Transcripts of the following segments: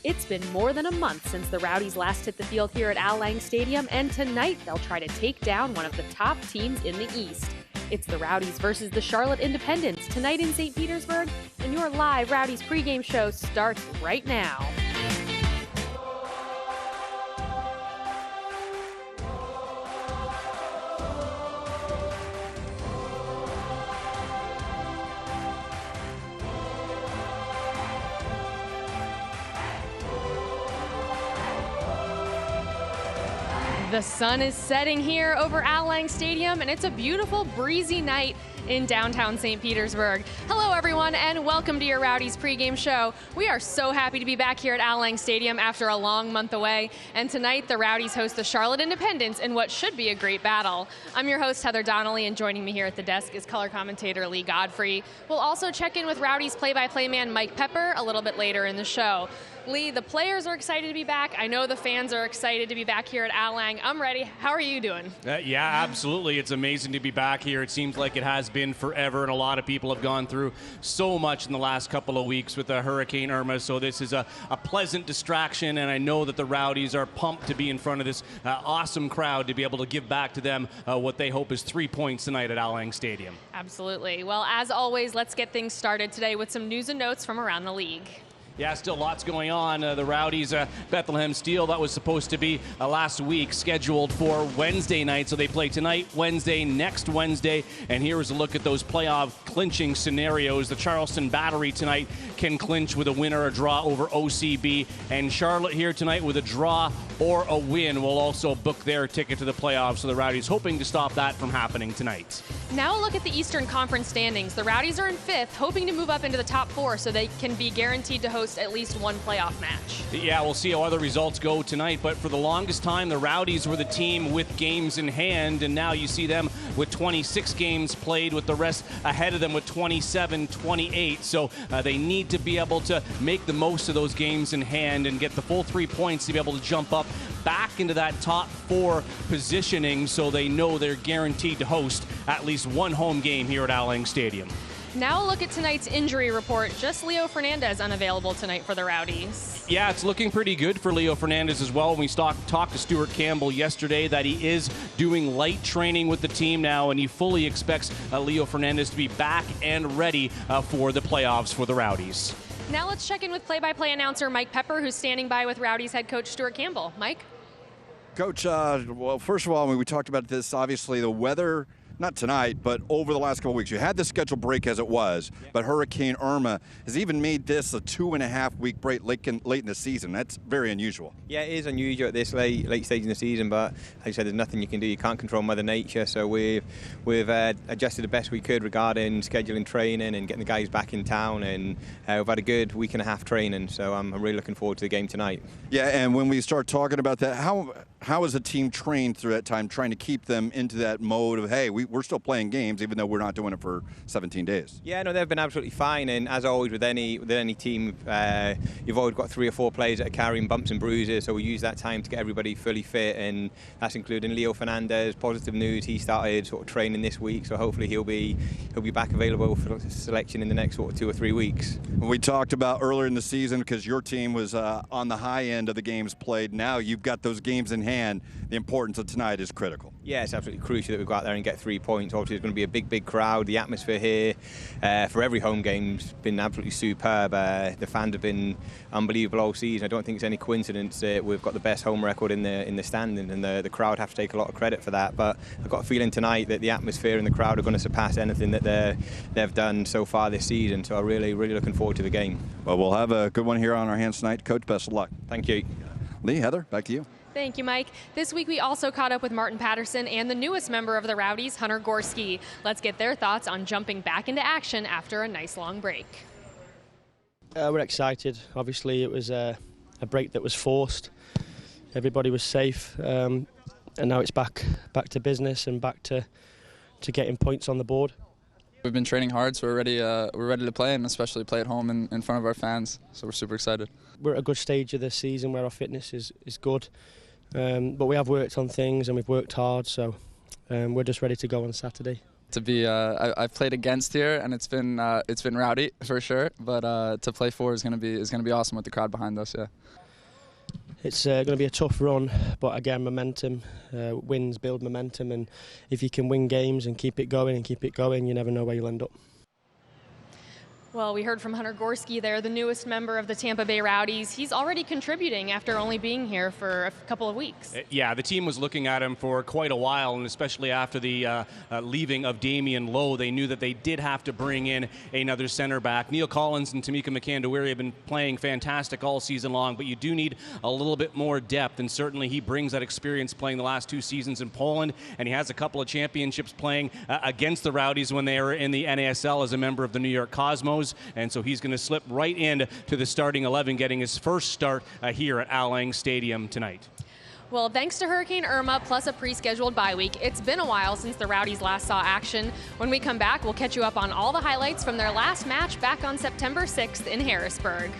It's been more than a month since the Rowdies last hit the field here at Al Lang Stadium, and tonight they'll try to take down one of the top teams in the East. It's the Rowdies versus the Charlotte Independents tonight in St. Petersburg, and your live Rowdies pregame show starts right now. The sun is setting here over Al Lang Stadium, and it's a beautiful, breezy night in downtown St. Petersburg. Hello, everyone, and welcome to your Rowdies pregame show. We are so happy to be back here at Al Lang Stadium after a long month away, and tonight the Rowdies host the Charlotte Independents in what should be a great battle. I'm your host, Heather Donnelly, and joining me here at the desk is color commentator Lee Godfrey. We'll also check in with Rowdies play-by-play man Mike Pepper a little bit later in the show. Lee, the players are excited to be back. I know the fans are excited to be back here at Al Lang. I'm ready. How are you doing? Yeah, absolutely. It's amazing to be back here. It seems like it has been forever, and a lot of people have gone through so much in the last couple of weeks with Hurricane Irma, so this is a pleasant distraction, and I know that the Rowdies are pumped to be in front of this awesome crowd to be able to give back to them what they hope is 3 points tonight at Al Lang Stadium. Absolutely. Well, as always, let's get things started today with some news and notes from around the league. Yeah, still lots going on. The Rowdies, Bethlehem Steel, that was supposed to be last week, scheduled for Wednesday night. So they play tonight, Wednesday, next Wednesday. And here is a look at those playoff clinching scenarios. The Charleston Battery tonight can clinch with a win or a draw over OCB. And Charlotte here tonight with a draw or a win will also book their ticket to the playoffs. So the Rowdies hoping to stop that from happening tonight. Now a look at the Eastern Conference standings. The Rowdies are in 5th, hoping to move up into the top 4 so they can be guaranteed to host at least one playoff match. Yeah, we'll see how other results go tonight, but for the longest time, the Rowdies were the team with games in hand, and now you see them with 26 games played, with the rest ahead of them with 27, 28. So they need to be able to make the most of those games in hand and get the full 3 points to be able to jump up back into that top 4 positioning, so they know they're guaranteed to host at least one home game here at Al Lang Stadium. Now a look at tonight's injury report. Just Leo Fernandez unavailable tonight for the Rowdies. Yeah, it's looking pretty good for Leo Fernandez as well. We talked to Stuart Campbell yesterday that he is doing light training with the team now, and he fully expects Leo Fernandez to be back and ready for the playoffs for the Rowdies. Now let's check in with play-by-play announcer Mike Pepper, who's standing by with Rowdies head coach Stuart Campbell. Mike? Coach, well, first of all, we talked about this, obviously the weather, not tonight, but over the last couple of weeks. You had the schedule break as it was, but Hurricane Irma has even made this a 2.5-week break late in the season. That's very unusual. Yeah, it is unusual at this late stage in the season, but like I said, there's nothing you can do. You can't control Mother Nature, so we've adjusted the best we could regarding scheduling training and getting the guys back in town, and we've had a good week and a half training, so I'm really looking forward to the game tonight. Yeah, and when we start talking about that, how is the team trained through that time, trying to keep them into that mode of, hey, we're still playing games even though we're not doing it for 17 days? Yeah, no, they've been absolutely fine, and as always with any team, you've always got 3 or 4 players that are carrying bumps and bruises, so we use that time to get everybody fully fit, and that's including Leo Fernandez. Positive news, he started sort of training this week, so hopefully he'll be back available for selection in the next sort of 2 or 3 weeks. We talked about earlier in the season, because your team was on the high end of the games played. Now you've got those games in hand. The importance of tonight is critical. Yeah, it's absolutely crucial that we go out there and get 3 points. Obviously, there's going to be a big crowd. The atmosphere here for every home game's been absolutely superb. The fans have been unbelievable all season. I don't think it's any coincidence that we've got the best home record in the standing, and the crowd have to take a lot of credit for that. But I've got a feeling tonight that the atmosphere and the crowd are going to surpass anything that they've done so far this season. So I'm really looking forward to the game. Well, we'll have a good one here on our hands tonight. Coach, best of luck. Thank you. Lee, Heather, back to you. Thank you, Mike. This week we also caught up with Martin Patterson and the newest member of the Rowdies, Hunter Gorski. Let's get their thoughts on jumping back into action after a nice long break. We're excited. Obviously, it was a break that was forced. Everybody was safe, and now it's back to business and back to getting points on the board. We've been training hard, so we're ready to play, and especially play at home in front of our fans. So we're super excited. We're at a good stage of the season where our fitness is good, but we have worked on things and we've worked hard. So we're just ready to go on Saturday. To be, I've played against here, and it's been rowdy for sure. But to play for is gonna be awesome with the crowd behind us. Yeah. It's going to be a tough run, but again, momentum, wins build momentum, and if you can win games and keep it going, you never know where you'll end up. Well, we heard from Hunter Gorski there, the newest member of the Tampa Bay Rowdies. He's already contributing after only being here for a couple of weeks. Yeah, the team was looking at him for quite a while, and especially after the leaving of Damian Lowe, they knew that they did have to bring in another center back. Neil Collins and Tamika McCandawiri have been playing fantastic all season long, but you do need a little bit more depth, and certainly he brings that experience playing the last 2 seasons in Poland, and he has a couple of championships playing against the Rowdies when they were in the NASL as a member of the New York Cosmos. And so he's going to slip right into the starting 11, getting his first start here at Al Lang Stadium tonight. Well, thanks to Hurricane Irma plus a pre-scheduled bye week, it's been a while since the Rowdies last saw action. When we come back, we'll catch you up on all the highlights from their last match back on September 6th in Harrisburg.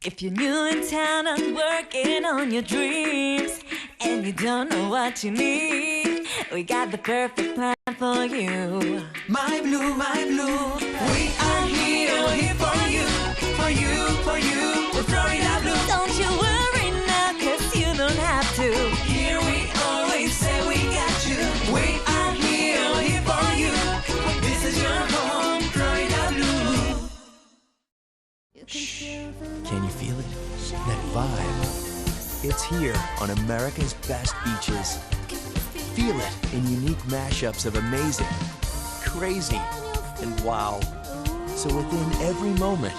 If you're new in town and working on your dreams and you don't know what you need, we got the perfect plan for you. My Blue, we are here for you, for you, for you. We're Florida Blue. Don't you worry now, 'cause you don't have to. Here we always say we got you. We are here for you. This is your home, Florida Blue. Can you feel it? That vibe. It's here on America's best beaches. Feel it in unique mashups of amazing, crazy, and wow. So within every moment,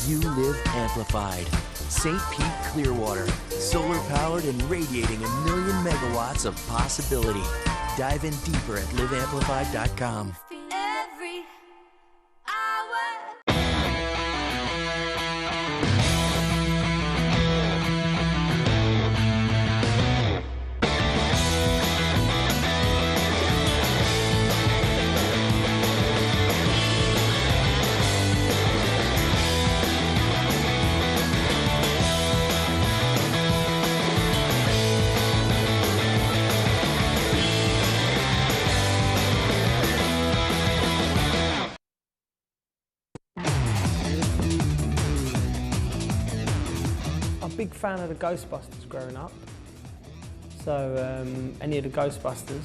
you live amplified. St. Pete Clearwater, solar powered and radiating 1,000,000 megawatts of possibility. Dive in deeper at liveamplified.com. Big fan of the Ghostbusters growing up, so any of the Ghostbusters,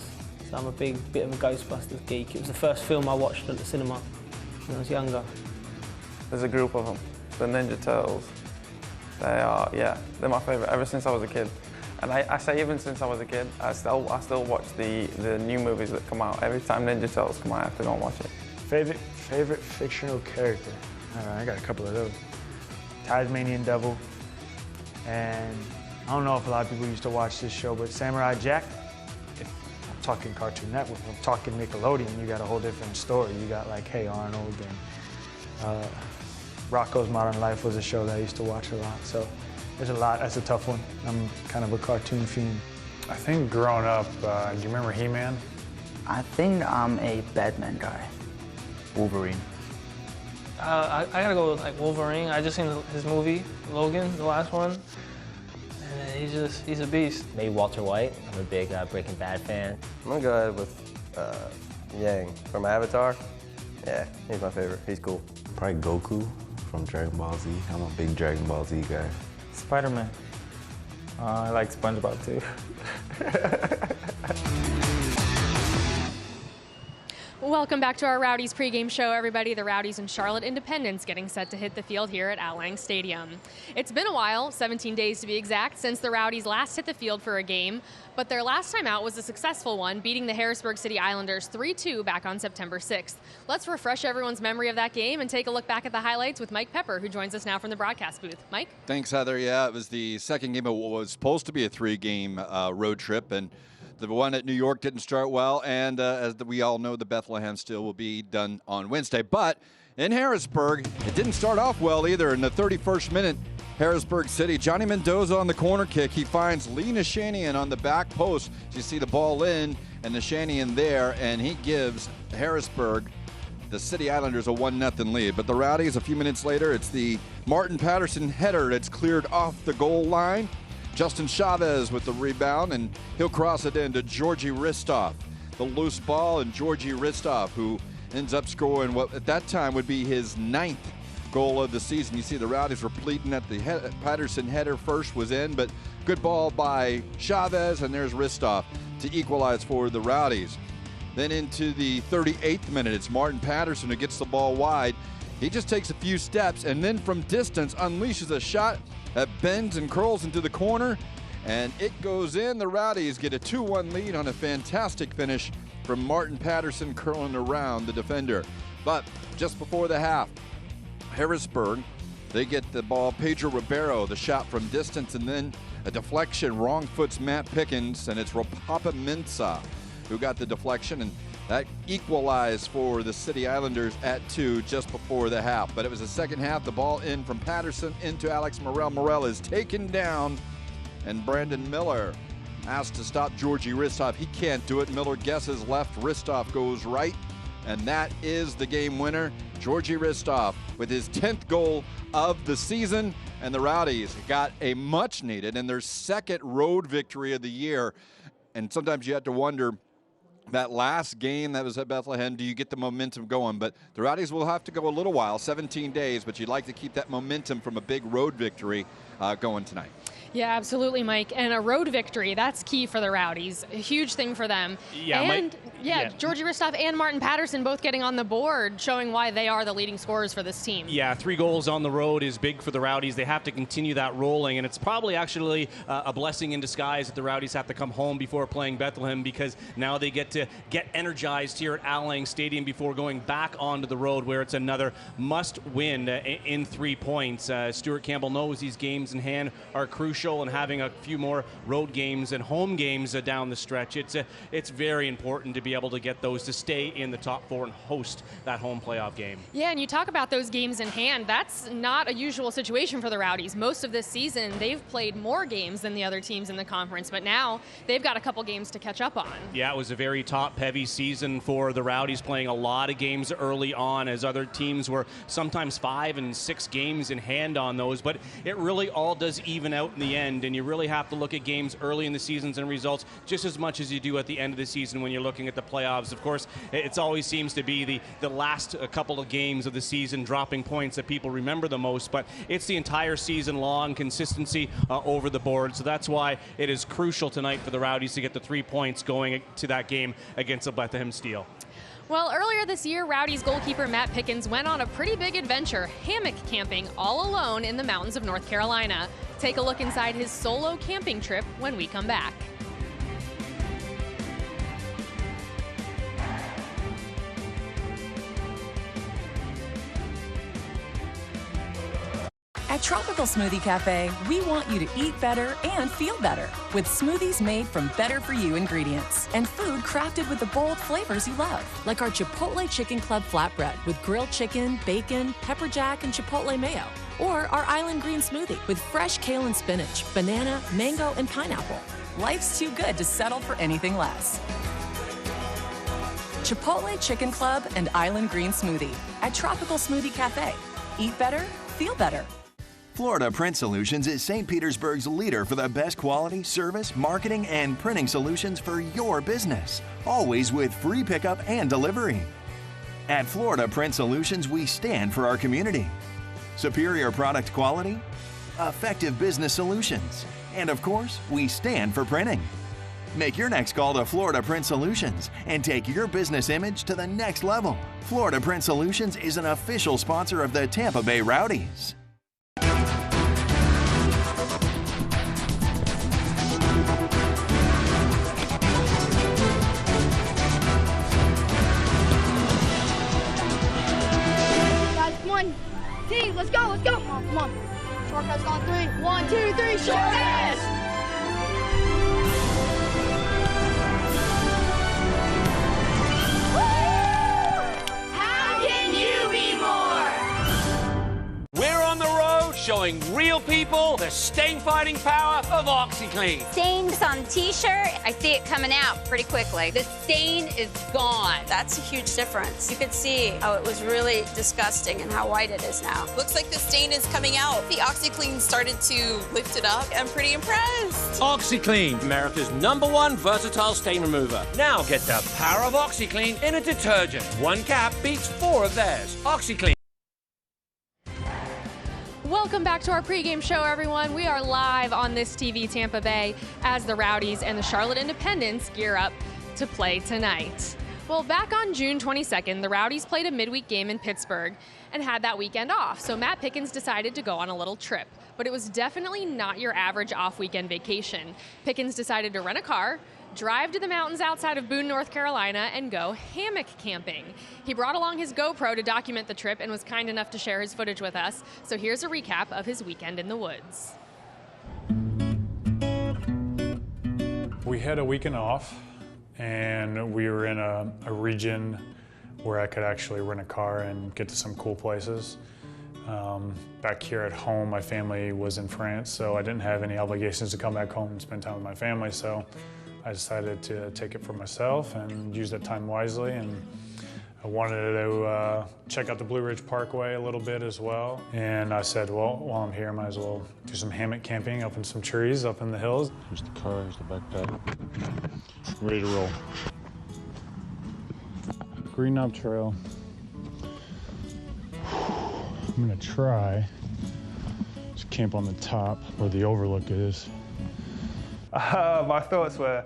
so I'm a bit of a Ghostbusters geek. It was the first film I watched at the cinema when I was younger. There's a group of them, the Ninja Turtles. They're my favourite ever since I was a kid. And I say even since I was a kid, I still watch the new movies that come out. Every time Ninja Turtles come out, I have to go and watch it. Favorite fictional character? I got a couple of those. Tasmanian Devil. And I don't know if a lot of people used to watch this show, but Samurai Jack, if I'm talking Cartoon Network, I'm talking Nickelodeon, you got a whole different story. You got like Hey Arnold, and Rocko's Modern Life was a show that I used to watch a lot. So there's a lot, that's a tough one. I'm kind of a cartoon fiend. I think growing up, do you remember He-Man? I think I'm a Batman guy. Wolverine. I gotta go with like Wolverine. I just seen his movie, Logan, the last one. And he's a beast. Maybe Walter White. I'm a big Breaking Bad fan. I'm gonna go ahead with Yang from Avatar. Yeah, he's my favorite. He's cool. Probably Goku from Dragon Ball Z. I'm a big Dragon Ball Z guy. Spider-Man. I like SpongeBob too. Welcome back to our Rowdies pregame show, everybody. The Rowdies and Charlotte Independence getting set to hit the field here at Al Lang Stadium. It's been a while, 17 days to be exact, since the Rowdies last hit the field for a game, but their last time out was a successful one, beating the Harrisburg City Islanders 3-2 back on September 6th. Let's refresh everyone's memory of that game and take a look back at the highlights with Mike Pepper, who joins us now from the broadcast booth. Mike? Thanks, Heather. Yeah, it was the second game of what was supposed to be a 3-game road trip, and the one at New York didn't start well, and as we all know, the Bethlehem Steel will be done on Wednesday. But in Harrisburg, it didn't start off well either. In the 31st minute, Harrisburg City, Johnny Mendoza on the corner kick. He finds Lee Nashanian on the back post. You see the ball in, and Nashanian there, and he gives Harrisburg, the City Islanders, a 1-0 lead. But the Rowdies, a few minutes later, it's the Martin Patterson header that's cleared off the goal line. Justin Chavez with the rebound, and he'll cross it into Georgi Ristov. The loose ball, and Georgi Ristov, who ends up scoring what at that time would be his 9th goal of the season. You see the Rowdies were pleading at the Patterson header first was in, but good ball by Chavez, and there's Ristov to equalize for the Rowdies. Then into the 38th minute, it's Martin Patterson who gets the ball wide. He just takes a few steps, and then from distance unleashes a shot that bends and curls into the corner, and it goes in. The Rowdies get a 2-1 lead on a fantastic finish from Martin Patterson curling around the defender. But just before the half, Harrisburg, they get the ball. Pedro Ribeiro, the shot from distance, and then a deflection. Wrong foots Matt Pickens, and it's Rapapa Mensah who got the deflection, and that equalized for the City Islanders at 2 just before the half. But it was the second half. The ball in from Patterson into Alex Morel. Morel is taken down, and Brandon Miller asked to stop Georgi Ristov. He can't do it. Miller guesses left. Ristov goes right, and that is the game winner. Georgi Ristov with his 10th goal of the season, and the Rowdies got a much-needed and their second road victory of the year. And sometimes you have to wonder, that last game that was at Bethlehem, do you get the momentum going? But the Rowdies will have to go a little while, 17 days, but you'd like to keep that momentum from a big road victory going tonight. Yeah, absolutely, Mike. And a road victory, that's key for the Rowdies. A huge thing for them. Yeah, and, Georgi Ristov and Martin Patterson both getting on the board, showing why they are the leading scorers for this team. Yeah, 3 goals on the road is big for the Rowdies. They have to continue that rolling, and it's probably actually a blessing in disguise that the Rowdies have to come home before playing Bethlehem, because now they get to get energized here at Al Lang Stadium before going back onto the road, where it's another must-win in 3 points. Stuart Campbell knows these games in hand are crucial, and having a few more road games and home games down the stretch, it's very important to be able to get those to stay in the top 4 and host that home playoff game. Yeah, and you talk about those games in hand. That's not a usual situation for the Rowdies. Most of this season, they've played more games than the other teams in the conference, but now they've got a couple games to catch up on. Yeah, it was a very top-heavy season for the Rowdies, playing a lot of games early on, as other teams were sometimes 5 and 6 games in hand on those, but it really all does even out in the end, and you really have to look at games early in the seasons and results just as much as you do at the end of the season when you're looking at the playoffs. Of course, it always seems to be the last couple of games of the season dropping points that people remember the most, but it's the entire season long consistency over the board. So that's why it is crucial tonight for the Rowdies to get the 3 points going to that game against the Bethlehem Steel. Well, earlier this year, Rowdies goalkeeper Matt Pickens went on a pretty big adventure, hammock camping all alone in the mountains of North Carolina. Take a look inside his solo camping trip when we come back. At Tropical Smoothie Cafe, we want you to eat better and feel better with smoothies made from better-for-you ingredients and food crafted with the bold flavors you love, like our Chipotle Chicken Club flatbread with grilled chicken, bacon, pepper jack, and chipotle mayo, or our Island Green Smoothie with fresh kale and spinach, banana, mango, and pineapple. Life's too good to settle for anything less. Chipotle Chicken Club and Island Green Smoothie at Tropical Smoothie Cafe. Eat better, feel better. Florida Print Solutions is St. Petersburg's leader for the best quality, service, marketing, and printing solutions for your business, always with free pickup and delivery. At Florida Print Solutions, we stand for our community. Superior product quality, effective business solutions, and of course, we stand for printing. Make your next call to Florida Print Solutions and take your business image to the next level. Florida Print Solutions is an official sponsor of the Tampa Bay Rowdies. Guys, come on. Team, let's go, let's go. Come on, come on. Short cuts on 3. 1, 2, 3, short ass! We're on the road showing real people the stain-fighting power of OxyClean. Stains on t-shirt, I see it coming out pretty quickly. The stain is gone. That's a huge difference. You could see how it was really disgusting and how white it is now. Looks like the stain is coming out. The OxyClean started to lift it up. I'm pretty impressed. OxyClean, America's #1 versatile stain remover. Now get the power of OxyClean in a detergent. 1 cap beats 4 of theirs. OxyClean. Welcome back to our pregame show, everyone. We are live on This TV Tampa Bay as the Rowdies and the Charlotte Independents gear up to play tonight. Well, back on June 22nd, the Rowdies played a midweek game in Pittsburgh and had that weekend off. So Matt Pickens decided to go on a little trip, but it was definitely not your average off-weekend vacation. Pickens decided to rent a car, drive to the mountains outside of Boone, North Carolina, and go hammock camping. He brought along his GoPro to document the trip and was kind enough to share his footage with us. So here's a recap of his weekend in the woods. We had a weekend off, and we were in a region where I could actually rent a car and get to some cool places. Back here at home, my family was in France, so I didn't have any obligations to come back home and spend time with my family, so I decided to take it for myself and use that time wisely. And I wanted to check out the Blue Ridge Parkway a little bit as well. And I said, well, while I'm here, I might as well do some hammock camping up in some trees up in the hills. Here's the car, here's the backpack. Ready to roll. Green Knob Trail. I'm gonna try to camp on the top where the overlook is. My thoughts were,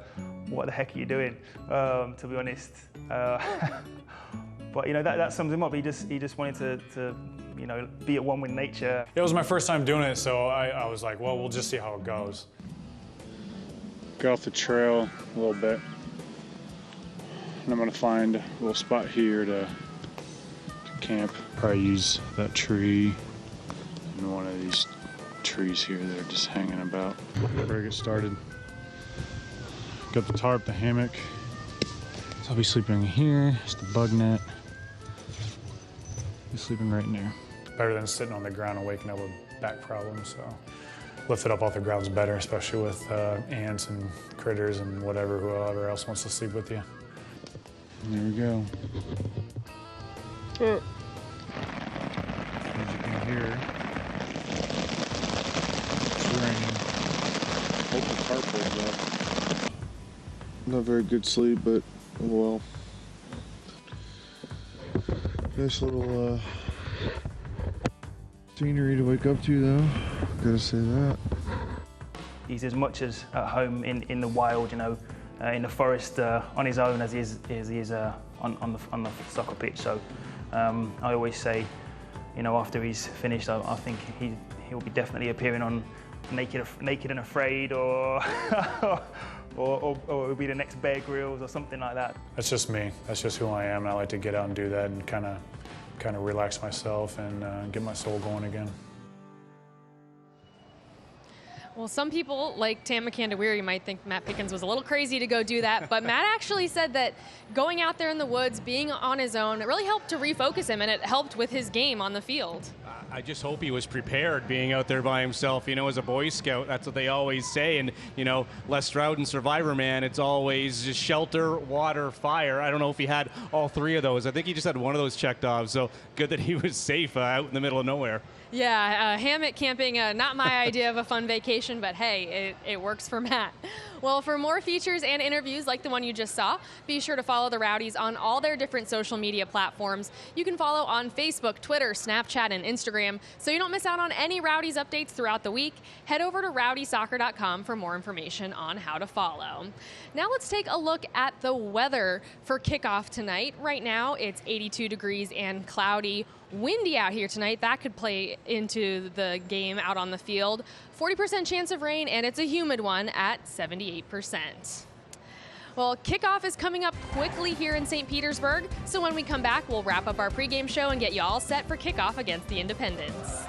what the heck are you doing, to be honest. But, you know, that sums him up. He just wanted to, you know, be at one with nature. It was my first time doing it, so I was like, well, we'll just see how it goes. Get off the trail a little bit. And I'm gonna find a little spot here to camp. Probably use that tree and one of these trees here that are just hanging about. Before I get started. Got the tarp, the hammock. So I'll be sleeping here. It's the bug net. Be sleeping right in there. Better than sitting on the ground and waking up with back problems. So lift it up off the ground's better, especially with ants and critters and whoever else wants to sleep with you. There we go. As you can hear, it's raining. Hope the tarp holds up. Not very good sleep, but oh well. Nice little scenery to wake up to, though. Gotta say that. He's as much as at home in the wild, you know, in the forest on his own as he is on the soccer pitch. So I always say, you know, after he's finished, I think he'll be definitely appearing on Naked and Afraid or or it'll be the next Bear Grylls or something like that. That's just me. That's just who I am. And I like to get out and do that and kind of relax myself and get my soul going again. Well, some people, like Tam McCandawiri, might think Matt Pickens was a little crazy to go do that, but Matt actually said that going out there in the woods, being on his own, it really helped to refocus him, and it helped with his game on the field. I just hope he was prepared being out there by himself. You know, as a Boy Scout, that's what they always say. And, you know, Les Stroud and Survivor Man, it's always just shelter, water, fire. I don't know if he had all three of those. I think he just had one of those checked off. So good that he was safe out in the middle of nowhere. Yeah, hammock camping, not my idea of a fun vacation, but hey, it works for Matt. Well, Well, for more features and interviews like the one you just saw, be sure to follow the Rowdies on all their different social media platforms. You can follow on Facebook, Twitter, Snapchat, and Instagram, so you don't miss out on any Rowdies updates throughout the week. Head over to rowdysoccer.com for more information on how to follow. Now let's take a look at the weather for kickoff tonight. Right now, it's 82 degrees and cloudy. Windy out here tonight. That could play into the game out on the field. 40% chance of rain, and it's a humid one at 78%. Well, kickoff is coming up quickly here in St. Petersburg, so when we come back, we'll wrap up our pregame show and get you all set for kickoff against the Independents.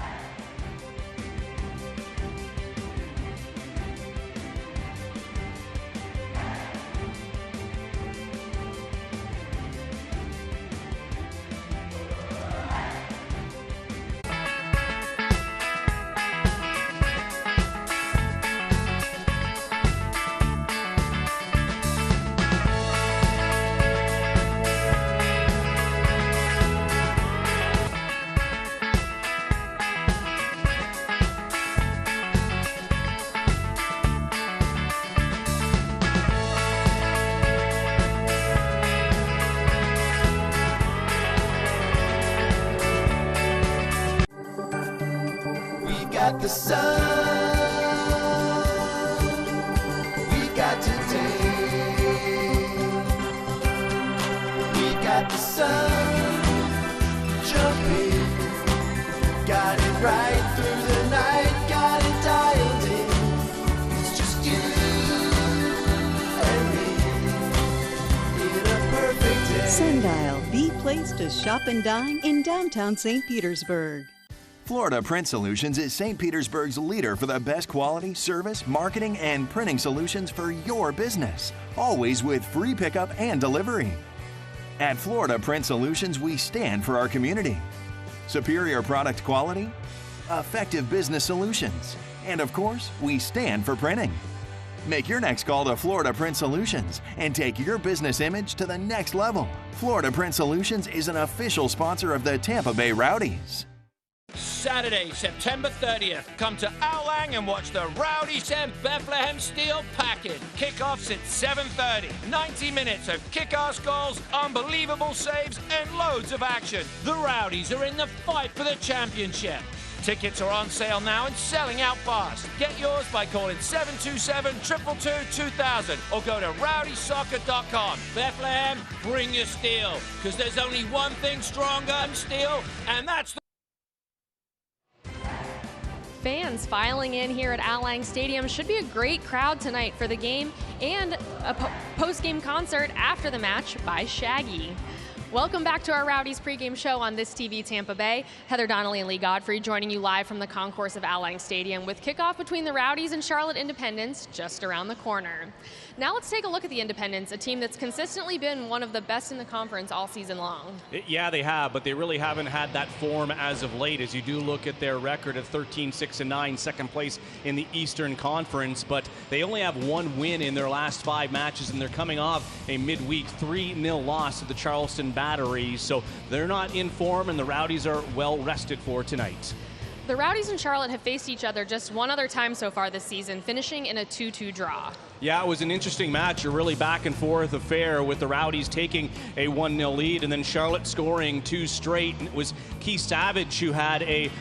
got the sun, we got today, we got the sun, jumping, got it right through the night, got it dialed in, it's just you and me, in a perfect day. Sundial, the place to shop and dine in downtown St. Petersburg. Florida Print Solutions is St. Petersburg's leader for the best quality, service, marketing, and printing solutions for your business, always with free pickup and delivery. At Florida Print Solutions, we stand for our community. Superior product quality, effective business solutions, and of course, we stand for printing. Make your next call to Florida Print Solutions and take your business image to the next level. Florida Print Solutions is an official sponsor of the Tampa Bay Rowdies. Saturday, September 30th. Come to Alang and watch the Rowdies and Bethlehem Steel package. Kickoffs at 7:30. 90 minutes of kick-ass goals, unbelievable saves, and loads of action. The Rowdies are in the fight for the championship. Tickets are on sale now and selling out fast. Get yours by calling 727-222-2000 or go to rowdysoccer.com. Bethlehem, bring your steel, because there's only one thing stronger than steel, and that's the fans filing in here at Alang Stadium. Should be a great crowd tonight for the game and a post-game concert after the match by Shaggy. Welcome back to our Rowdies pregame show on This TV Tampa Bay. Heather Donnelly and Lee Godfrey joining you live from the concourse of Alang Stadium with kickoff between the Rowdies and Charlotte Independents just around the corner. Now let's take a look at the Independents, a team that's consistently been one of the best in the conference all season long. Yeah, they have, but they really haven't had that form as of late, as you do look at their record of 13-6-9, second place in the Eastern Conference, but they only have one win in their last 5 matches, and they're coming off a midweek 3-0 loss to the Charleston Batteries, so they're not in form, and the Rowdies are well rested for tonight. The Rowdies and Charlotte have faced each other just one other time so far this season, finishing in a 2-2 draw. Yeah, it was an interesting match, a really back and forth affair with the Rowdies taking a 1-0 lead and then Charlotte scoring 2 straight. And it was Keith Savage who had a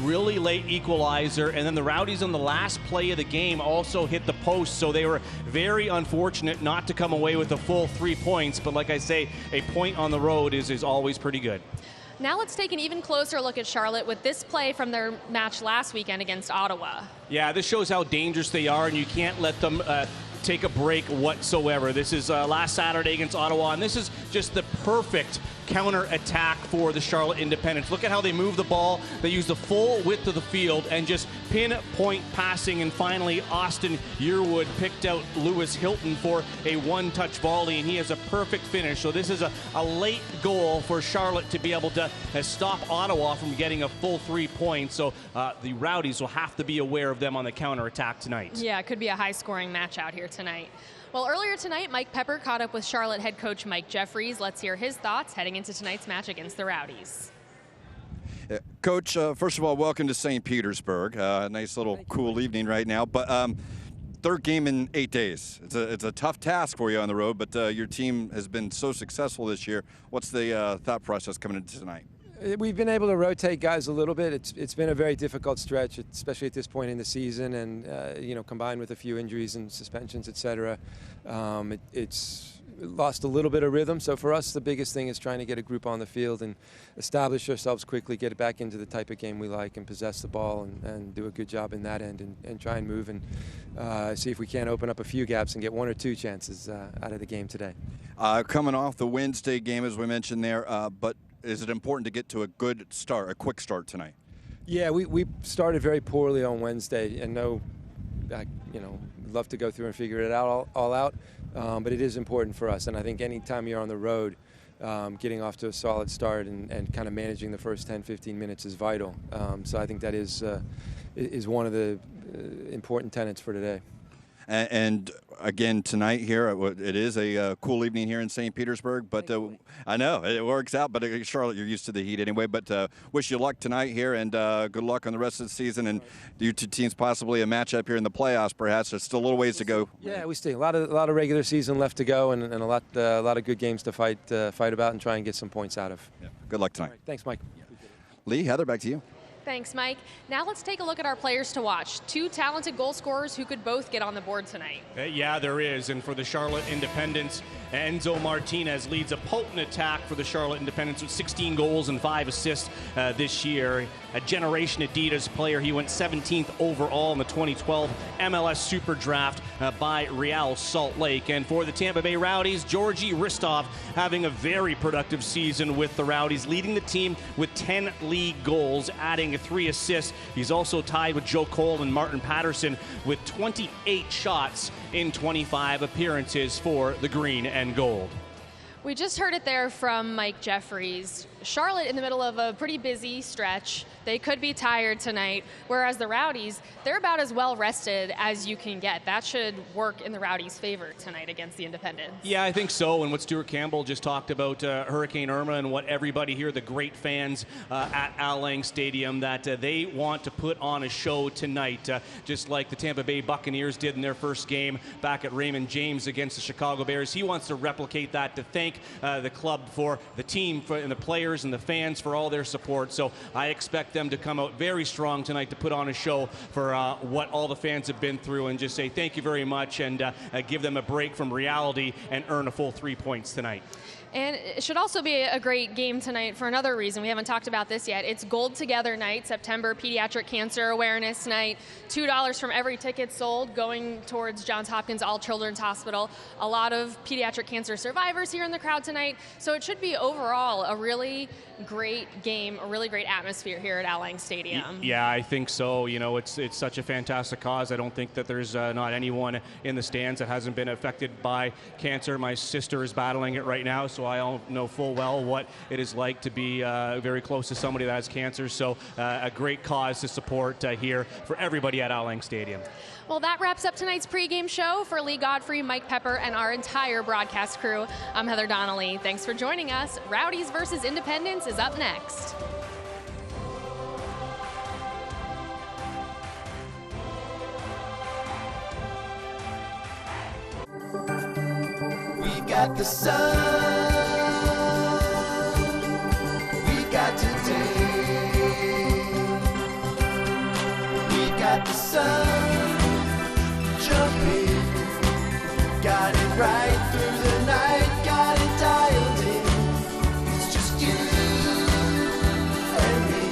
really late equalizer, and then the Rowdies on the last play of the game also hit the post, so they were very unfortunate not to come away with a full 3 points. But like I say, a point on the road is always pretty good. Now let's take an even closer look at Charlotte with this play from their match last weekend against Ottawa. Yeah, this shows how dangerous they are, and you can't let them take a break whatsoever. This is last Saturday against Ottawa, and this is just the perfect counter-attack for the Charlotte Independents. Look at how they move the ball. They use the full width of the field and just pinpoint passing, and finally Austin Yearwood picked out Lewis Hilton for a one-touch volley, and he has a perfect finish. So this is a late goal for Charlotte to be able to stop Ottawa from getting a full 3 points. So the Rowdies will have to be aware of them on the counter-attack tonight. Yeah, it could be a high-scoring match out here tonight. Well, earlier tonight, Mike Pepper caught up with Charlotte head coach Mike Jeffries. Let's hear his thoughts heading into tonight's match against the Rowdies. Coach, first of all, welcome to St. Petersburg. Nice little cool evening right now. But third game in 8 days. It's a tough task for you on the road, but your team has been so successful this year. What's the thought process coming into tonight? We've been able to rotate guys a little bit. It's been a very difficult stretch, especially at this point in the season, and combined with a few injuries and suspensions, etc. It's lost a little bit of rhythm. So for us, the biggest thing is trying to get a group on the field and establish ourselves quickly, get it back into the type of game we like, and possess the ball and do a good job in that end, and try and move and see if we can't open up a few gaps and get 1 or 2 chances out of the game today. Coming off the Wednesday game, as we mentioned there, but is it important to get to a good start, a quick start tonight? Yeah, we started very poorly on Wednesday, and love to go through and figure it out all out, but it is important for us. And I think anytime you're on the road, getting off to a solid start and kind of managing the first 10-15 minutes is vital. So I think that is one of the important tenets for today. And again, tonight here, it is a cool evening here in St. Petersburg, but I know it works out, but Charlotte, you're used to the heat anyway, but wish you luck tonight here, and good luck on the rest of the season, and you two teams possibly a matchup here in the playoffs, perhaps. There's still a little ways to go. Yeah, we still a lot of regular season left to go, and a lot of good games to fight about and try and get some points out of. Yeah. Good luck tonight. Right, thanks, Mike. Lee, Heather, back to you. Thanks, Mike. Now let's take a look at our players to watch. 2 talented goal scorers who could both get on the board tonight. Yeah, there is. And for the Charlotte Independents, Enzo Martinez leads a potent attack for the Charlotte Independents with 16 goals and 5 assists this year. A Generation Adidas player. He went 17th overall in the 2012 MLS Super Draft by Real Salt Lake. And for the Tampa Bay Rowdies, Georgi Ristov having a very productive season with the Rowdies, leading the team with 10 league goals, adding 3 assists. He's also tied with Joe Cole and Martin Patterson with 28 shots in 25 appearances for the green and gold. We just heard it there from Mike Jeffries. Charlotte in the middle of a pretty busy stretch. They could be tired tonight, whereas the Rowdies, they're about as well rested as you can get. That should work in the Rowdies' favor tonight against the Independents. Yeah, I think so. And what Stuart Campbell just talked about Hurricane Irma, and what everybody here, the great fans at Al Lang Stadium, that they want to put on a show tonight, just like the Tampa Bay Buccaneers did in their first game back at Raymond James against the Chicago Bears. He wants to replicate that, to thank the club for the team and the players and the fans for all their support. So I expect them to come out very strong tonight to put on a show for what all the fans have been through, and just say thank you very much, and give them a break from reality and earn a full 3 points tonight. And it should also be a great game tonight for another reason. We haven't talked about this yet. It's Gold Together Night, September Pediatric Cancer Awareness Night. $2 from every ticket sold going towards Johns Hopkins All Children's Hospital. A lot of pediatric cancer survivors here in the crowd tonight. So it should be overall a really great game, a really great atmosphere here at Al Lang Stadium. Yeah, I think so. You know, it's such a fantastic cause. I don't think that there's not anyone in the stands that hasn't been affected by cancer. My sister is battling it right now, so I know full well what it is like to be very close to somebody that has cancer. So a great cause to support here for everybody at Al Lang Stadium. Well, that wraps up tonight's pregame show. For Lee Godfrey, Mike Pepper, and our entire broadcast crew, I'm Heather Donnelly. Thanks for joining us. Rowdies versus Independents is up next. We got the sun, we got today, we got the sun jumping, got it right through the night, got it dialed in. It's just you and me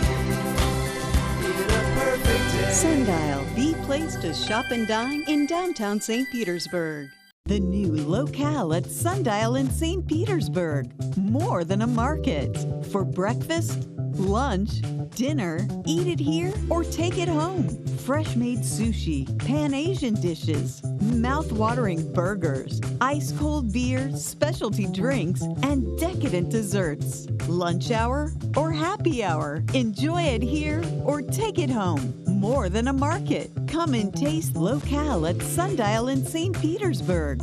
in a perfect day. Sundial, the place to shop and dine in downtown St. Petersburg. The new locale at Sundial in St. Petersburg. More than a market. For breakfast, lunch, dinner, eat it here or take it home. Fresh-made sushi, Pan-Asian dishes, mouth-watering burgers, ice-cold beer, specialty drinks, and decadent desserts. Lunch hour or happy hour. Enjoy it here or take it home. More than a market. Come and taste locale at Sundial in St. Petersburg.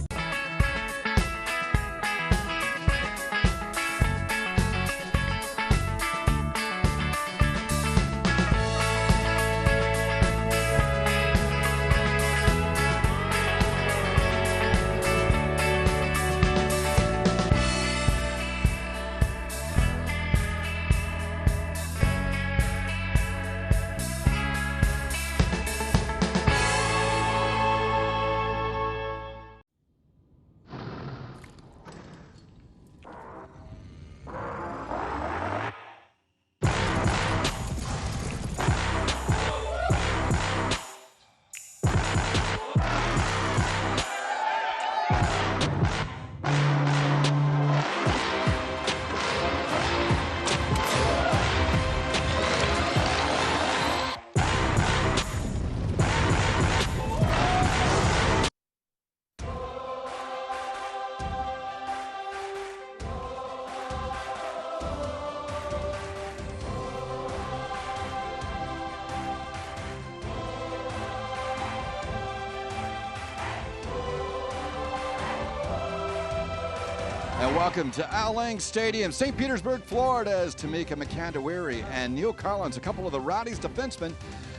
And welcome to Al Lang Stadium, St. Petersburg, Florida, as Tamika McCandawary and Neil Collins, a couple of the Rowdies defensemen,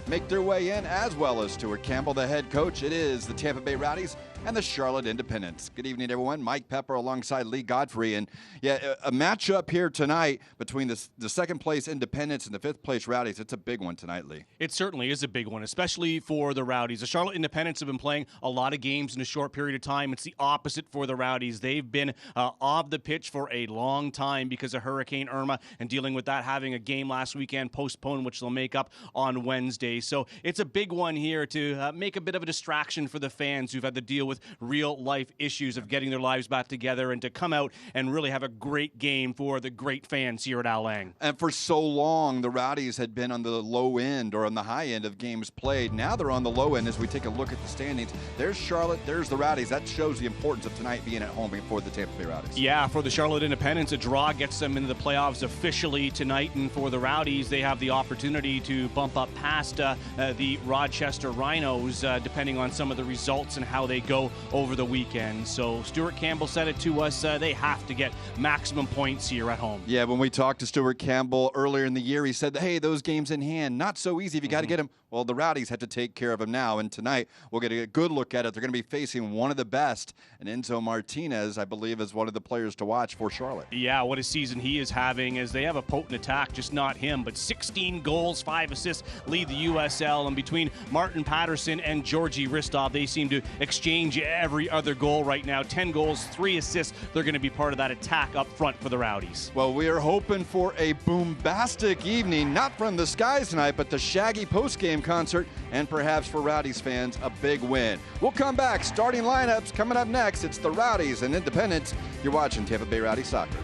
make their way in, as well as Stuart Campbell, the head coach. It is the Tampa Bay Rowdies and the Charlotte Independents. Good evening, everyone. Mike Pepper alongside Lee Godfrey. And yeah, a matchup here tonight between the second place Independents and the fifth place Rowdies. It's a big one tonight, Lee. It certainly is a big one, especially for the Rowdies. The Charlotte Independents have been playing a lot of games in a short period of time. It's the opposite for the Rowdies. They've been off the pitch for a long time because of Hurricane Irma and dealing with that, having a game last weekend postponed, which they'll make up on Wednesday. So it's a big one here to make a bit of a distraction for the fans who've had to deal with real-life issues of getting their lives back together, and to come out and really have a great game for the great fans here at Al Lang. And for so long, the Rowdies had been on the low end or on the high end of games played. Now they're on the low end as we take a look at the standings. There's Charlotte, there's the Rowdies. That shows the importance of tonight being at home for the Tampa Bay Rowdies. Yeah, for the Charlotte Independents, a draw gets them into the playoffs officially tonight, and for the Rowdies, they have the opportunity to bump up past the Rochester Rhinos, depending on some of the results and how they go over the weekend. So Stuart Campbell said it to us, they have to get maximum points here at home. Yeah, when we talked to Stuart Campbell earlier in the year, he said, hey, those games in hand, not so easy if you got to get them. Well, the Rowdies have to take care of them now, and tonight we'll get a good look at it. They're going to be facing one of the best, and Enzo Martinez, I believe, is one of the players to watch for Charlotte. Yeah, what a season he is having, as they have a potent attack, just not him, but 16 goals, 5 assists, lead the USL, and between Martin Patterson and Georgi Ristov, they seem to exchange every other goal right now. 10 goals, 3 assists. They're going to be part of that attack up front for the Rowdies. Well, we are hoping for a bombastic evening, not from the skies tonight, but the Shaggy postgame concert, and perhaps for Rowdies fans, a big win. We'll come back. Starting lineups coming up next. It's the Rowdies and Independents. You're watching Tampa Bay Rowdy Soccer.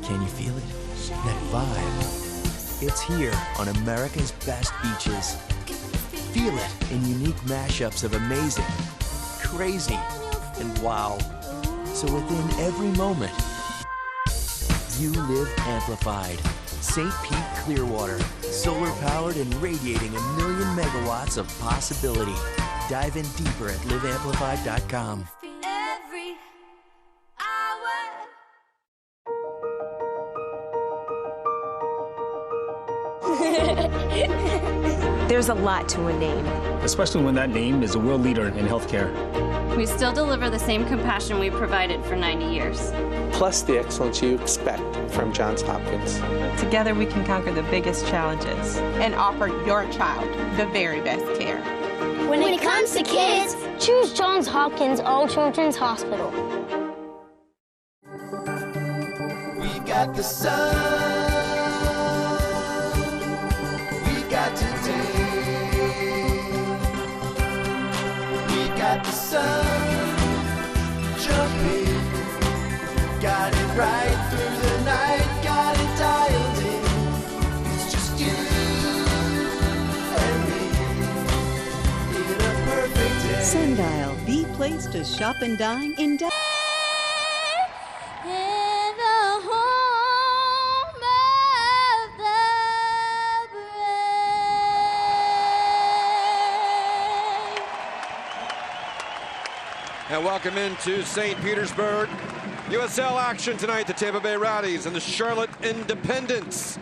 Can you feel it? That vibe. It's here on America's best beaches. Feel it in unique mashups of amazing, crazy, and wow. So within every moment, you live amplified. St. Pete Clearwater, solar powered and radiating 1 million megawatts of possibility. Dive in deeper at liveamplified.com. There's a lot to a name. Especially when that name is a world leader in healthcare. We still deliver the same compassion we provided for 90 years. Plus the excellence you expect from Johns Hopkins. Together we can conquer the biggest challenges and offer your child the very best care. When it comes to kids, choose Johns Hopkins All Children's Hospital. We got the sun. Got the sun jumping, got it right through the night, got it dialed in. It's just you and me in a perfect day. Sundial, the place to shop and dine in Dallas. And welcome into St. Petersburg. USL action tonight, the Tampa Bay Rowdies and the Charlotte Independents.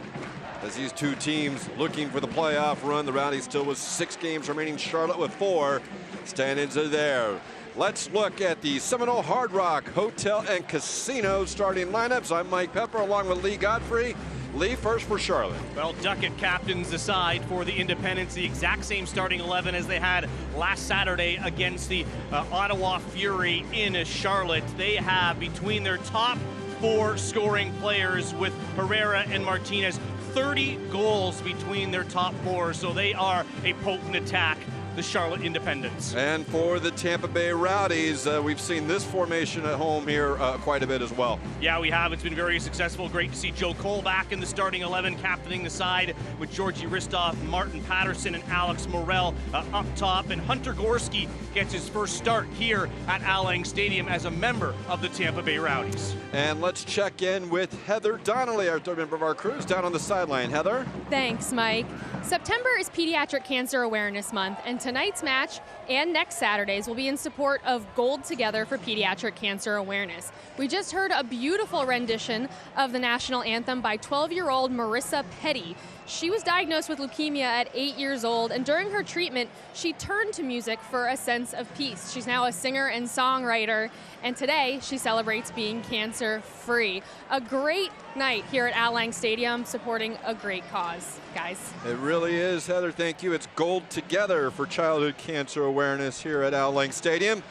As these two teams looking for the playoff run, the Rowdies still with 6 games remaining, Charlotte with 4. Stand-ins are there. Let's look at the Seminole Hard Rock Hotel and Casino starting lineups. I'm Mike Pepper along with Lee Godfrey. Lee, first for Charlotte. Well, Duckett captains the side for the Independents, the exact same starting 11 as they had last Saturday against the Ottawa Fury in Charlotte. They have, between their top 4 scoring players with Herrera and Martinez, 30 goals between their top 4, so they are a potent attack the Charlotte Independents. And for the Tampa Bay Rowdies, we've seen this formation at home here quite a bit as well. Yeah, we have. It's been very successful. Great to see Joe Cole back in the starting 11, captaining the side with Georgie Ristoff, Martin Patterson, and Alex Morrell up top. And Hunter Gorski gets his first start here at Al Lang Stadium as a member of the Tampa Bay Rowdies. And let's check in with Heather Donnelly, our third member of our crew, down on the sideline. Heather? Thanks, Mike. September is Pediatric Cancer Awareness Month, and tonight's match and next Saturday's will be in support of Gold Together for Pediatric Cancer Awareness. We just heard a beautiful rendition of the national anthem by 12-year-old Marissa Petty. She was diagnosed with leukemia at 8 years old, and during her treatment, she turned to music for a sense of peace. She's now a singer and songwriter, and today she celebrates being cancer-free. A great night here at Al Lang Stadium, supporting a great cause, guys. It really is, Heather. Thank you. It's Gold Together for childhood cancer awareness here at Al Lang Stadium.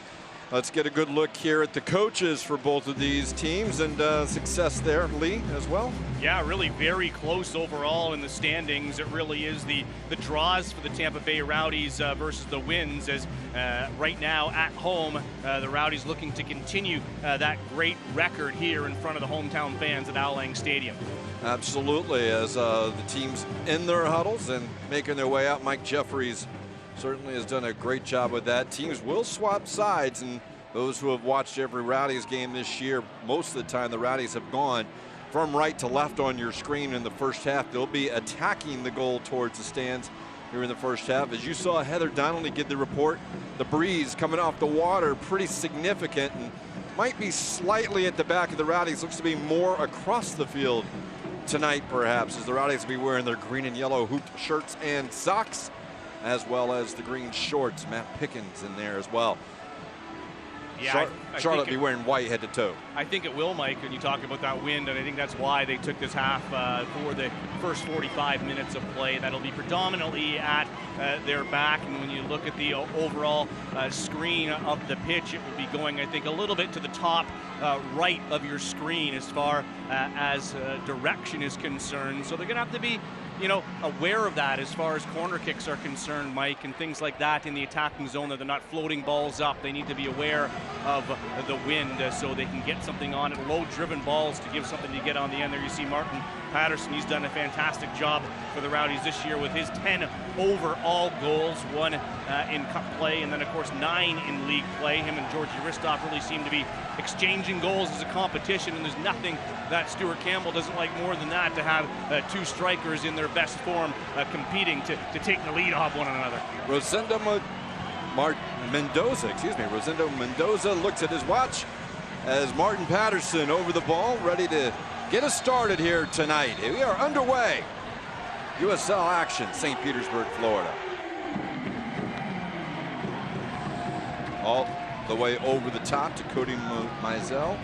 Let's get a good look here at the coaches for both of these teams, and success there, Lee, as well. Yeah, really very close overall in the standings. It really is the draws for the Tampa Bay Rowdies versus the wins, as right now at home, the Rowdies looking to continue that great record here in front of the hometown fans at Al Lang Stadium. Absolutely, as the teams in their huddles and making their way out. Mike Jeffries certainly has done a great job with that. Teams will swap sides, and those who have watched every Rowdies game this year, most of the time the Rowdies have gone from right to left on your screen in the first half. They'll be attacking the goal towards the stands here in the first half. As you saw Heather Donnelly give the report, the breeze coming off the water pretty significant, and might be slightly at the back of the Rowdies. Looks to be more across the field tonight, perhaps, as the Rowdies will be wearing their green and yellow hooped shirts and socks, as well as the green shorts. Matt Pickens in there as well. Yeah, Charlotte be wearing white head to toe. I think it will, Mike, when you talk about that wind, and I think that's why they took this half for the first 45 minutes of play. That'll be predominantly at their back, and when you look at the overall screen of the pitch, it will be going, I think, a little bit to the top right of your screen as far as direction is concerned. So they're going to have to be, you know, aware of that as far as corner kicks are concerned, Mike, and things like that in the attacking zone, that they're not floating balls up. They need to be aware of the wind so they can get something on it. Low-driven balls to give something to get on the end there. You see Martin Patterson, he's done a fantastic job for the Rowdies this year with his 10 overall goals, 1 in cup play, and then, of course, 9 in league play. Him and Georgie Ristoff really seem to be exchanging goals as a competition, and there's nothing that Stuart Campbell doesn't like more than that, to have 2 strikers in their best form competing to take the lead off one another. Rosendo Mendoza looks at his watch as Martin Patterson over the ball, ready to get us started here tonight. We are underway. USL action, St. Petersburg, Florida. All the way over the top to Cody Mizell.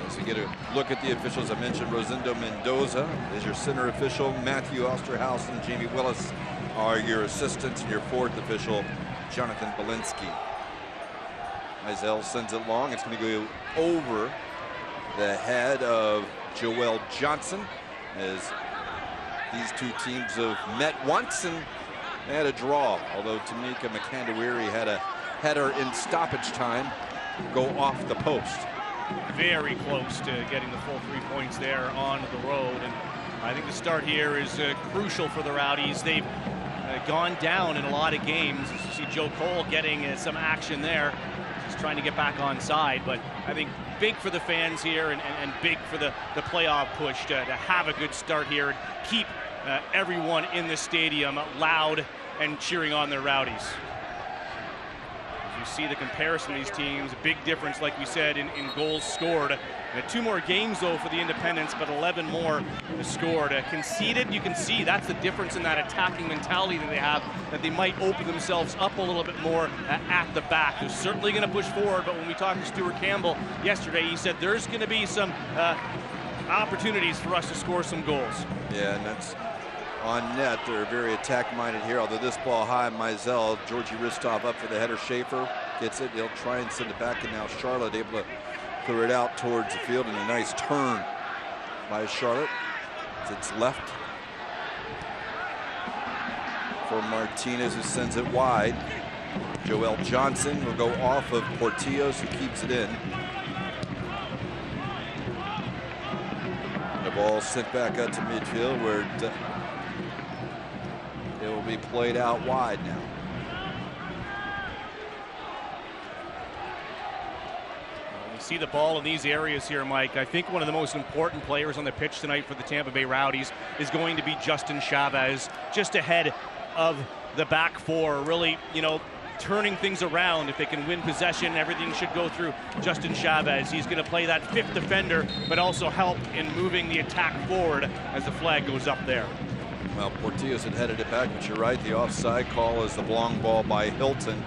As we get a look at the officials, I mentioned Rosendo Mendoza is your center official. Matthew Osterhouse and Jamie Willis are your assistants, and your fourth official, Jonathan Belinsky. Mizell sends it long. It's going to go over the head of Joel Johnson, as these two teams have met once and had a draw, although Tamika McCandawiri had a header in stoppage time go off the post. Very close to getting the full 3 points there on the road, and I think the start here is crucial for the Rowdies. They've gone down in a lot of games. You see Joe Cole getting some action there. He's trying to get back on side, but I think big for the fans here, and big for the playoff push to have a good start here and keep everyone in the stadium loud and cheering on their Rowdies. You see the comparison of these teams, a big difference, like we said, in goals scored. 2 more games, though, for the Independents, but 11 more scored. Conceded, you can see that's the difference in that attacking mentality that they have, that they might open themselves up a little bit more at the back. They're certainly going to push forward, but when we talked to Stuart Campbell yesterday, he said there's going to be some opportunities for us to score some goals. Yeah, and that's on net. They're very attack-minded here, although this ball high, Mizell, Georgie Ristoff up for the header. Schaefer gets it. They'll try and send it back, and now Charlotte able to clear it out towards the field, and a nice turn by Charlotte. It's left for Martinez, who sends it wide. Joel Johnson will go off of Portillos, who keeps it in. The ball sent back out to midfield, where it will be played out wide now. See the ball in these areas here, Mike. I think one of the most important players on the pitch tonight for the Tampa Bay Rowdies is going to be Justin Chavez, just ahead of the back four, really, you know, turning things around. If they can win possession, everything should go through Justin Chavez. He's going to play that fifth defender, but also help in moving the attack forward as the flag goes up there. Well, Portillos had headed it back, but you're right. The offside call is the long ball by Hilton.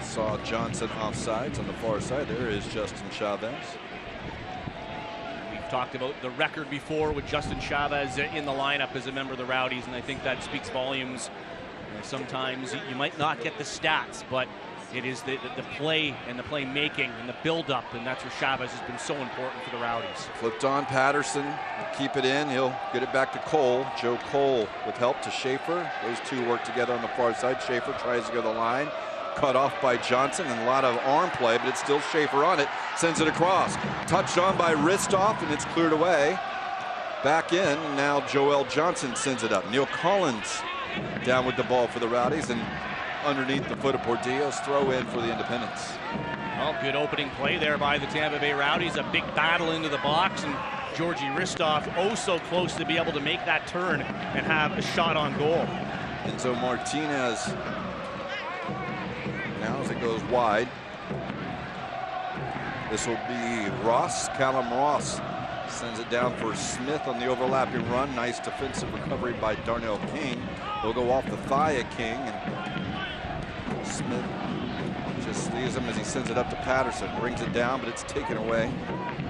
Saw Johnson offsides on the far side. There is Justin Chavez. We've talked about the record before with Justin Chavez in the lineup as a member of the Rowdies, and I think that speaks volumes. Sometimes you might not get the stats, but it is the play and the play making and the build-up, and that's where Chavez has been so important for the Rowdies. Flipped on Patterson, will keep it in. He'll get it back to Cole. Joe Cole with help to Schaefer. Those two work together on the far side. Schaefer tries to go to the line. Cut off by Johnson, and a lot of arm play, but it's still Schaefer on it. Sends it across. Touched on by Ristoff, and it's cleared away. Back in, and now Joel Johnson sends it up. Neil Collins down with the ball for the Rowdies, and underneath the foot of Portillos, throw in for the Independents. Well, good opening play there by the Tampa Bay Rowdies. A big battle into the box, and Georgie Ristoff oh so close to be able to make that turn and have a shot on goal. Enzo Martinez now as it goes wide. This will be Ross. Callum Ross sends it down for Smith on the overlapping run. Nice defensive recovery by Darnell King. They'll go off the thigh of King, and Smith just leaves him as he sends it up to Patterson. Brings it down, but it's taken away.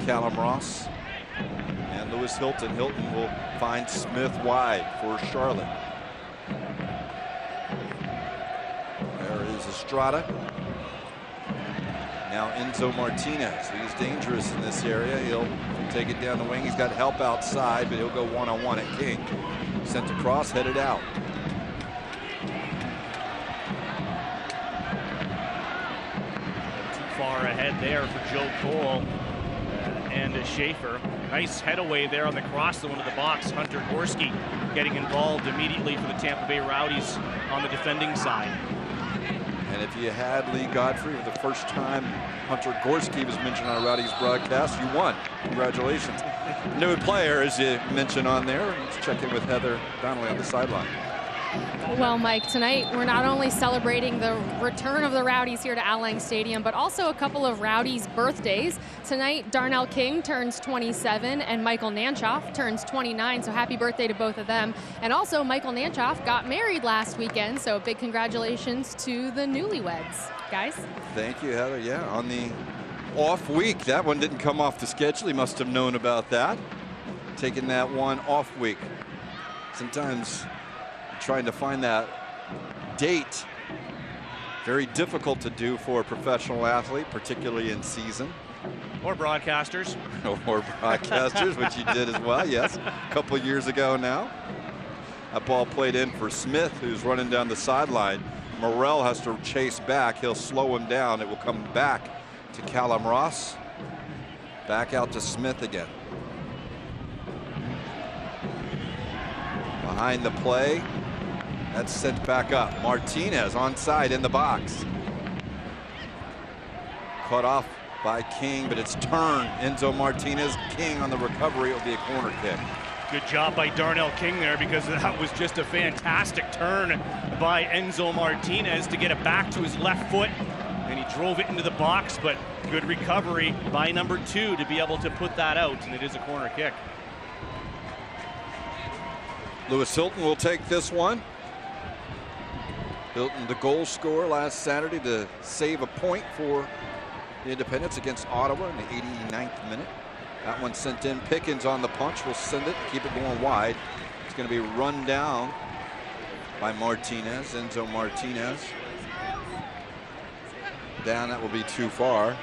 Callum Ross and Lewis Hilton. Hilton will find Smith wide for Charlotte. There is Estrada. Now Enzo Martinez. He's dangerous in this area. He'll take it down the wing. He's got help outside, but he'll go one-on-one at King. Sent across, headed out. Too far ahead there for Joe Cole and Schaefer. Nice head away there on the cross to one of the box. Hunter Gorski getting involved immediately for the Tampa Bay Rowdies on the defending side. And if you had Lee Godfrey for the first time Hunter Gorski was mentioned on a Rowdies broadcast, you won. Congratulations. New player, as you mentioned on there. Let's check in with Heather Donnelly on the sideline. Well, Mike, tonight we're not only celebrating the return of the Rowdies here to Al Lang Stadium, but also a couple of Rowdies' birthdays. Tonight, Darnell King turns 27 and Michael Nanchoff turns 29, so happy birthday to both of them. And also, Michael Nanchoff got married last weekend, so big congratulations to the newlyweds, guys. Thank you, Heather. Yeah, on the off week, that one didn't come off the schedule. He must have known about that. Taking that one off week. Sometimes trying to find that date, very difficult to do for a professional athlete, particularly in season. Or broadcasters. Or broadcasters, which you did as well, yes, a couple of years ago now. That ball played in for Smith, who's running down the sideline. Morrell has to chase back. He'll slow him down. It will come back to Callum Ross. Back out to Smith again. Behind the play. That's sent back up. Martinez onside in the box. Cut off by King, but it's turned. Enzo Martinez. King on the recovery. It'll be a corner kick. Good job by Darnell King there, because that was just a fantastic turn by Enzo Martinez to get it back to his left foot. And he drove it into the box, but good recovery by number 2 to be able to put that out, and it is a corner kick. Lewis Hilton will take this one. Hilton, the goal scorer last Saturday to save a point for the Independents against Ottawa in the 89th minute. That one sent in. Pickens on the punch will send it, keep it going wide. It's going to be run down by Martinez, Enzo Martinez. Down, that will be too far.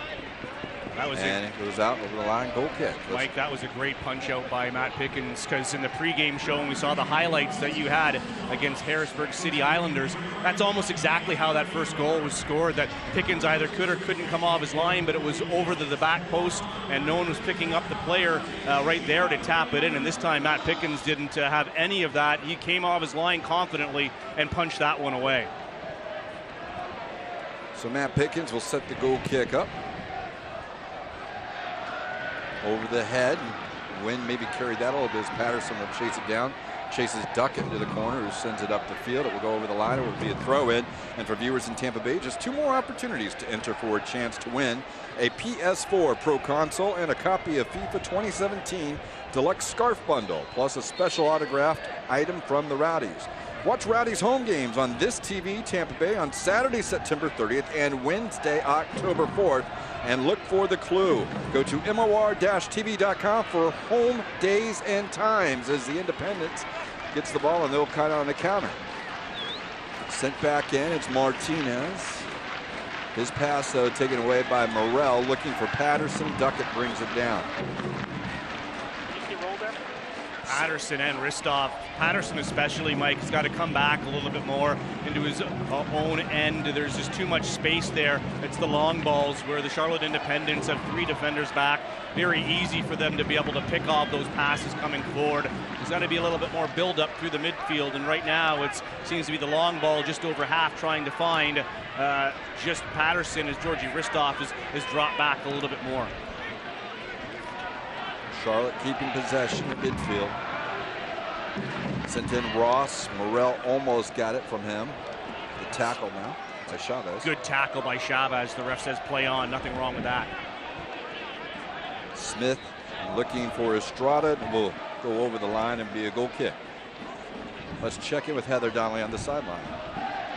And it goes out over the line, goal kick. Mike, that was a great punch out by Matt Pickens, because in the pregame show, when we saw the highlights that you had against Harrisburg City Islanders, that's almost exactly how that first goal was scored, that Pickens either could or couldn't come off his line, but it was over the back post, and no one was picking up the player right there to tap it in. And this time, Matt Pickens didn't have any of that. He came off his line confidently and punched that one away. So Matt Pickens will set the goal kick up. Over the head. Wynn maybe carried that a little bit as Patterson will chase it down. Chases Duckett into the corner, who sends it up the field. It will go over the line. It will be a throw-in. And for viewers in Tampa Bay, just 2 more opportunities to enter for a chance to win a PS4 Pro Console and a copy of FIFA 2017 Deluxe Scarf Bundle, plus a special autographed item from the Rowdies. Watch Rowdies home games on this TV, Tampa Bay, on Saturday, September 30th and Wednesday, October 4th. And look for the clue. Go to MOR-TV.com for home days and times as the Independents gets the ball and they'll cut on the counter. Sent back in, it's Martinez. His pass, though, taken away by Morrell, looking for Patterson. Duckett brings it down. Patterson and Ristov. Patterson especially, Mike, has got to come back a little bit more into his own end. There's just too much space there. It's the long balls where the Charlotte Independents have 3 defenders back. Very easy for them to be able to pick off those passes coming forward. There's got to be a little bit more build-up through the midfield, and right now it seems to be the long ball just over half trying to find just Patterson as Georgi Ristov has dropped back a little bit more. Charlotte keeping possession of midfield. Sent in Ross. Morrell almost got it from him. The tackle now by Chavez. Good tackle by Chavez. The ref says play on. Nothing wrong with that. Smith looking for Estrada. Will go over the line and be a goal kick. Let's check in with Heather Donnelly on the sideline.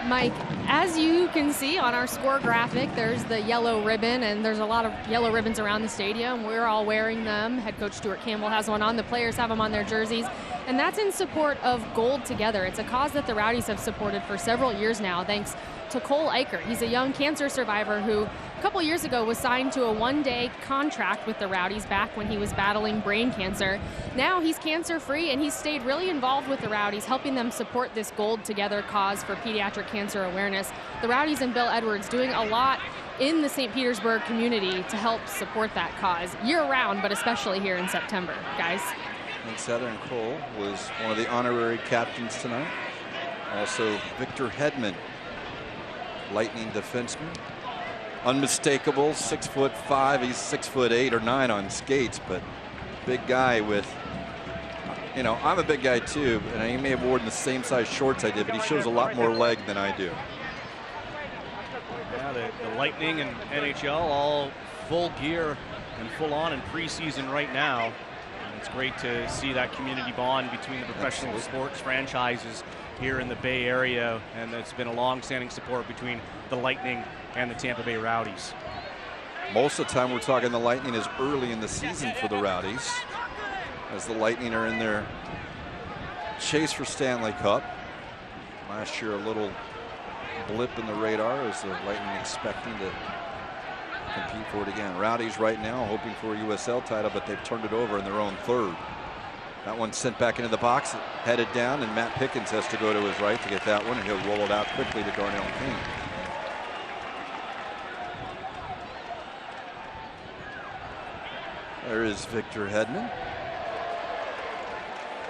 Mike, as you can see on our score graphic, there's the yellow ribbon, and there's a lot of yellow ribbons around the stadium. We're all wearing them. Head coach Stuart Campbell has one on. The players have them on their jerseys, and that's in support of Gold Together. It's a cause that the Rowdies have supported for several years now, thanks to Cole Eicher. He's a young cancer survivor who a couple years ago was signed to a 1-day contract with the Rowdies back when he was battling brain cancer. Now he's cancer-free, and he's stayed really involved with the Rowdies, helping them support this Gold Together cause for pediatric cancer awareness. The Rowdies and Bill Edwards doing a lot in the St. Petersburg community to help support that cause year-round, but especially here in September, guys. Thanks, Heather. And Cole was one of the honorary captains tonight. Also, Victor Hedman, Lightning defenseman. Unmistakable, 6'5". He's 6'8" or 9" on skates, but big guy with, you know, I'm a big guy too, and he may have worn the same size shorts I did, but he shows a lot more leg than I do. Yeah, the Lightning and NHL all full gear and full on in preseason right now. And it's great to see that community bond between the professional sports franchises here in the Bay Area, and it's been a long-standing support between the Lightning and the Tampa Bay Rowdies. Most of the time we're talking the Lightning is early in the season for the Rowdies, as the Lightning are in their chase for Stanley Cup. Last year a little blip in the radar as the Lightning expecting to compete for it again. Rowdies right now hoping for a USL title, but they've turned it over in their own third. That one sent back into the box, headed down, and Matt Pickens has to go to his right to get that one, and he'll roll it out quickly to Darnell King. There is Victor Hedman,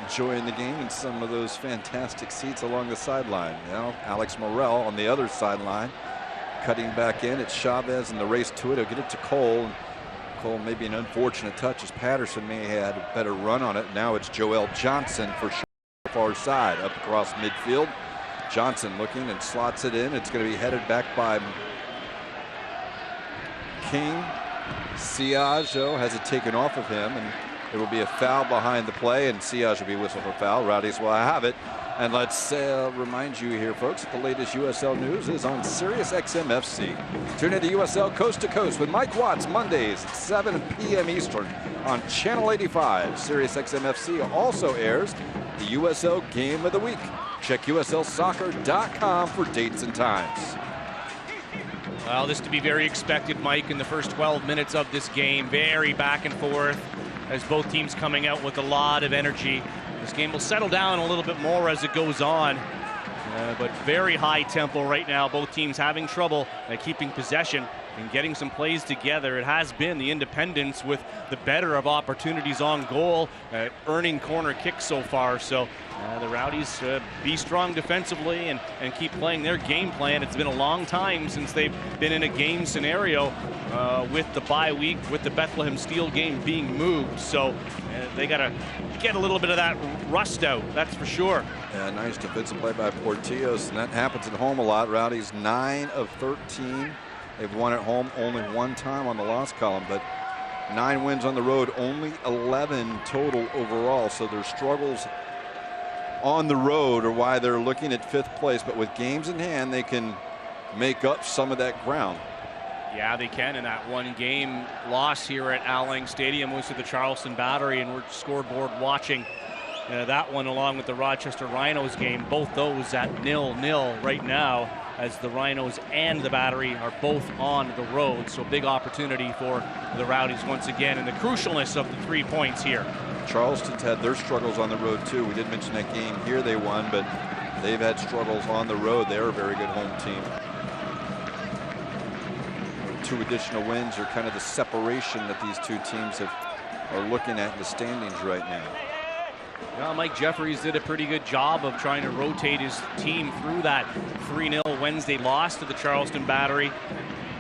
enjoying the game in some of those fantastic seats along the sideline. Now Alex Morrell on the other sideline, cutting back in. It's Chavez in the race to it. He'll get it to Cole. Cole, maybe an unfortunate touch as Patterson may have had a better run on it. Now it's Joel Johnson for far side, up across midfield. Johnson looking and slots it in. It's going to be headed back by King. Siage, though, has it taken off of him, and it will be a foul behind the play, and Siage will be whistled for foul. Rowdies will have it. And let's remind you here, folks, that the latest USL news is on Sirius XM FC. Tune in to USL Coast to Coast with Mike Watts Mondays at 7 p.m. Eastern on Channel 85. Sirius XM FC also airs the USL Game of the Week. Check USLsoccer.com for dates and times. Well, this to be very expected, Mike, in the first 12 minutes of this game. Very back and forth as both teams coming out with a lot of energy. This game will settle down a little bit more as it goes on. But very high tempo right now. Both teams having trouble keeping possession and getting some plays together. It has been the Independents with the better of opportunities on goal, earning corner kicks so far. So the Rowdies be strong defensively and keep playing their game plan. It's been a long time since they've been in a game scenario with the bye week, with the Bethlehem Steel game being moved. So they got to get a little bit of that rust out, that's for sure. Yeah, nice defensive play by Portillos, and that happens at home a lot. Rowdies 9 of 13. They've won at home only one time on the loss column, but 9 wins on the road, only 11 total overall. So their struggles on the road are why they're looking at 5th place, but with games in hand, they can make up some of that ground. Yeah, they can. And that one game loss here at Al Lang Stadium was to the Charleston Battery, and we're scoreboard watching that one along with the Rochester Rhinos game. Both those at 0-0 right now, as the Rhinos and the Battery are both on the road. So big opportunity for the Rowdies once again, and the crucialness of the 3 points here. Charleston's had their struggles on the road too. We did mention that game here they won, but they've had struggles on the road. They're a very good home team. 2 additional wins are kind of the separation that these two teams are looking at in the standings right now. Well, Mike Jeffries did a pretty good job of trying to rotate his team through that 3-0 Wednesday loss to the Charleston Battery,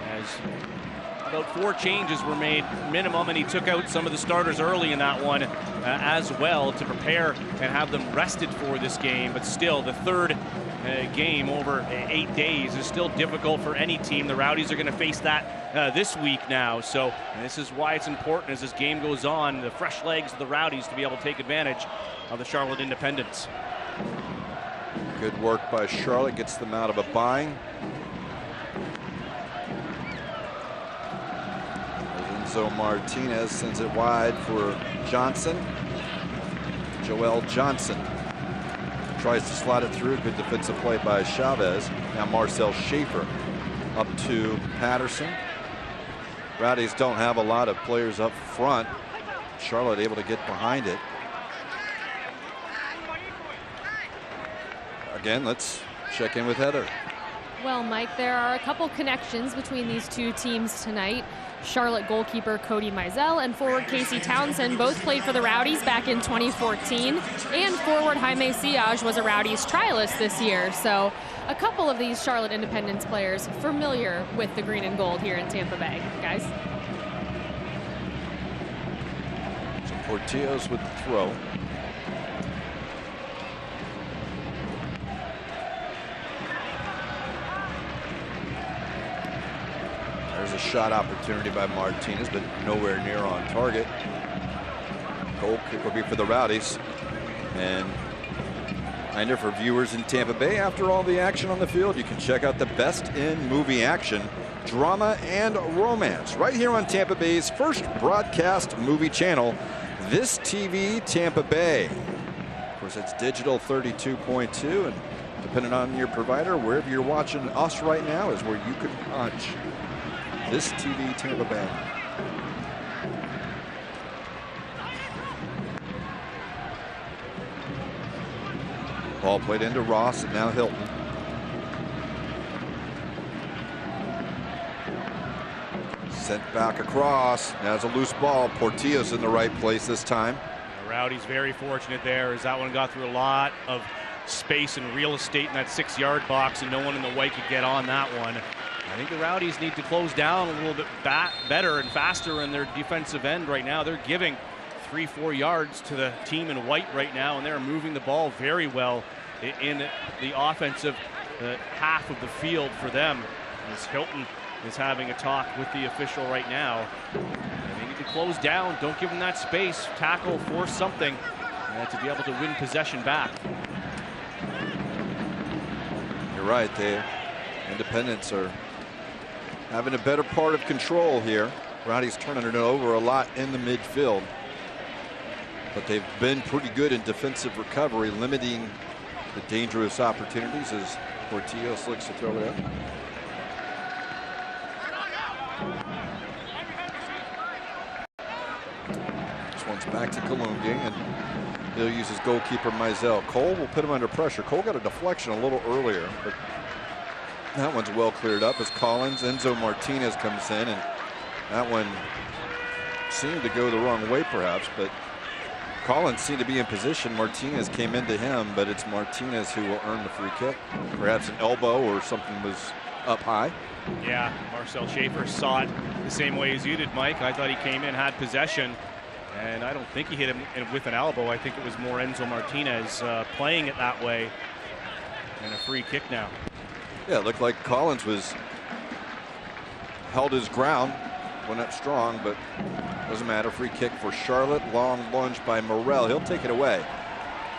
as about 4 changes were made minimum, and he took out some of the starters early in that one as well to prepare and have them rested for this game. But still, the third game over 8 days is still difficult for any team. The Rowdies are going to face that this week now. So this is why it's important as this game goes on, the fresh legs of the Rowdies to be able to take advantage of the Charlotte Independents. Good work by Charlotte, gets them out of a bind. Enzo Martinez sends it wide for Johnson. Joel Johnson tries to slide it through. Good defensive play by Chavez. Now Marcel Schaefer up to Patterson. Rowdies don't have a lot of players up front. Charlotte able to get behind it. Again, let's check in with Heather. Well, Mike, there are a couple connections between these two teams tonight. Charlotte goalkeeper Cody Mizell and forward Casey Townsend both played for the Rowdies back in 2014, and forward Jaime Siage was a Rowdies trialist this year. So a couple of these Charlotte Independence players familiar with the green and gold here in Tampa Bay, guys. So Portillos with the throw. There's a shot opportunity by Martinez, but nowhere near on target. Goal kick will be for the Rowdies. And reminder for viewers in Tampa Bay, after all the action on the field, you can check out the best in movie action, drama, and romance right here on Tampa Bay's first broadcast movie channel, This TV Tampa Bay. Of course, it's digital 32.2, and depending on your provider, wherever you're watching us right now is where you can watch This TV Tampa Bay. Ball played into Ross, and now Hilton. Sent back across. Now it's a loose ball. Portillo's in the right place this time. The Rowdies very fortunate there, as that one got through a lot of space and real estate in that 6-yard box, and no one in the white could get on that one. I think the Rowdies need to close down a little bit better and faster in their defensive end right now. They're giving 3-4 yards to the team in white right now, and they're moving the ball very well in the offensive half of the field for them. As Hilton is having a talk with the official right now. They need to close down. Don't give them that space. Tackle, force something to be able to win possession back. You're right. The Independents are having a better part of control here. Rowdies turning it over a lot in the midfield, but they've been pretty good in defensive recovery, limiting the dangerous opportunities as Portillos looks to throw it up. Back to Kalungi, and he'll use his goalkeeper, Mizell. Cole will put him under pressure. Cole got a deflection a little earlier, but that one's well cleared up as Collins. Enzo Martinez comes in, and that one seemed to go the wrong way perhaps, but Collins seemed to be in position. Martinez came into him, but it's Martinez who will earn the free kick. Perhaps an elbow or something was up high. Yeah, Marcel Schaefer saw it the same way as you did, Mike. I thought he came in, had possession, and I don't think he hit him with an elbow. I think it was more Enzo Martinez playing it that way, and a free kick now. Yeah, it looked like Collins held his ground, went up strong, but doesn't matter. Free kick for Charlotte. Long lunge by Morel. He'll take it away.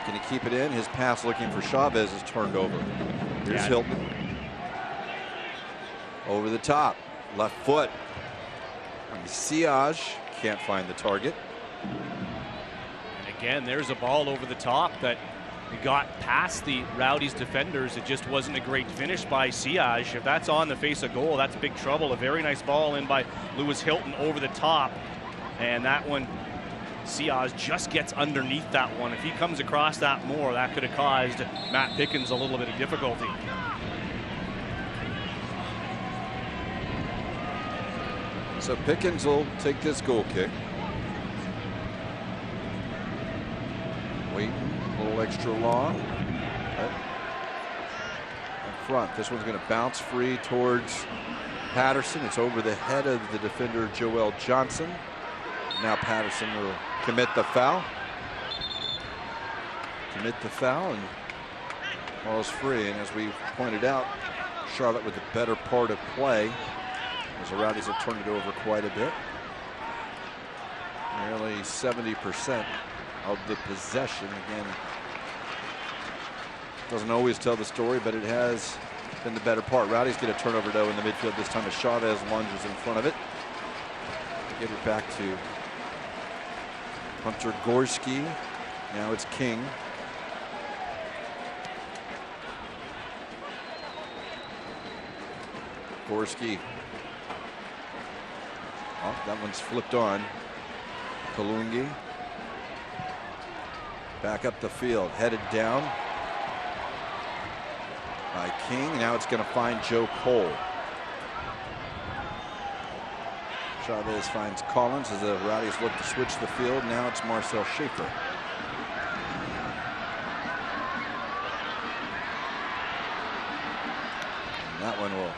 Can he keep it in? His pass looking for Chavez is turned over. Here's Hilton. Over the top. Left foot. And Siage can't find the target. And again, there's a ball over the top that got past the Rowdies defenders. It just wasn't a great finish by Siage. If that's on the face of goal, that's big trouble. A very nice ball in by Lewis Hilton over the top. And that one, Siage just gets underneath that one. If he comes across that more, that could have caused Matt Pickens a little bit of difficulty. So Pickens will take this goal kick. Waiting a little extra long. Up front. This one's going to bounce free towards Patterson. It's over the head of the defender, Joel Johnson. Now Patterson will commit the foul. And ball is free. And as we pointed out, Charlotte with the better part of play, as the Rowdies have turned it over quite a bit. Nearly 70% of the possession. Again, doesn't always tell the story, but it has been the better part. Rowdies get a turnover though in the midfield this time as Chavez lunges in front of it. Get it back to Hunter Gorski. Now it's King. Gorski. Oh, that one's flipped on. Kalungi. Back up the field, headed down by King. Now it's going to find Joe Cole. Chavez finds Collins as the Rowdies look to switch the field. Now it's Marcel Schaefer. And that one will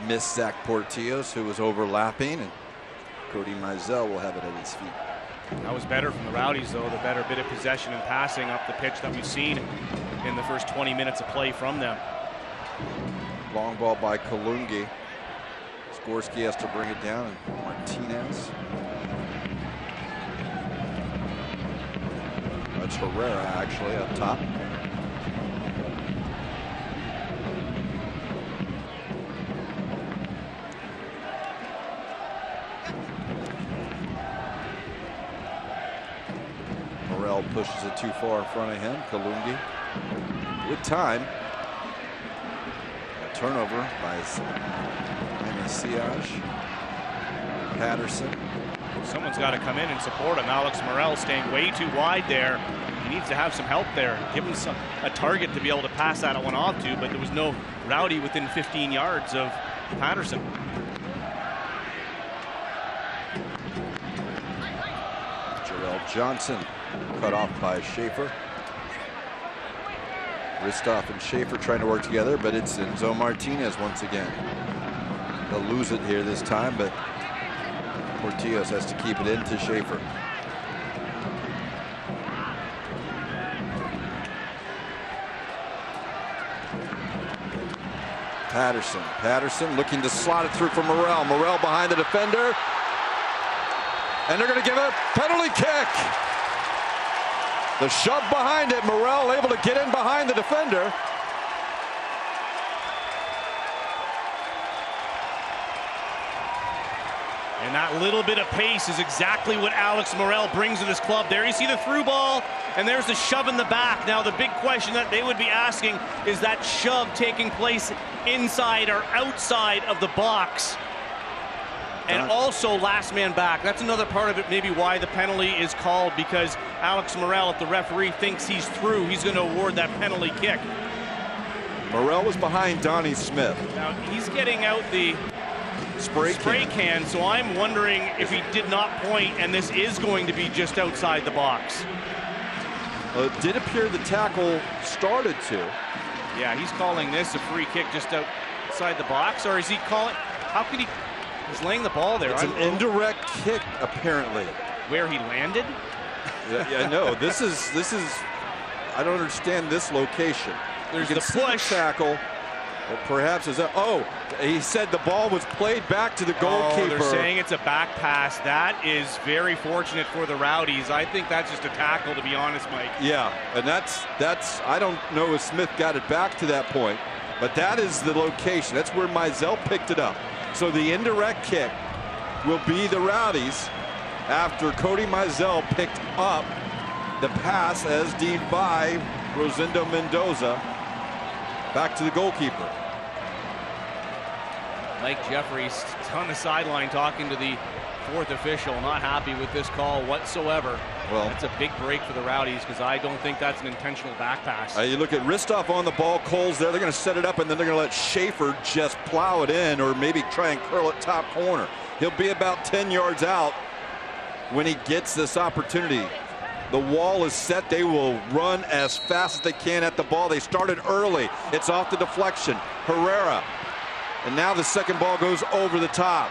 miss Zach Portillos, who was overlapping, and Cody Mizell will have it at his feet. That was better from the Rowdies, though. The better bit of possession and passing up the pitch that we've seen in the first 20 minutes of play from them. Long ball by Kalungi. Skorsky has to bring it down, and Martinez. That's Herrera actually up top. Morel pushes it too far in front of him. Kalungi with time. A turnover by Siage. Patterson. Someone's got to come in and support him. Alex Morel staying way too wide there. He needs to have some help there. Give him a target to be able to pass that one off to, but there was no Rowdy within 15 yards of Patterson. Joel Johnson cut off by Schaefer. Ristoff and Schaefer trying to work together, but it's Enzo Martinez once again. They'll lose it here this time, but Portillos has to keep it in to Schaefer. Patterson looking to slot it through for Morel. Morel behind the defender. And they're going to give a penalty kick. The shove behind it. Morel able to get in behind the defender. And that little bit of pace is exactly what Alex Morel brings to this club. There you see the through ball, and there's the shove in the back. Now the big question that they would be asking is that shove taking place inside or outside of the box. And also last man back. That's another part of it, maybe why the penalty is called, because Alex Morel, if the referee thinks he's through, he's going to award that penalty kick. Morel was behind Donnie Smith. Now he's getting out the spray can, so I'm wondering if he did not point and this is going to be just outside the box. It did appear the tackle started to. Yeah, he's calling this a free kick just outside the box, or is he calling? How could he? He's laying the ball there. It's an indirect kick, apparently. Where he landed? Yeah, no. This is. I don't understand this location. There's the push tackle. Well, perhaps is that? Oh, he said the ball was played back to the goalkeeper. Oh, they're saying it's a back pass. That is very fortunate for the Rowdies. I think that's just a tackle, to be honest, Mike. Yeah, and that's. I don't know if Smith got it back to that point, but that is the location. That's where Mizell picked it up. So the indirect kick will be the Rowdies after Cody Mizell picked up the pass as deemed by Rosendo Mendoza back to the goalkeeper. Mike Jeffries on the sideline talking to the fourth official, not happy with this call whatsoever. Well, it's a big break for the Rowdies because I don't think that's an intentional back pass. You look at Ristoff on the ball, Cole's there. They're going to set it up and then they're going to let Schaefer just plow it in, or maybe try and curl it top corner. He'll be about 10 yards out when he gets this opportunity. The wall is set. They will run as fast as they can at the ball. They started early. It's off the deflection. Herrera. And now the second ball goes over the top.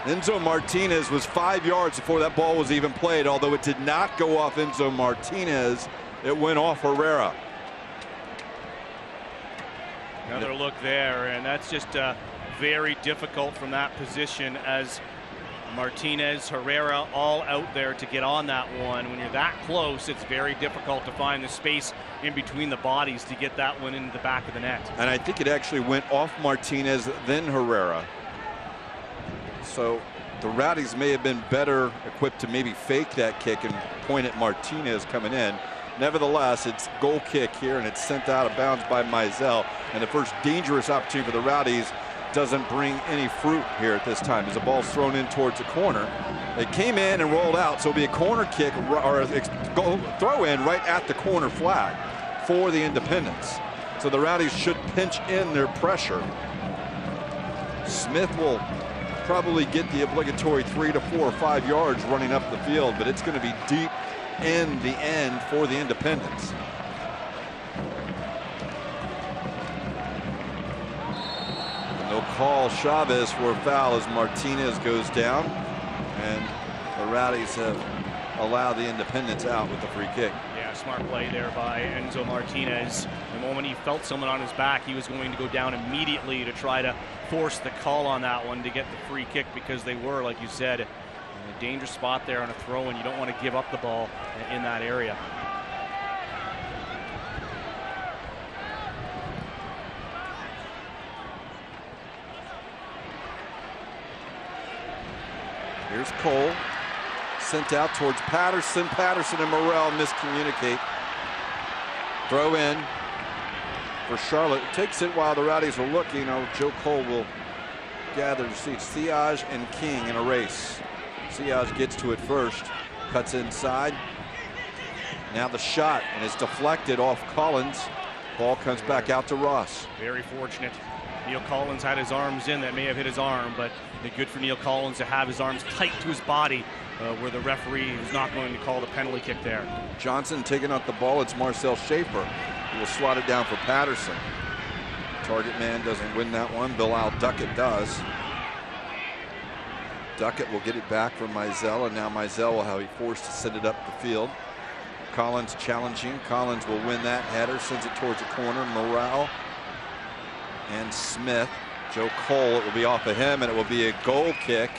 Enzo Martinez was 5 yards before that ball was even played, although it did not go off Enzo Martinez. It went off Herrera. Another look there, and that's just very difficult from that position as Martinez, Herrera all out there to get on that one. When you're that close, it's very difficult to find the space in between the bodies to get that one into the back of the net. And I think it actually went off Martinez, then Herrera. So the Rowdies may have been better equipped to maybe fake that kick and point at Martinez coming in. Nevertheless, it's goal kick here, and it's sent out of bounds by Mizell. And the first dangerous opportunity for the Rowdies doesn't bring any fruit here at this time as the ball's thrown in towards the corner. It came in and rolled out, so it'll be a corner kick or a throw in right at the corner flag for the Independents. So the Rowdies should pinch in their pressure. Smith will probably get the obligatory 3 to 4 or 5 yards running up the field, but it's going to be deep in the end for the Independents. They'll call Chavez for a foul as Martinez goes down, and the Rowdies have allowed the Independents out with the free kick. Yeah, smart play there by Enzo Martinez. The moment he felt someone on his back, he was going to go down immediately to try to force the call on that one to get the free kick, because they were, like you said, in a dangerous spot there on a throw, and you don't want to give up the ball in that area. Here's Cole, sent out towards Patterson. Patterson and Morel miscommunicate. Throw in for Charlotte. Takes it while the Rowdies are looking. Joe Cole will gather the seats. Siage and King in a race. Siage gets to it first, cuts inside. Now the shot, and it's deflected off Collins. Ball comes back out to Ross. Very fortunate. Neil Collins had his arms in. That may have hit his arm, but good for Neil Collins to have his arms tight to his body where the referee is not going to call the penalty kick there. Johnson taking out the ball. It's Marcel Schaefer who will swat it down for Patterson. Target man doesn't win that one. Bilal Duckett does. Duckett will get it back from Mizell, and now Mizell will be forced to send it up the field. Collins challenging. Collins will win that header, sends it towards the corner. Morale and Smith. Joe Cole, it will be off of him, and it will be a goal kick.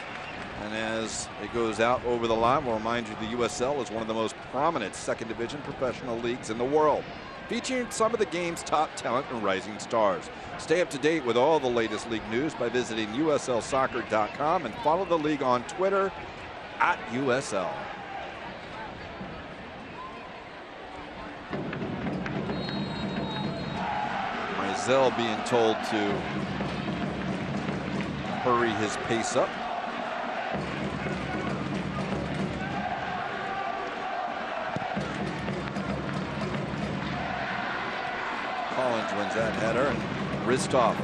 And as it goes out over the line, we'll remind you the USL is one of the most prominent second division professional leagues in the world, featuring some of the game's top talent and rising stars. Stay up to date with all the latest league news by visiting USLsoccer.com and follow the league on Twitter @USL. Mizell being told to hurry his pace up. Collins wins that header, and Ristoff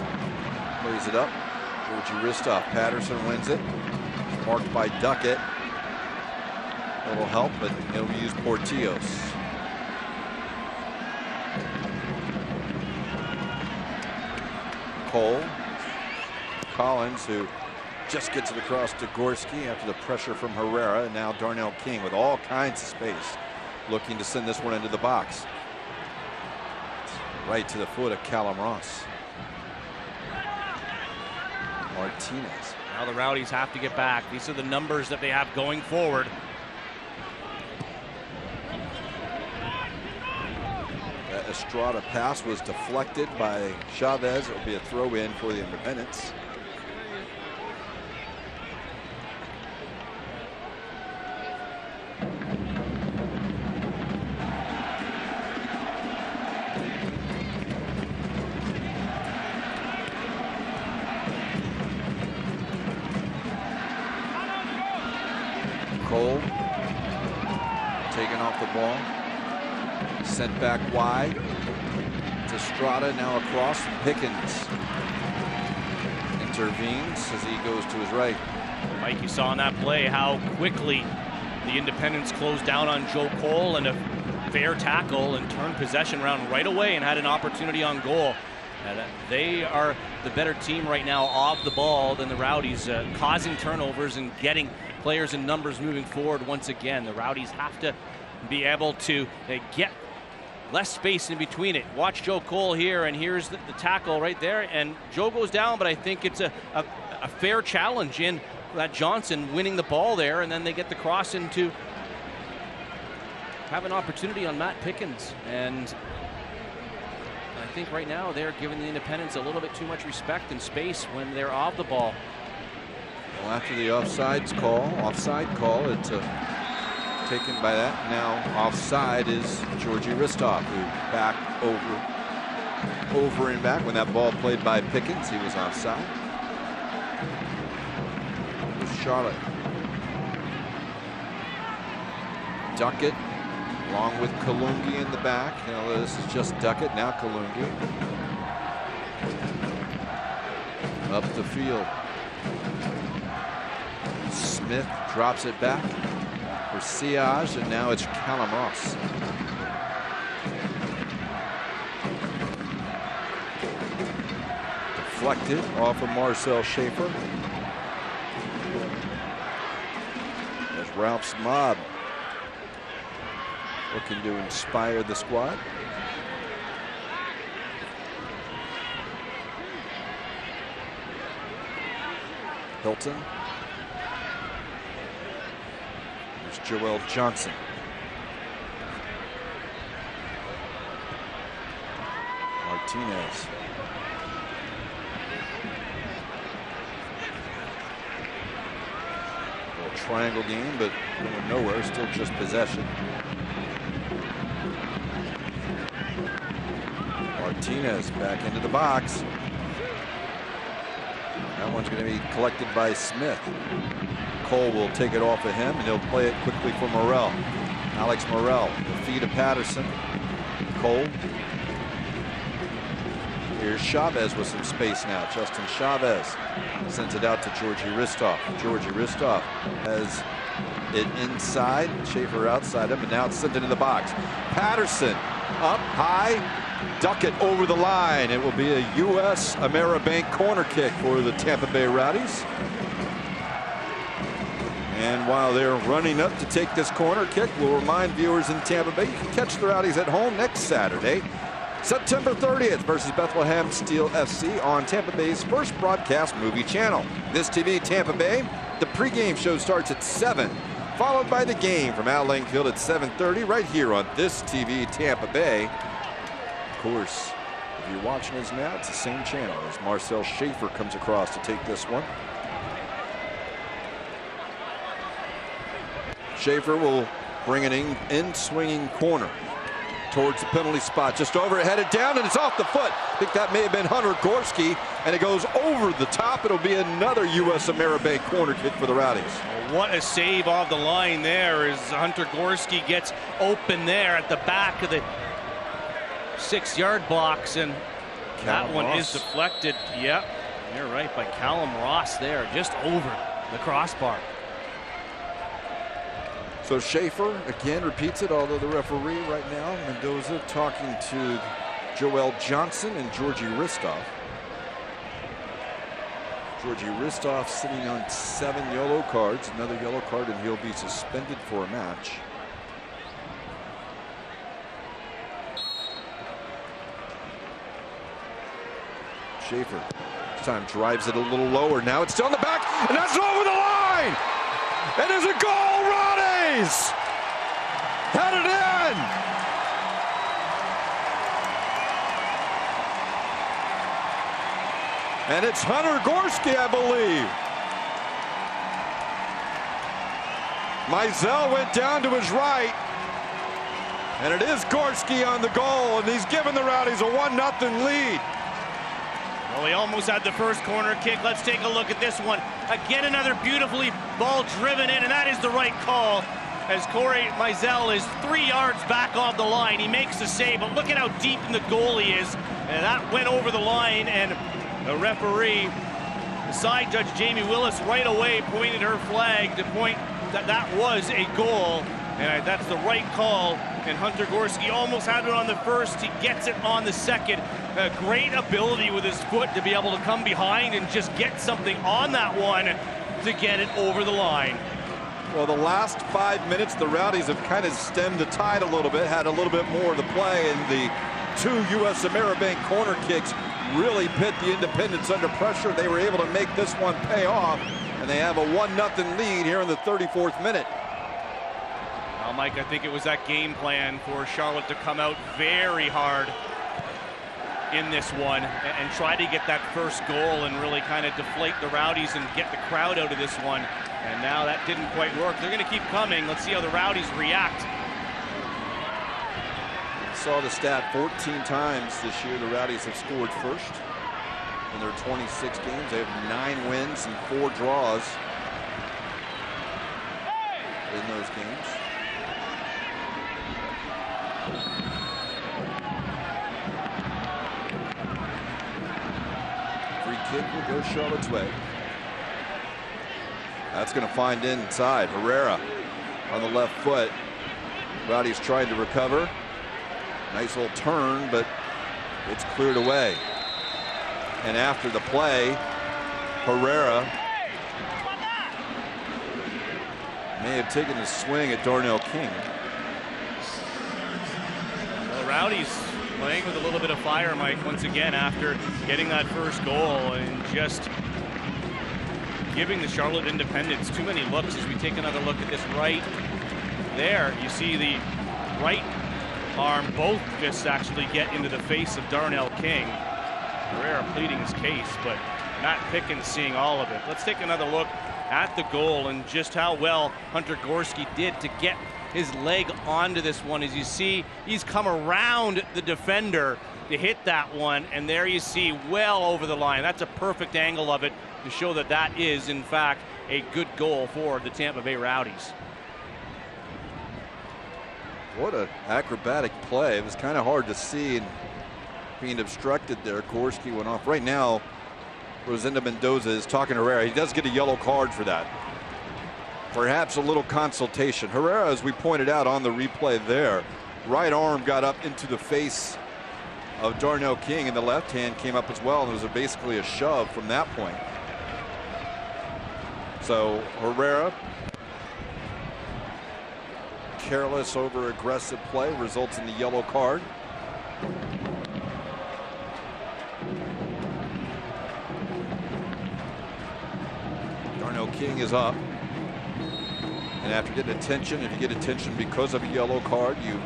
plays it up. Georgie Ristoff. Patterson wins it. It's marked by Duckett. A little help, but he'll use Portillos. Cole. Collins, who just gets it across to Gorski after the pressure from Herrera, and now Darnell King with all kinds of space, looking to send this one into the box. Right to the foot of Callum Ross. Martinez. Now the Rowdies have to get back. These are the numbers that they have going forward. That Estrada pass was deflected by Chavez. It'll be a throw in for the Independents. Cole taken off the ball, sent back wide to Estrada, now across. Pickens intervenes as he goes to his right. Mike, you saw in that play how quickly the Independents closed down on Joe Cole, and a fair tackle and turned possession around right away and had an opportunity on goal. And they are the better team right now off the ball than the Rowdies, causing turnovers and getting players and numbers moving forward once again. The Rowdies have to be able to get less space in between it. Watch Joe Cole here, and here's the tackle right there, and Joe goes down, but I think it's a fair challenge in that Johnson winning the ball there, and then they get the cross into have an opportunity on Matt Pickens, and I think right now they're giving the Independents a little bit too much respect and space when they're off the ball. Well, after the offside call, it's taken by that. Now offside is Georgie Ristoff, who back over and back. When that ball played by Pickens, he was offside. Charlotte. Duckett along with Kalungi in the back. You know, this is just Duckett, now Kalungi. Up the field. Smith drops it back for Siage, and now it's Callum Ross. Deflected off of Marcel Schaefer. There's Ralph's mob looking to inspire the squad. Hilton. There's Joel Johnson. Martinez. A little triangle game, but going nowhere, still just possession. Martinez back into the box. That one's going to be collected by Smith. Cole will take it off of him, and he'll play it quickly for Morrell. Alex Morrell, the feed of Patterson. Cole. Here's Chavez with some space now. Justin Chavez sends it out to Georgie Ristoff. Georgie Ristoff has it inside. Schaefer outside him, and now it's sent into the box. Patterson up high. Duckett over the line. It will be a U.S. Ameribank corner kick for the Tampa Bay Rowdies. And while they're running up to take this corner kick, we'll remind viewers in Tampa Bay, you can catch the Rowdies at home next Saturday, September 30th versus Bethlehem Steel FC on Tampa Bay's first broadcast movie channel. This TV Tampa Bay, the pregame show starts at 7, followed by the game from Al Lang Field at 7:30 right here on This TV Tampa Bay. Of course, if you're watching us now, it's the same channel as Marcel Schaefer comes across to take this one. Schaefer will bring an in swinging corner towards the penalty spot, just over it, headed down, and it's off the foot. I think that may have been Hunter Gorski, and it goes over the top. It'll be another U.S. Ameribank corner kick for the Rowdies. What a save off the line there as Hunter Gorski gets open there at the back of the 6-yard box, and that one Ross. is deflected. Yep, you're right, by Callum Ross there, just over the crossbar. So Schaefer again repeats it, although the referee right now, Mendoza, talking to Joel Johnson and Georgie Ristoff. Georgie Ristoff sitting on 7 yellow cards, another yellow card, and he'll be suspended for a match. Schaefer this time drives it a little lower. Now it's still in the back, and that's over the line. It is a goal, Rowdies! Headed in! And it's Hunter Gorski, I believe. Mizell went down to his right. And it is Gorski on the goal, and he's given the Rowdies a 1-0 lead. Well, we almost had the first corner kick. Let's take a look at this one. Again, another beautifully ball driven in, and that is the right call. As Corey Mizell is 3 yards back off the line. He makes the save, but look at how deep in the goal he is. And that went over the line, and the referee, side judge Jamie Willis, right away pointed her flag to point that that was a goal. And that's the right call. And Hunter Gorski almost had it on the first. He gets it on the second. A great ability with his foot to be able to come behind and just get something on that one to get it over the line. Well, the last 5 minutes, the Rowdies have kind of stemmed the tide a little bit, had a little bit more to play, and the 2 U.S. Ameribank corner kicks really put the Independents under pressure. They were able to make this one pay off, and they have a 1-0 lead here in the 34th minute. Well, Mike, I think it was that game plan for Charlotte to come out very hard in this one and try to get that first goal and really kind of deflate the Rowdies and get the crowd out of this one. And now that didn't quite work. They're going to keep coming. Let's see how the Rowdies react. Saw the stat 14 times this year the Rowdies have scored first in their 26 games. They have 9 wins and 4 draws in those games. Free kick will go Charlotte's way. That's going to find inside. Herrera on the left foot. Rowdies trying to recover. Nice little turn, but it's cleared away. And after the play, Herrera may have taken a swing at Darnell King. Well, Rowdies playing with a little bit of fire, Mike, once again after getting that first goal and just giving the Charlotte Independents too many looks. As we take another look at this right there, you see the right arm, both fists actually get into the face of Darnell King. Herrera pleading his case, but Matt Pickens seeing all of it. Let's take another look at the goal and just how well Hunter Gorski did to get his leg onto this one. As you see, he's come around the defender to hit that one, and there you see well over the line. That's a perfect angle of it to show that that is, in fact, a good goal for the Tampa Bay Rowdies. What an acrobatic play. It was kind of hard to see and being obstructed there. Gorski went off. Right now, Rosenda Mendoza is talking to Herrera. He does get a yellow card for that. Perhaps a little consultation. Herrera, as we pointed out on the replay there, right arm got up into the face of Darnell King, and the left hand came up as well, and it was basically a shove from that point. So Herrera, careless over aggressive play, results in the yellow card. Darnell King is up, and after getting attention, if you get attention because of a yellow card, you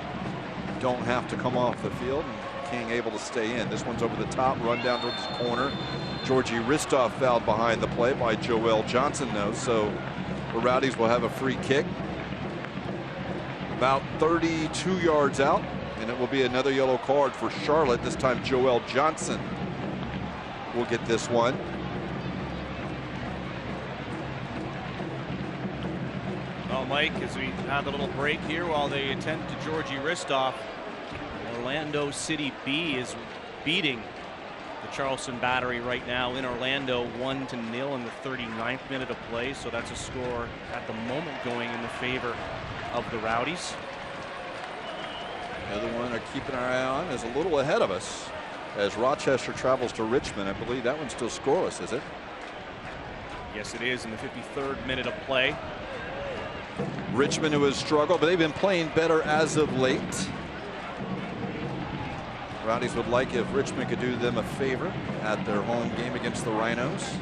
don't have to come off the field. And King able to stay in. This one's over the top, run down towards the corner. Georgie Ristoff fouled behind the play by Joel Johnson, though, so the Rowdies will have a free kick about 32 yards out, and it will be another yellow card for Charlotte. This time Joel Johnson will get this one. Well, Mike, as we have a little break here while they attend to Georgie Ristoff, the Orlando City B is beating the Charleston Battery right now in Orlando 1-0 in the 39th minute of play. So that's a score at the moment going in the favor of the Rowdies. The other one they're keeping our eye on is a little ahead of us as Rochester travels to Richmond. I believe that one's still scoreless, is it? Yes, it is in the 53rd minute of play. Richmond, who has struggled, but they've been playing better as of late. Rowdies would like if Richmond could do them a favor at their home game against the Rhinos.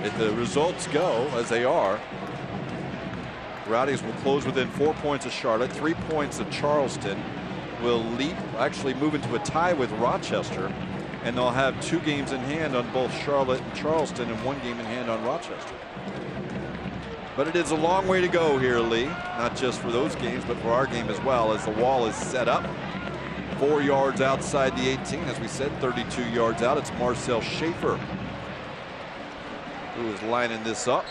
If the results go as they are, Rowdies will close within 4 points of Charlotte, 3 points of Charleston, will actually move into a tie with Rochester, and they'll have 2 games in hand on both Charlotte and Charleston and 1 game in hand on Rochester. But it is a long way to go here, Lee, not just for those games, but for our game as well, as the wall is set up 4 yards outside the 18. As we said, 32 yards out. It's Marcel Schaefer who is lining this up.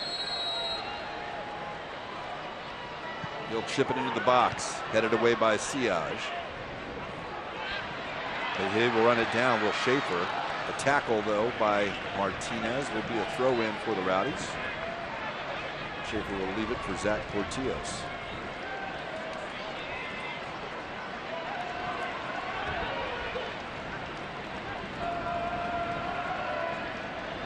He'll chip it into the box, headed away by Siage. He will run it down, Will Schaefer. The tackle, though, by Martinez will be a throw-in for the Rowdies. Schaefer will leave it for Zach Portillos.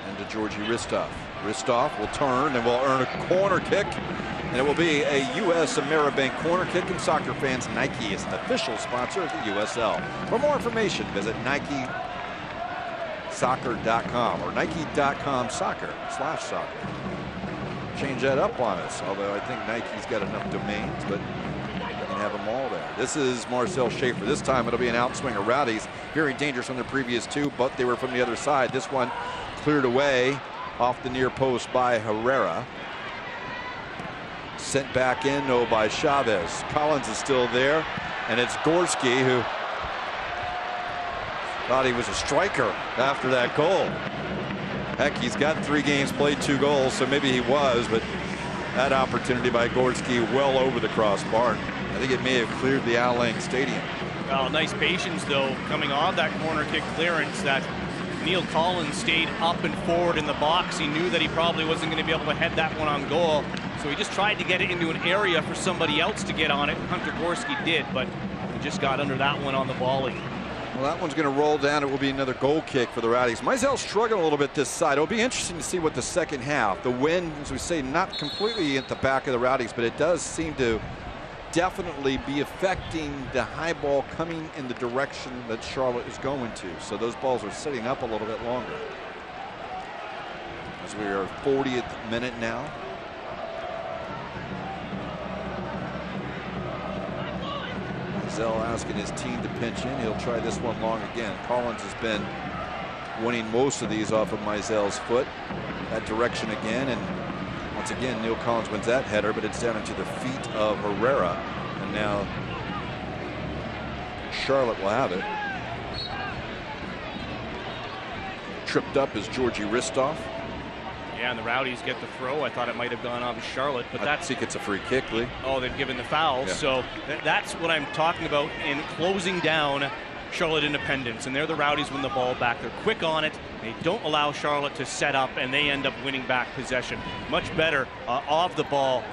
And to Georgie Ristov. Ristov will turn and will earn a corner kick. And it will be a U.S. Ameribank corner kick. And soccer fans, Nike is an official sponsor of the USL. For more information, visit NikeSoccer.com or Nike.com/soccer. Change that up on us, although I think Nike's got enough domains, but you can have them all there. This is Marcel Schaefer. This time it'll be an outswinger. Rowdies very dangerous on their previous 2, but they were from the other side. This one cleared away off the near post by Herrera. Sent back in, though, by Chavez. Collins is still there, and it's Gorski who thought he was a striker after that goal. Heck, he's got 3 games played, 2 goals, so maybe he was, but that opportunity by Gorski well over the crossbar. I think it may have cleared the Al Lang Stadium. Well, nice patience, though, coming off that corner kick clearance. That Neil Collins stayed up and forward in the box. He knew that he probably wasn't going to be able to head that one on goal, so he just tried to get it into an area for somebody else to get on it. Hunter Gorski did, but he just got under that one on the volley. Well, that one's going to roll down. It will be another goal kick for the Rowdies. Mizell's struggling a little bit this side. It'll be interesting to see what the second half. The wind, as we say, not completely at the back of the Rowdies, but it does seem to definitely be affecting the high ball coming in the direction that Charlotte is going to. So those balls are sitting up a little bit longer. As we are 40th minute now. Mizell asking his team to pinch in. He'll try this one long again. Collins has been winning most of these off of Mizell's foot. That direction again, and once again Neil Collins wins that header, but it's down into the feet of Herrera, and now Charlotte will have it. Tripped up is Georgie Ristov. Yeah, and the Rowdies get the throw. I thought it might have gone on to Charlotte, but I think it's a free kick, Lee. Oh, they've given the foul. Yeah. So that's what I'm talking about in closing down Charlotte Independence. And they're the Rowdies when the ball back. They're quick on it. They don't allow Charlotte to set up, and they end up winning back possession. Much better off the ball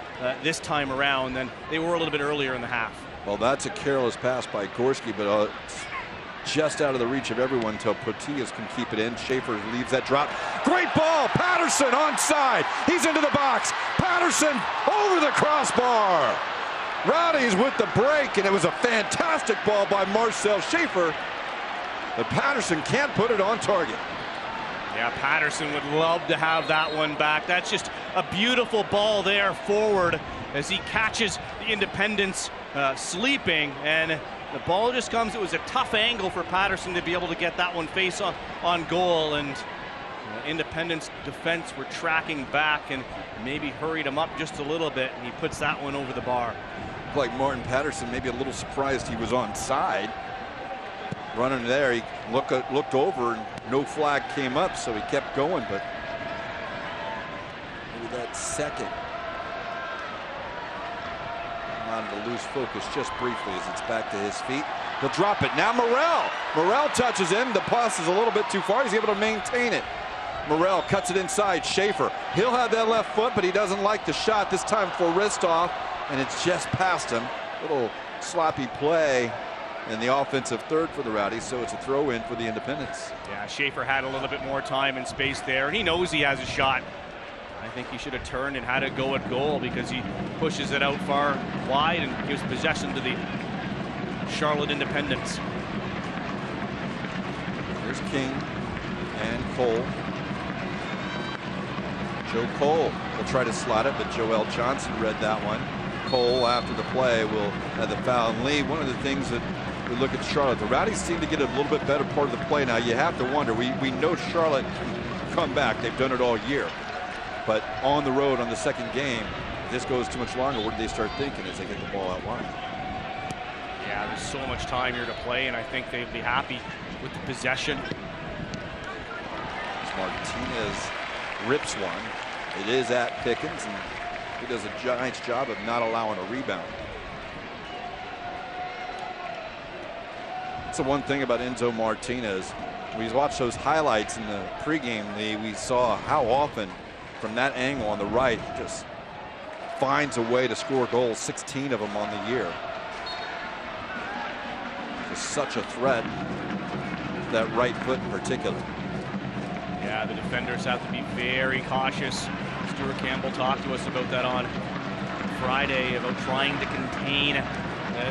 this time around than they were a little bit earlier in the half. Well, that's a careless pass by Gorski, but just out of the reach of everyone until Portillas can keep it in. Schaefer leaves that drop. Great ball. Patterson onside. He's into the box. Patterson over the crossbar. Rowdies with the break, and it was a fantastic ball by Marcel Schaefer. But Patterson can't put it on target. Yeah, Patterson would love to have that one back. That's just a beautiful ball there forward as he catches the Independence sleeping, and the ball just comes. It was a tough angle for Patterson to be able to get that one face on goal, and Independence defense were tracking back and maybe hurried him up just a little bit, and he puts that one over the bar. Like Martin Patterson, maybe a little surprised he was onside. Running there, he looked over and no flag came up, so he kept going, but maybe that second allowing him to lose focus just briefly as it's back to his feet. He'll drop it. Now Morrell touches him. The pass is a little bit too far. He's able to maintain it. Morrell cuts it inside. Schaefer. He'll have that left foot, but he doesn't like the shot. This time for wrist off, and it's just past him. Little sloppy play in the offensive third for the Rowdies, so it's a throw in for the Independents. Yeah, Schaefer had a little bit more time and space there, and he knows he has a shot. I think he should have turned and had it go at goal because he pushes it out far wide and gives possession to the Charlotte Independents. There's King and Cole. Joe Cole will try to slot it, but Joel Johnson read that one. Cole, after the play, will have the foul and lead. One of the things that we look at Charlotte, the Rowdies seem to get a little bit better part of the play now. You have to wonder, we know Charlotte can come back. They've done it all year. But on the road on the second game, if this goes too much longer, what do they start thinking as they get the ball out wide? Yeah, there's so much time here to play, and I think they'd be happy with the possession. Martinez rips one. It is at Pickens, and he does a nice job of not allowing a rebound. That's the one thing about Enzo Martinez. We watched those highlights in the pregame league. We saw how often from that angle on the right he just finds a way to score goals, 16 of them on the year. Just such a threat, that right foot in particular. Yeah, the defenders have to be very cautious. Stuart Campbell talked to us about that on Friday, about trying to contain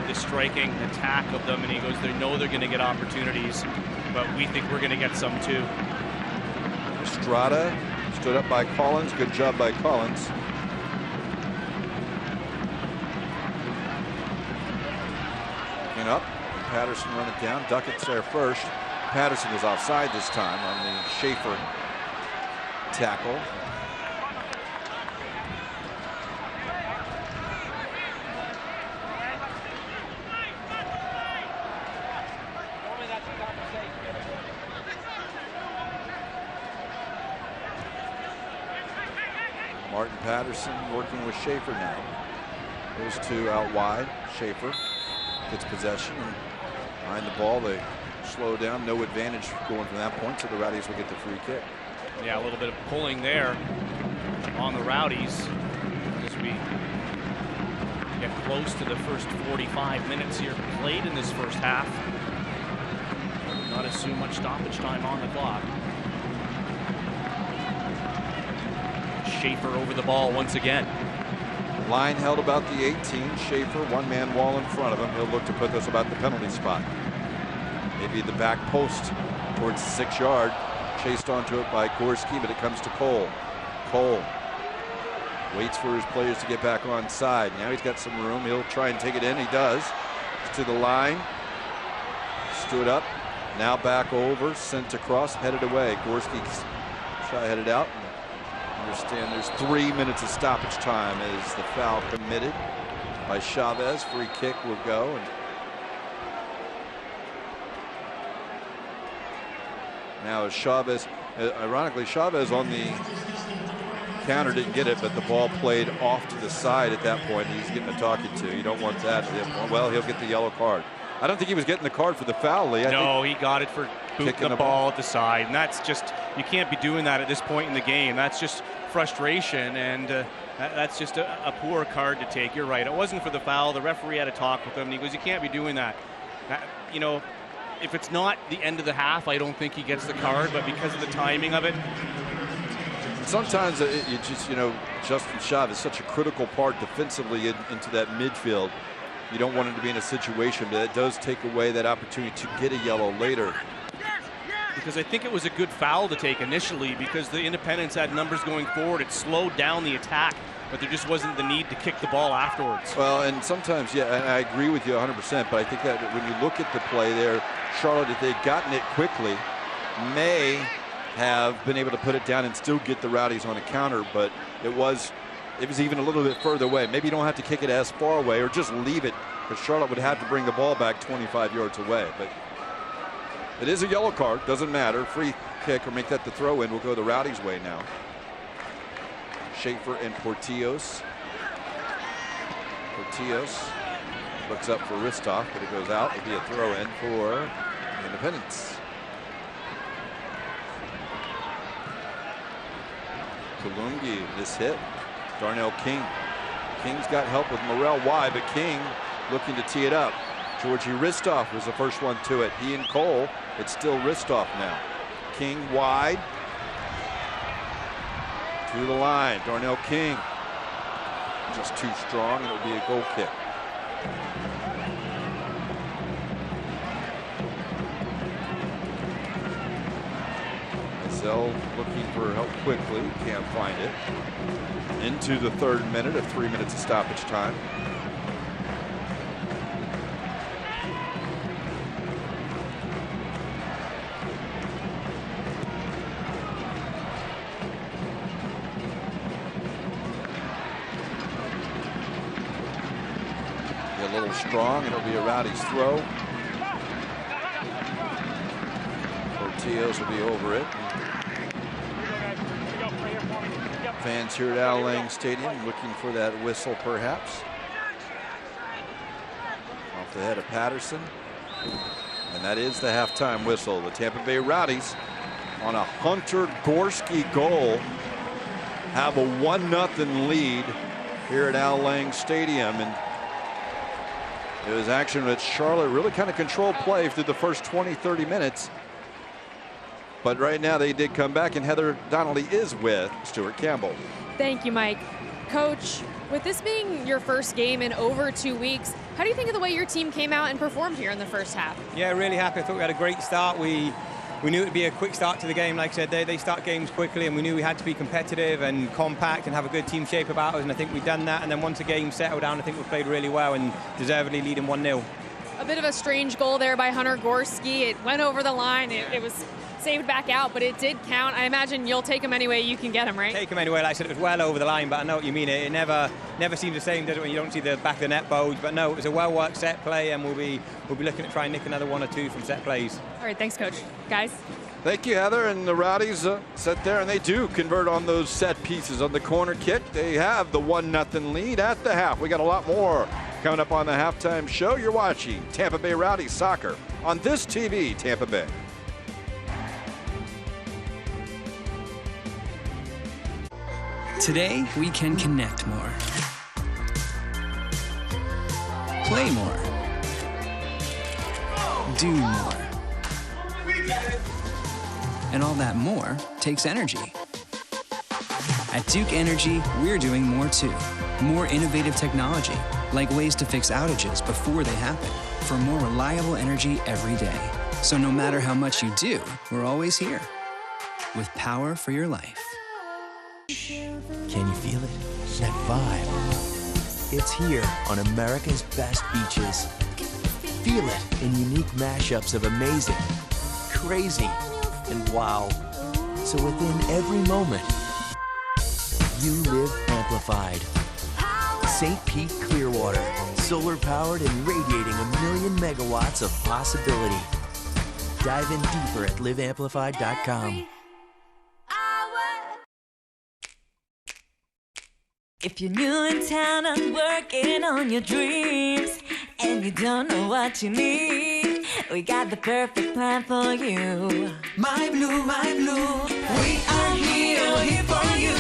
the striking attack of them, and he goes, they know they're going to get opportunities, but we think we're going to get some too. Estrada stood up by Collins. Good job by Collins. Looking up, Patterson run it down. Duckett's there first. Patterson is offside this time on the Schaefer tackle. Martin Patterson working with Schaefer now. Those two out wide. Schaefer gets possession and behind the ball they slow down. No advantage going from that point, so the Rowdies will get the free kick. Yeah, a little bit of pulling there on the Rowdies as we get close to the first 45 minutes here played in this first half. Not assume much stoppage time on the clock. Schaefer over the ball once again. Line held about the 18. Schaefer, one-man wall in front of him. He'll look to put this about the penalty spot. Maybe the back post towards the 6 yard. Chased onto it by Gorski, but it comes to Cole. Cole waits for his players to get back on side. Now he's got some room. He'll try and take it in. He does. To the line. Stood up. Now back over. Sent across. Headed away. Gorski's shot headed out. Understand there's 3 minutes of stoppage time as the foul committed by Chavez. Free kick will go. And now Chavez, ironically, Chavez on the counter didn't get it, but the ball played off to the side at that point. He's getting a talking to. You don't want that. Well, he'll get the yellow card. I don't think he was getting the card for the foul, Lee. No, he got it for booting the ball at the side, and that's just, you can't be doing that at this point in the game. That's just frustration, and that's just a poor card to take. You're right. It wasn't for the foul. The referee had a talk with him, and he goes, you can't be doing that. You know, if it's not the end of the half, I don't think he gets the card, but because of the timing of it. Sometimes you just, you know, Justin Chavez is such a critical part defensively into that midfield. You don't want him to be in a situation, but it does take away that opportunity to get a yellow later. Because I think it was a good foul to take initially because the Independents had numbers going forward. It slowed down the attack, but there just wasn't the need to kick the ball afterwards. Well, and sometimes, yeah, and I agree with you 100%, but I think that when you look at the play there, Charlotte, if they'd gotten it quickly, may have been able to put it down and still get the Rowdies on a counter, but it was even a little bit further away. Maybe you don't have to kick it as far away or just leave it, because Charlotte would have to bring the ball back 25 yards away. But it is a yellow card, doesn't matter. Free kick or make that the throw in will go the Rowdies' way now. Schaefer and Portillos. Portillos looks up for Ristoff, but it goes out. It'll be a throw in for Independence. Kalungi, this hit. Darnell King. King's got help with Morrell wide, but King looking to tee it up. Georgie Ristoff was the first one to it. He and Cole. It's still Ristoff now. King wide. To the line. Darnell King. Just too strong, and it'll be a goal kick. Zell looking for help quickly. Can't find it. Into the 3rd minute of 3 minutes of stoppage time. A little strong, and it'll be a Rowdies throw. Portillos will be over it. Fans here at Al Lang Stadium looking for that whistle, perhaps. Off the head of Patterson. And that is the halftime whistle. The Tampa Bay Rowdies, on a Hunter Gorski goal, have a 1-0 lead here at Al Lang Stadium. And it was action that Charlotte really kind of controlled play through the first 20-30 minutes. But right now they did come back, and Heather Donnelly is with Stuart Campbell. Thank you, Mike. Coach, with this being your first game in over 2 weeks, how do you think of the way your team came out and performed here in the first half? Yeah, really happy. I thought we had a great start. We knew it would be a quick start to the game. Like I said, they start games quickly, and we knew we had to be competitive and compact and have a good team shape about us, and I think we've done that. And then once the game settled down, I think we played really well and deservedly leading 1-0. A bit of a strange goal there by Hunter Gorski. It went over the line. It was saved back out, but it did count. I imagine you'll take him any way you can get him, right? Take him anyway. Like I said, it was well over the line, but I know what you mean. It never seems the same, does it, when you don't see the back of the net bulge? But no, it was a well-worked set play, and we'll be looking to try and nick another 1 or 2 from set plays. All right, thanks, Coach. Guys? Thank you, Heather. And the Rowdies sit there, and they do convert on those set pieces. On the corner kick, they have the 1-0 lead at the half. We got a lot more coming up on the halftime show. You're watching Tampa Bay Rowdies soccer on this TV, Tampa Bay. Today, we can connect more, play more, do more. And all that more takes energy. At Duke Energy, we're doing more too. More innovative technology, like ways to fix outages before they happen, for more reliable energy every day. So no matter how much you do, we're always here, with power for your life. Can you feel it? That vibe. It's here on America's best beaches. Feel it in unique mashups of amazing, crazy, and wow. So within every moment, you live amplified. St. Pete Clearwater, solar powered and radiating 1,000,000 megawatts of possibility. Dive in deeper at liveamplified.com. If you're new in town and working on your dreams and you don't know what you need, we got the perfect plan for you. My Blue, we are here for you,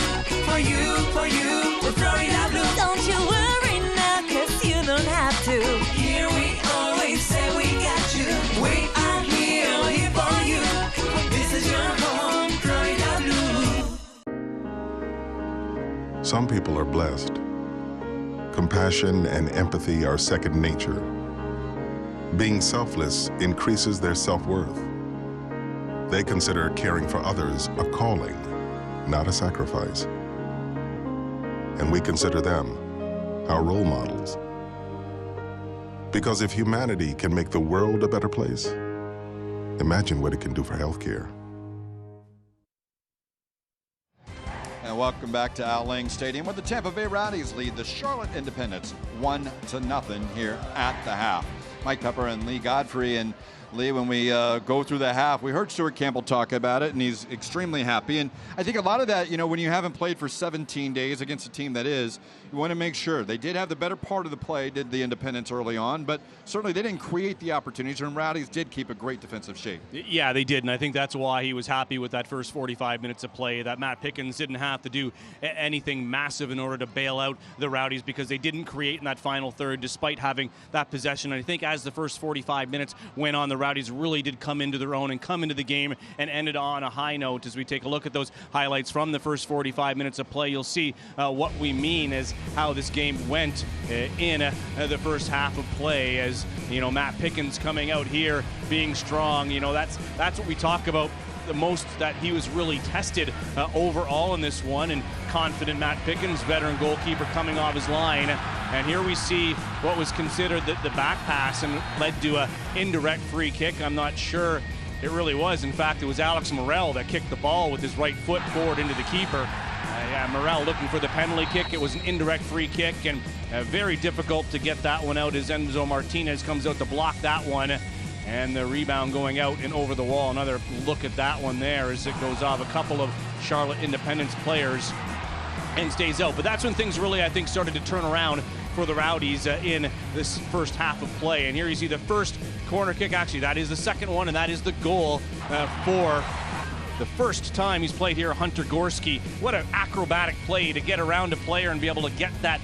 for you, for you. We're Florida Blue. Don't you worry now, 'cause you don't have to. Here we always say we got you. We are here for you. This is your home, Florida Blue. Some people are blessed. Compassion and empathy are second nature. Being selfless increases their self-worth. They consider caring for others a calling, not a sacrifice. And we consider them our role models. Because if humanity can make the world a better place, imagine what it can do for healthcare. And welcome back to Al Lang Stadium, where the Tampa Bay Rowdies lead the Charlotte Independence 1-0 here at the half. Mike Pepper and Lee Godfrey. And Lee, when we go through the half, we heard Stuart Campbell talk about it, and he's extremely happy. And I think a lot of that, when you haven't played for 17 days against a team that is, you want to make sure. They did have the better part of the play, did the Independents early on, but certainly they didn't create the opportunities, and Rowdies did keep a great defensive shape. Yeah, they did, and I think that's why he was happy with that first 45 minutes of play, that Matt Pickens didn't have to do anything massive in order to bail out the Rowdies because they didn't create in that final third despite having that possession. And I think as the first 45 minutes went on, the Rowdies really did come into their own and come into the game and ended on a high note. As we take a look at those highlights from the first 45 minutes of play, you'll see what we mean as how this game went in the first half of play. As Matt Pickens coming out here being strong, that's what we talk about the most, that he was really tested overall in this one. And confident Matt Pickens, veteran goalkeeper, coming off his line. And here we see what was considered the back pass and led to an indirect free kick. I'm not sure it really was. In fact, it was Alex Morel that kicked the ball with his right foot forward into the keeper. Morel looking for the penalty kick. It was an indirect free kick, and very difficult to get that one out as Enzo Martinez comes out to block that one. And the rebound going out and over the wall. Another look at that one there as it goes off a couple of Charlotte Independence players and stays out. But that's when things really, I think, started to turn around for the Rowdies in this first half of play. And here you see the first corner kick. Actually, that is the second one, and that is the goal for the first time he's played here, Hunter Gorski. What an acrobatic play to get around a player and be able to get that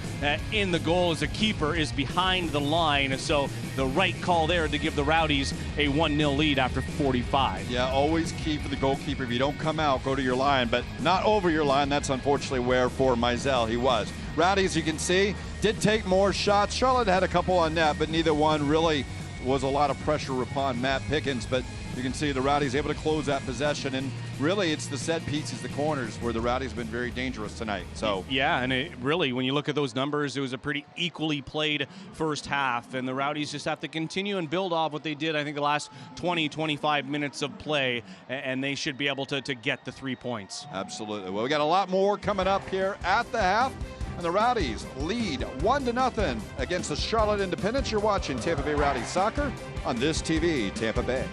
in the goal as a keeper is behind the line. So the right call there to give the Rowdies a 1-0 lead after 45. Yeah, always key for the goalkeeper. If you don't come out, go to your line, but not over your line. That's unfortunately where for Mizell he was. Rowdies, you can see, did take more shots. Charlotte had a couple on net, but neither one really was a lot of pressure upon Matt Pickens. But you can see the Rowdies able to close that possession, and really it's the set pieces, the corners, where the Rowdies have been very dangerous tonight. So yeah, and it really, when you look at those numbers, it was a pretty equally played first half, and the Rowdies just have to continue and build off what they did, I think, the last 20-25 minutes of play, and they should be able to get the 3 points. Absolutely. Well, we got a lot more coming up here at the half. And the Rowdies lead 1-0 against the Charlotte Independents. You're watching Tampa Bay Rowdies soccer on this TV, Tampa Bay.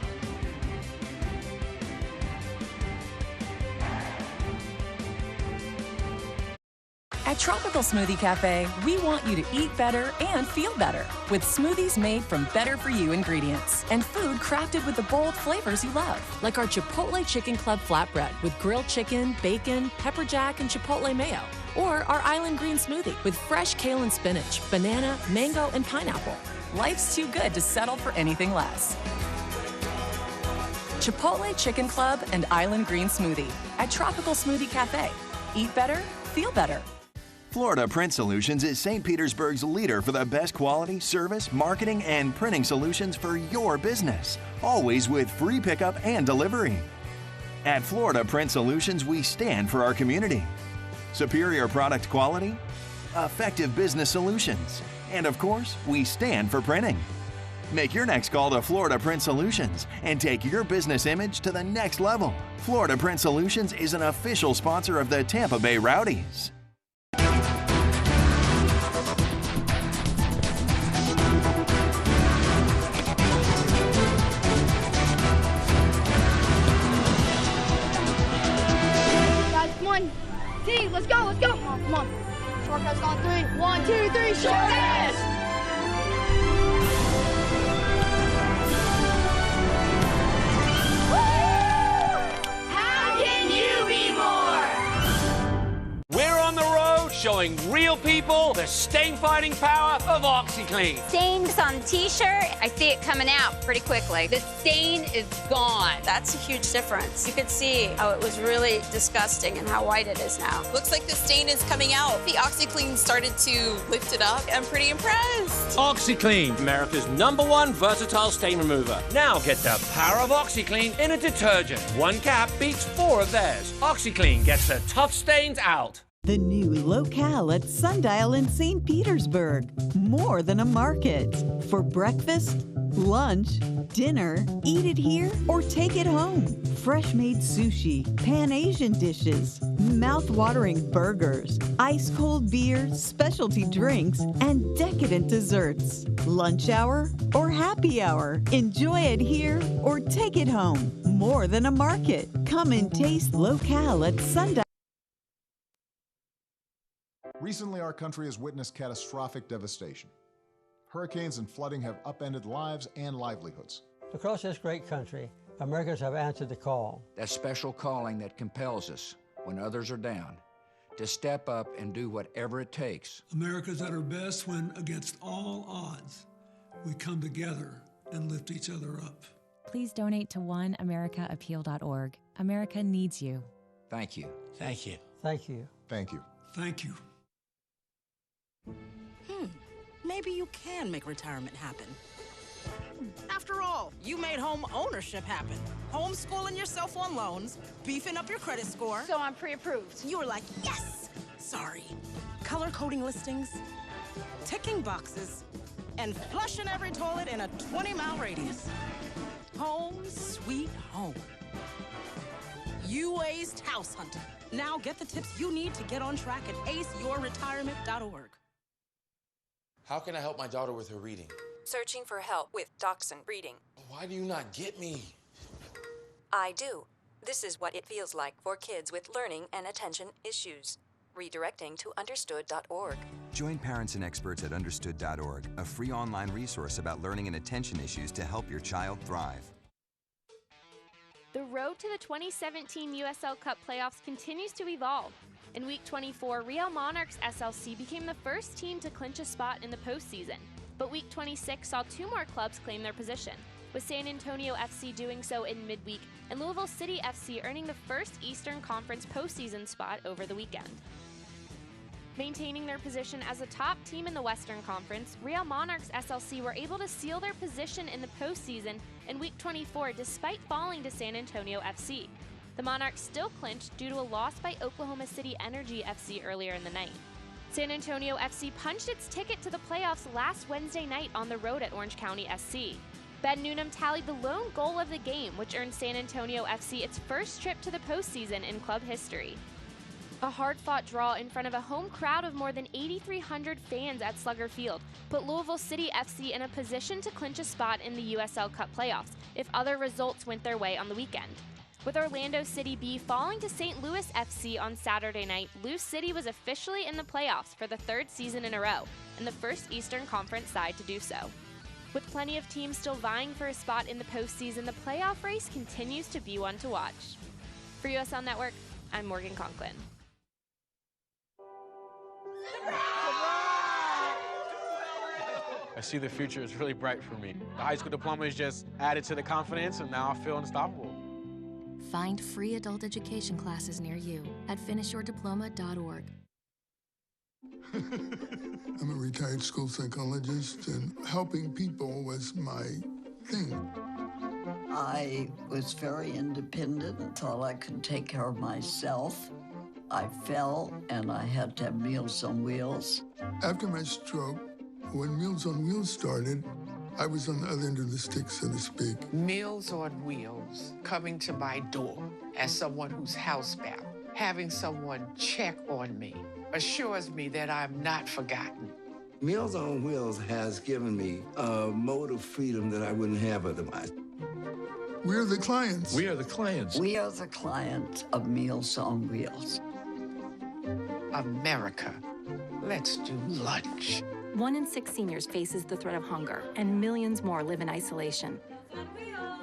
At Tropical Smoothie Cafe, we want you to eat better and feel better with smoothies made from better-for-you ingredients and food crafted with the bold flavors you love, like our Chipotle Chicken Club flatbread with grilled chicken, bacon, pepper jack, and chipotle mayo, or our Island Green Smoothie with fresh kale and spinach, banana, mango, and pineapple. Life's too good to settle for anything less. Chipotle Chicken Club and Island Green Smoothie at Tropical Smoothie Cafe. Eat better, feel better. Florida Print Solutions is St. Petersburg's leader for the best quality, service, marketing, and printing solutions for your business, always with free pickup and delivery. At Florida Print Solutions, we stand for our community. Superior product quality, effective business solutions, and of course, we stand for printing. Make your next call to Florida Print Solutions and take your business image to the next level. Florida Print Solutions is an official sponsor of the Tampa Bay Rowdies. Let's go, let's go. Come on. Short pass on 3. 1, 2, 3, short pass. How can you be more? We're on the road showing real people the stain-fighting power of OxyClean. Stains on the t-shirt, I see it coming out pretty quickly. The stain is gone. That's a huge difference. You could see how it was really disgusting and how white it is now. Looks like the stain is coming out. The OxyClean started to lift it up. I'm pretty impressed. OxyClean, America's #1 versatile stain remover. Now get the power of OxyClean in a detergent. One cap beats 4 of theirs. OxyClean gets the tough stains out. The new locale at Sundial in St. Petersburg. More than a market. For breakfast, lunch, dinner, eat it here or take it home. Fresh-made sushi, Pan-Asian dishes, mouth-watering burgers, ice-cold beers, specialty drinks, and decadent desserts. Lunch hour or happy hour. Enjoy it here or take it home. More than a market. Come and taste locale at Sundial. Recently, our country has witnessed catastrophic devastation. Hurricanes and flooding have upended lives and livelihoods. Across this great country, Americans have answered the call. That special calling that compels us, when others are down, to step up and do whatever it takes. America's at her best when, against all odds, we come together and lift each other up. Please donate to oneamericaappeal.org. America needs you. Thank you. Thank you. Thank you. Thank you. Thank you. Maybe you can make retirement happen. After all, you made home ownership happen. Homeschooling yourself on loans, beefing up your credit score. So I'm pre-approved. You were like, yes! Sorry. Color coding listings, ticking boxes, and flushing every toilet in a 20-mile radius. Home sweet home. You aced house hunting. Now get the tips you need to get on track at aceyourretirement.org. How can I help my daughter with her reading? Searching for help with Dachshund Reading. Why do you not get me? I do. This is what it feels like for kids with learning and attention issues. Redirecting to understood.org. Join parents and experts at understood.org, a free online resource about learning and attention issues to help your child thrive. The road to the 2017 USL Cup playoffs continues to evolve. In Week 24, Real Monarchs SLC became the first team to clinch a spot in the postseason. But Week 26 saw two more clubs claim their position, with San Antonio FC doing so in midweek and Louisville City FC earning the first Eastern Conference postseason spot over the weekend. Maintaining their position as a top team in the Western Conference, Real Monarchs SLC were able to seal their position in the postseason in Week 24 despite falling to San Antonio FC. The Monarchs still clinched due to a loss by Oklahoma City Energy FC earlier in the night. San Antonio FC punched its ticket to the playoffs last Wednesday night on the road at Orange County SC. Ben Noonan tallied the lone goal of the game, which earned San Antonio FC its first trip to the postseason in club history. A hard-fought draw in front of a home crowd of more than 8,300 fans at Slugger Field put Louisville City FC in a position to clinch a spot in the USL Cup playoffs if other results went their way on the weekend. With Orlando City B falling to St. Louis FC on Saturday night, Lou City was officially in the playoffs for the third season in a row, and the first Eastern Conference side to do so. With plenty of teams still vying for a spot in the postseason, the playoff race continues to be one to watch. For USL Network, I'm Morgan Conklin. I see the future is really bright for me. The high school diploma is just added to the confidence, and now I feel unstoppable. Find free adult education classes near you at finishyourdiploma.org. I'm a retired school psychologist, and helping people was my thing. I was very independent and thought I could take care of myself. I fell, and I had to have Meals on Wheels. After my stroke, when Meals on Wheels started, I was on the other end of the stick, so to speak. Meals on Wheels, coming to my door as someone who's housebound, having someone check on me, assures me that I'm not forgotten. Meals on Wheels has given me a mode of freedom that I wouldn't have otherwise. We're the clients. We are the clients. We are the clients of Meals on Wheels. America, let's do lunch. 1 in 6 seniors faces the threat of hunger, and millions more live in isolation.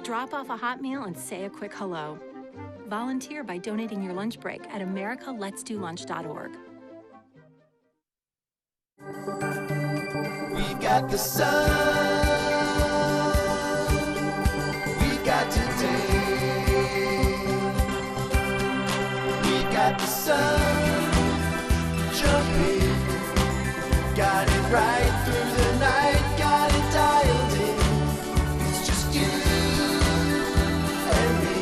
Drop off a hot meal and say a quick hello. Volunteer by donating your lunch break at americaletsdolunch.org. We got the sun. We got today. We got the sun. Jumping. Got it right through the night. Got it dialed in. It's just you and me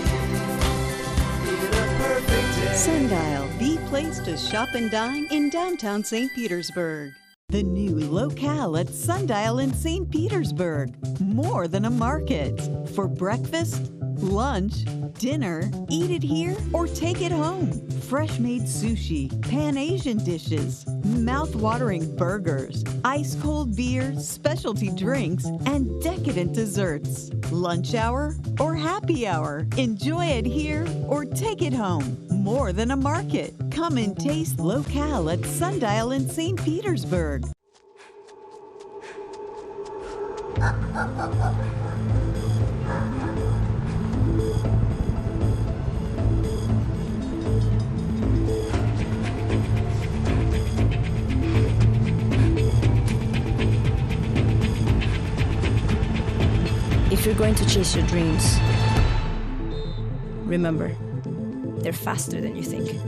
in a perfect day. Sundial, the place place to shop and dine in downtown St. Petersburg. The new locale at Sundial in St. Petersburg. More than a market. For breakfast, lunch, dinner, eat it here or take it home. Fresh-made sushi, Pan-Asian dishes, mouth-watering burgers, ice-cold beers, specialty drinks, and decadent desserts. Lunch hour or happy hour. Enjoy it here or take it home. More than a market. Come and taste locale at Sundial in St. Petersburg. If you're going to chase your dreams, remember, they're faster than you think.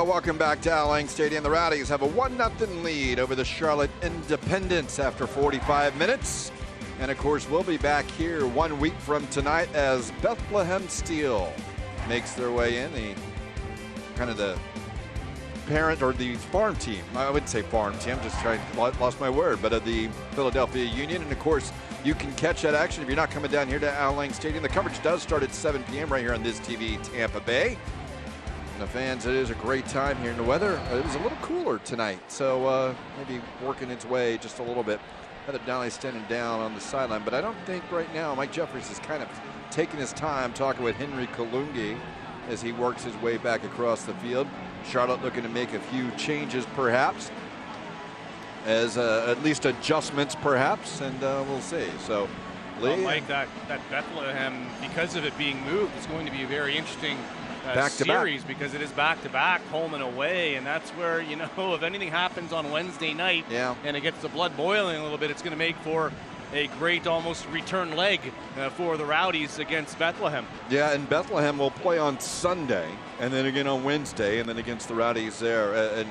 Welcome back to Al Lang Stadium. The Rowdies have a 1-0 lead over the Charlotte Independence after 45 minutes. And of course, we'll be back here 1 week from tonight as Bethlehem Steel makes their way in. The parent or the farm team. I wouldn't say farm team, I'm just lost my word, but of the Philadelphia Union. And of course, you can catch that action if you're not coming down here to Al Lang Stadium. The coverage does start at 7 p.m. right here on this TV, Tampa Bay. The fans, it is a great time here. And the weather, it was a little cooler tonight, so maybe working its way just a little bit. Heather Donnelly standing down on the sideline, but I don't think right now Mike Jeffries is kind of taking his time talking with Henry Kalungi as he works his way back across the field. Charlotte looking to make a few changes perhaps, as at least adjustments perhaps, and we'll see. So Lee, Mike, that Bethlehem, because of it being moved, is going to be a very interesting series because it is back-to-back, home and away, and that's where, you know, if anything happens on Wednesday night and it gets the blood boiling a little bit, it's going to make for a great almost return leg for the Rowdies against Bethlehem. Yeah, and Bethlehem will play on Sunday and then again on Wednesday and then against the Rowdies there. And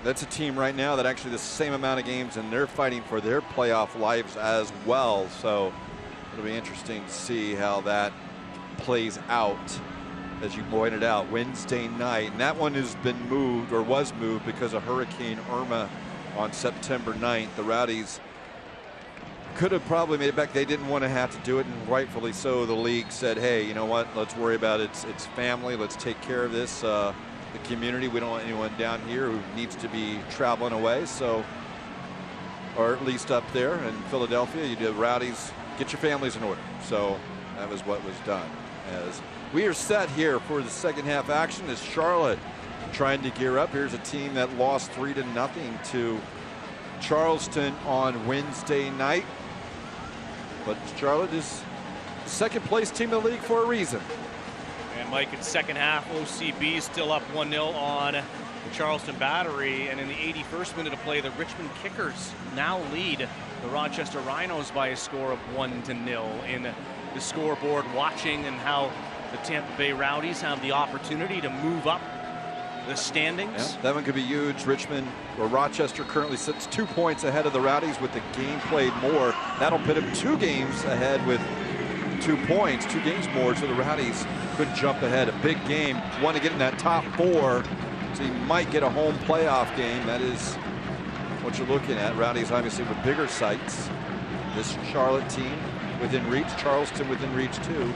that's a team right now that actually the same amount of games, and they're fighting for their playoff lives as well. So it'll be interesting to see how that plays out. As you pointed out, Wednesday night, and that one has been moved or was moved because of Hurricane Irma on September 9th. The Rowdies could have probably made it back. They didn't want to have to do it, and rightfully so. The league said, hey, you know what, let's worry about its family. Let's take care of this, the community. We don't want anyone down here who needs to be traveling away. So, or at least up there in Philadelphia, you did Rowdies, get your families in order. So that was what was done. As we are set here for the second half action as Charlotte trying to gear up. Here's a team that lost 3-0 to Charleston on Wednesday night. But Charlotte is the second place team in the league for a reason. And Mike, in second half, OCB still up 1-0 on the Charleston Battery. And in the 81st minute of play, the Richmond Kickers now lead the Rochester Rhinos by a score of 1-0 in the scoreboard, watching and how the Tampa Bay Rowdies have the opportunity to move up the standings. Yeah, that one could be huge. Richmond or Rochester currently sits 2 points ahead of the Rowdies with the game played more. That'll put them 2 games ahead with 2 points, 2 games more, so the Rowdies could jump ahead. A big game, want to get in that top 4, so you might get a home playoff game. That is what you're looking at. Rowdies obviously with bigger sights. This Charlotte team within reach, Charleston within reach too,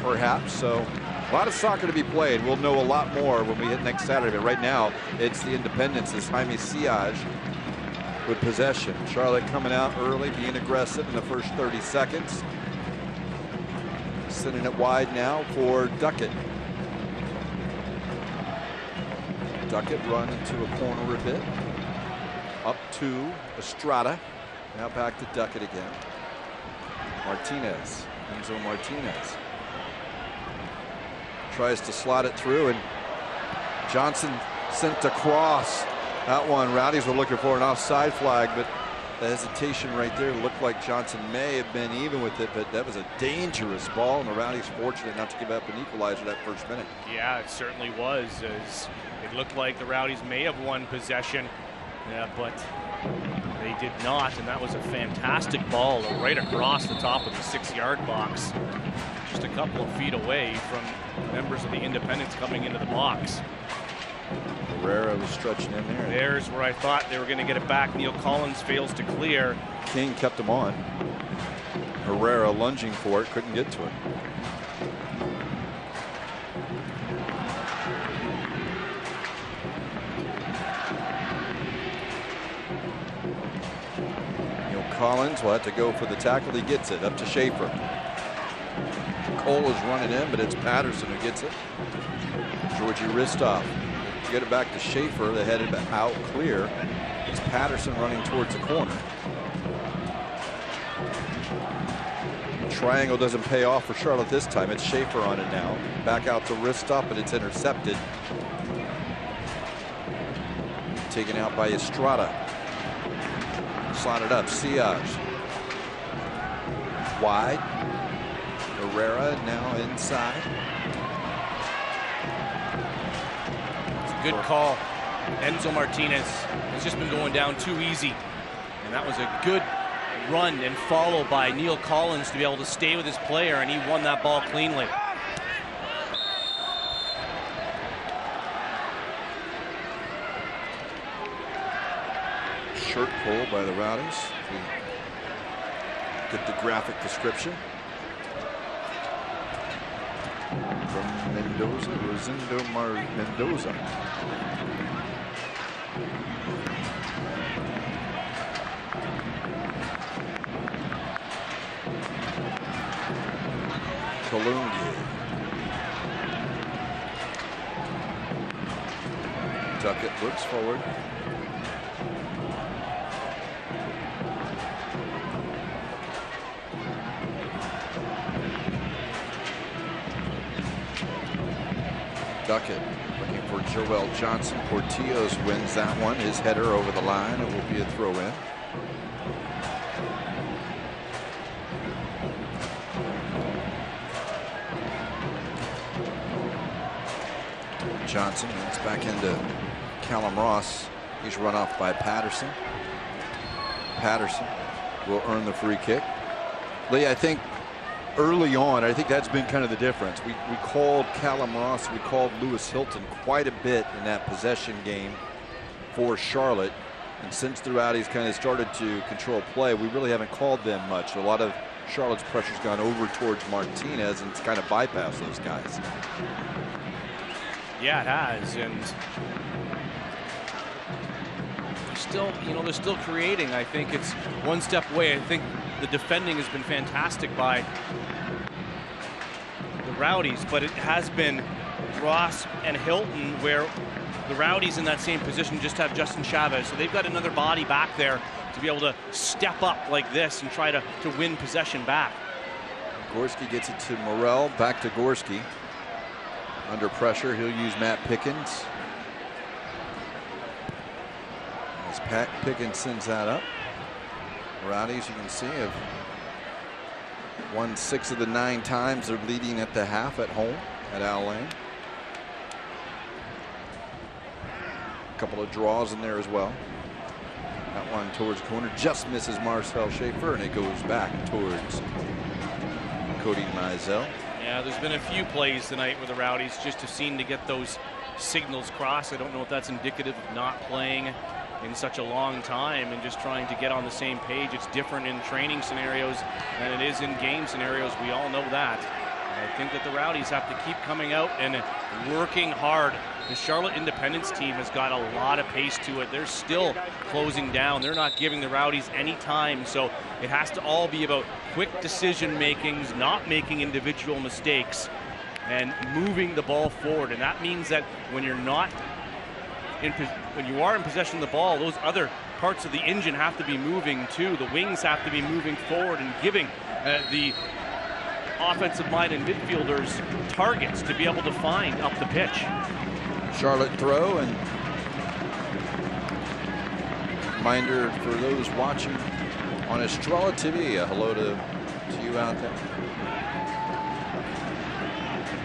perhaps. So a lot of soccer to be played. We'll know a lot more when we hit next Saturday, but right now it's the Independence as Jaime Siage with possession. Charlotte coming out early, being aggressive in the first 30 seconds. Sending it wide now for Duckett. Duckett run into a corner a bit. Up to Estrada. Now back to Duckett again. Martinez. Enzo Martinez. tries to slot it through, and Johnson sent across. That one, Rowdies were looking for an offside flag, but the hesitation right there looked like Johnson may have been even with it, but that was a dangerous ball, and the Rowdies fortunate not to give up an equalizer that first minute. Yeah, it certainly was, as it looked like the Rowdies may have won possession, but they did not, and that was a fantastic ball right across the top of the 6-yard box, just a couple of feet away from members of the Independents coming into the box. Herrera was stretching in there. There's where I thought they were going to get it back. Neil Collins fails to clear. King kept him on. Herrera lunging for it, couldn't get to it. Neil Collins will have to go for the tackle. He gets it up to Schaefer. Cole is running in, but it's Patterson who gets it. Georgie Ristoff. Get it back to Schaefer. They headed out clear. It's Patterson running towards the corner. Triangle doesn't pay off for Charlotte this time. It's Schaefer on it now. Back out to Ristoff, but it's intercepted. Taken out by Estrada. Slotted up. Siage. Wide. Herrera now inside. Good call. Enzo Martinez has just been going down too easy. And that was a good run and follow by Neil Collins to be able to stay with his player, and he won that ball cleanly. Shirt pull by the Rowdies. Get the graphic description. From Mendoza, Rosendo Mendoza. Kalungi. Duckett looks forward. Duckett looking for Joel Johnson. Portillo's wins that one. His header over the line. It will be a throw in. Johnson gets back into Callum Ross. He's run off by Patterson. Patterson will earn the free kick. Lee, I think early on, I think that's been kind of the difference. We called Callum Ross, we called Lewis Hilton quite a bit in that possession game for Charlotte. And since the Rowdies kind of started to control play, we really haven't called them much. A lot of Charlotte's pressure's gone over towards Martinez, and it's kind of bypassed those guys. Yeah, it has, and still, they're still creating. I think it's one step away. I think the defending has been fantastic by the Rowdies, but it has been Ross and Hilton, where the Rowdies in that same position just have Justin Chavez. So they've got another body back there to be able to step up like this and try to win possession back. Gorski gets it to Morrell. Back to Gorski. Under pressure, he'll use Matt Pickens. As Pat Pickens sends that up. Rowdies, you can see, have won 6 of the 9 times they're leading at the half at home at Al Lane. A couple of draws in there as well. That one towards the corner just misses Marcel Schaefer, and it goes back towards Cody Mizell. Yeah, there's been a few plays tonight where the Rowdies just have seemed to get those signals crossed. I don't know if that's indicative of not playing in such a long time and just trying to get on the same page. It's different in training scenarios than it is in game scenarios. We all know that. I think that the Rowdies have to keep coming out and working hard. The Charlotte Independence team has got a lot of pace to it. They're still closing down. They're not giving the Rowdies any time. So it has to all be about quick decision makings, not making individual mistakes, and moving the ball forward. And that means that when you're not when you are in possession of the ball, those other parts of the engine have to be moving too. The wings have to be moving forward and giving the offensive-minded midfielders targets to be able to find up the pitch. Charlotte throw, and reminder for those watching on Estrella TV, hello to you out there.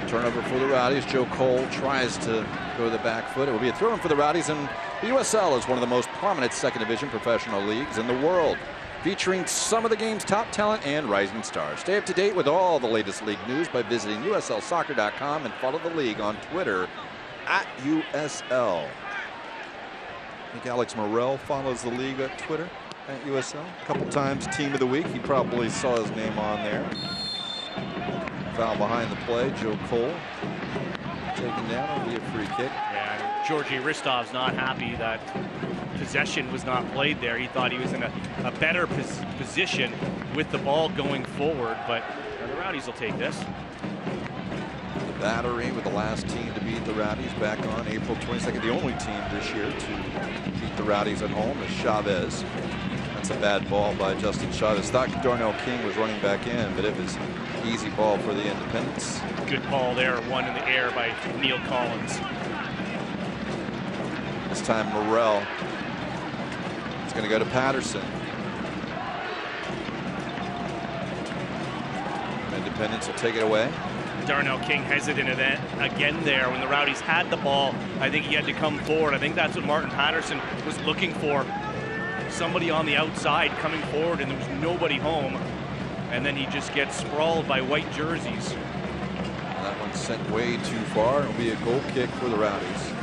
Turnover for the Rowdies. Joe Cole tries to go to the back foot. It will be a throw-in for the Rowdies, and the USL is one of the most prominent second division professional leagues in the world, featuring some of the game's top talent and rising stars. Stay up to date with all the latest league news by visiting uslsoccer.com and follow the league on Twitter @USL. I think Alex Morrell follows the league at Twitter @USL. A couple times team of the week. He probably saw his name on there. Foul behind the play. Joe Cole taken down. It'll be a free kick. Yeah, Georgi Ristov's not happy that possession was not played there. He thought he was in a better position with the ball going forward, but the Rowdies will take this. The Battery with the last team to beat the Rowdies back on April 22nd. The only team this year to beat the Rowdies at home is Chavez. That's a bad ball by Justin Chavez. Thought Darnell King was running back in, but it was easy ball for the Independents. Good ball there, one in the air by Neil Collins. This time Morrell. It's going to go to Patterson. Independents will take it away. Darnell King hesitant again there when the Rowdies had the ball. I think he had to come forward. I think that's what Martin Patterson was looking for. Somebody on the outside coming forward, and there was nobody home. And then he just gets sprawled by white jerseys. That one's sent way too far. It'll be a goal kick for the Rowdies.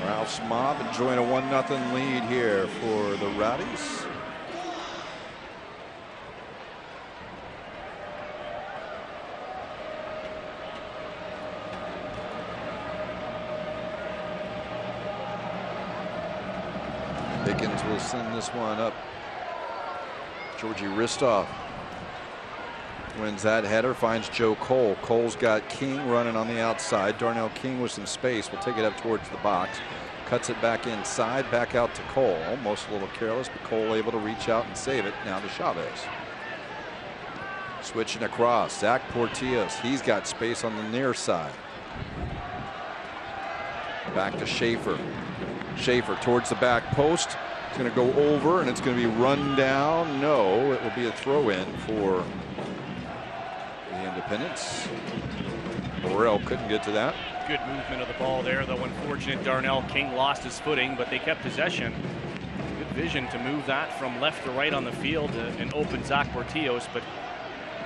Ralph's Mob enjoying a 1-0 lead here for the Rowdies. Pickens will send this one up. Georgi Ristov wins that header, finds Joe Cole. Cole's got King running on the outside. Darnell King with some space will take it up towards the box. Cuts it back inside, back out to Cole. Almost a little careless, but Cole able to reach out and save it. Now to Chavez. Switching across. Zach Portillos. He's got space on the near side. Back to Schaefer. Schaefer towards the back post. It's going to go over, and it's going to be run down. No, it will be a throw-in for the Independents. Morrell couldn't get to that. Good movement of the ball there, though unfortunate Darnell King lost his footing, but they kept possession. Good vision to move that from left to right on the field and open Zach Portillos, but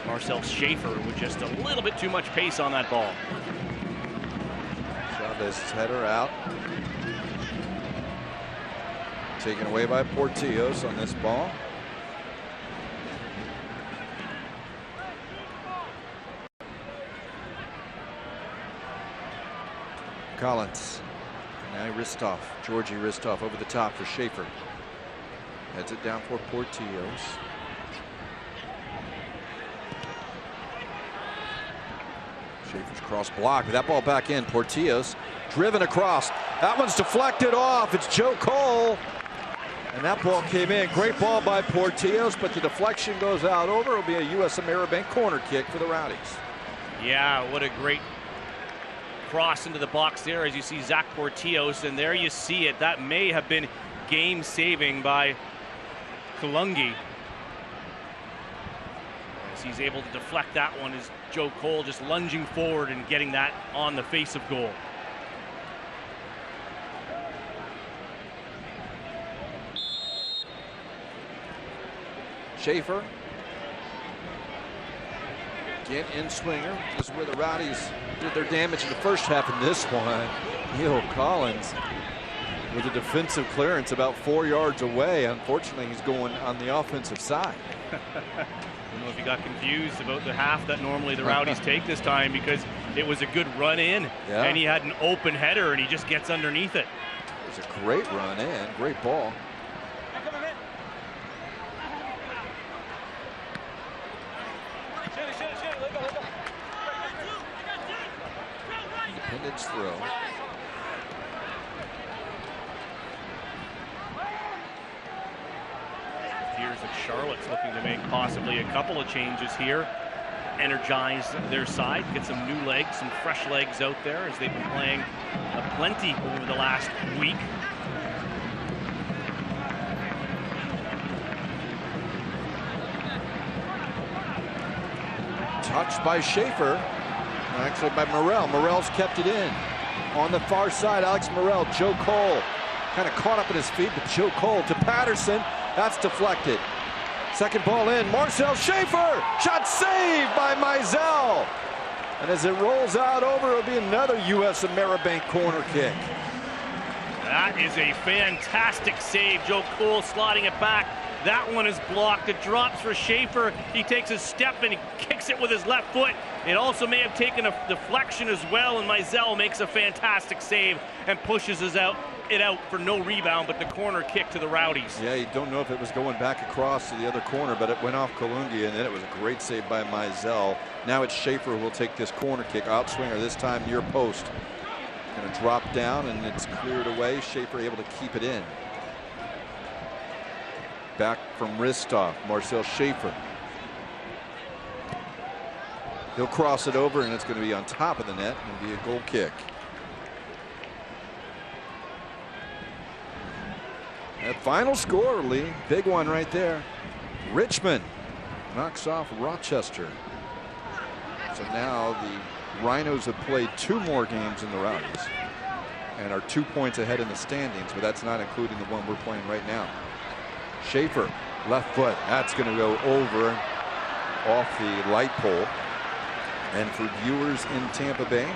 Marcel Schaefer with just a little bit too much pace on that ball. Chavez's header out. Taken away by Portillos on this ball. Collins. Now Ristov. Georgi Ristov over the top for Schaefer. Heads it down for Portillos. Schaefer's cross block. That ball back in. Portillos driven across. That one's deflected off. It's Joe Cole. And that ball came in. Great ball by Portillos, but the deflection goes out over. It'll be a U.S. Ameribank corner kick for the Rowdies. Yeah, what a great cross into the box there as you see Zach Portillos, and there you see it. That may have been game-saving by Kalungi. As he's able to deflect that one as Joe Cole just lunging forward and getting that on the face of goal. Schaefer. Get in swinger. This is where the Rowdies did their damage in the first half in this one. Neil Collins with a defensive clearance about 4 yards away. Unfortunately, he's going on the offensive side. I don't know if you got confused about the half that normally the Rowdies take this time, because it was a good run in, and he had an open header, and he just gets underneath it. It was a great run in, great ball. Independence throw. appears that Charlotte's looking to make possibly a couple of changes here. Energize their side, get some new legs, some fresh legs out there as they've been playing plenty over the last week. Touched by Schaefer, actually by Morrell. Morrell's kept it in. On the far side, Alex Morrell, Joe Cole kind of caught up at his feet, but Joe Cole to Patterson, that's deflected. Second ball in, Marcel Schaefer, shot saved by Mizell. And as it rolls out over, it'll be another U.S. Ameribank corner kick. That is a fantastic save. Joe Cole slotting it back. That one is blocked. It drops for Schaefer. He takes a step and he kicks it with his left foot. It also may have taken a deflection as well, and Mizell makes a fantastic save and pushes it out for no rebound, but the corner kick to the Rowdies. Yeah, you don't know if it was going back across to the other corner, but it went off Kalungi, and then it was a great save by Mizell. Now it's Schaefer who will take this corner kick. Outswinger this time near post. Going to drop down, and it's cleared away. Schaefer able to keep it in. Back from Ristov, Marcel Schaefer. He'll cross it over, and it's going to be on top of the net and be a goal kick. That final score, Lee, big one right there. Richmond knocks off Rochester. So now the Rhinos have played 2 more games than the Rowdies and are 2 points ahead in the standings, but that's not including the one we're playing right now. Schaefer, left foot, that's going to go over off the light pole. And for viewers in Tampa Bay,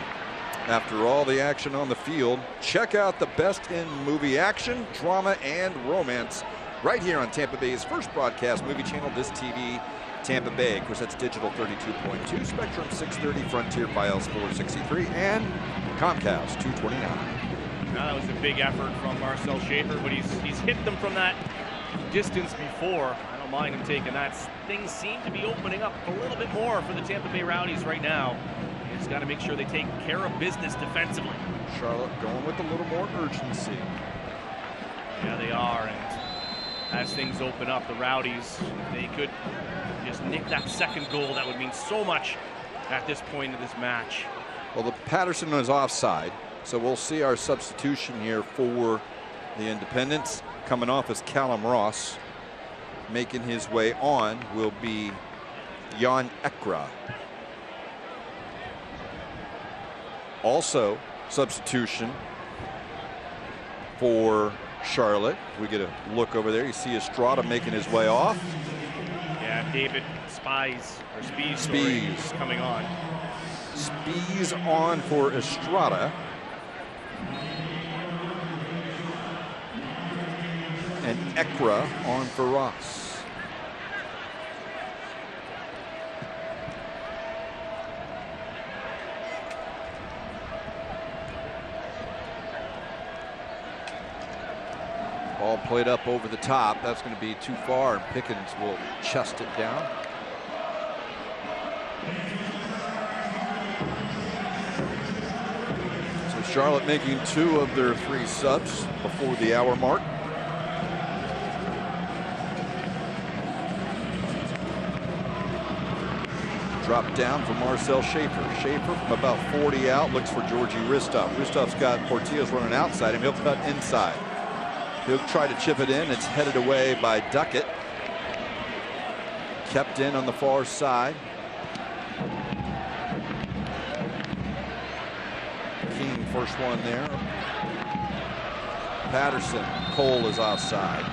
after all the action on the field, check out the best in movie action, drama, and romance right here on Tampa Bay's first broadcast movie channel, This TV Tampa Bay. Of course, that's digital 32.2, Spectrum 630, Frontier Files 463, and Comcast 229. Now that was a big effort from Marcel Schaefer, but he's hit them from that distance before. I don't mind him taking that. Things seem to be opening up a little bit more for the Tampa Bay Rowdies right now. He's got to make sure they take care of business defensively. Charlotte going with a little more urgency. Yeah, they are. And as things open up, the Rowdies, they could just nick that second goal. That would mean so much at this point of this match. Well, the Patterson was offside, so we'll see our substitution here for the Independents. Coming off as Callum Ross. Making his way on will be Jan Ekra. Also, substitution for Charlotte. We get a look over there. You see Estrada making his way off. Yeah, David Spies coming on. Spies on for Estrada. And Ekra on for Ross. Ball played up over the top. That's going to be too far, and Pickens will chest it down. So Charlotte making 2 of their 3 subs before the hour mark. Drop down for Marcel Schaefer. Schaefer from about 40 out looks for Georgie Ristov. Ristov's got Portillo's running outside him. He'll cut inside. He'll try to chip it in. It's headed away by Duckett. Kept in on the far side. King first one there. Patterson. Cole is offside.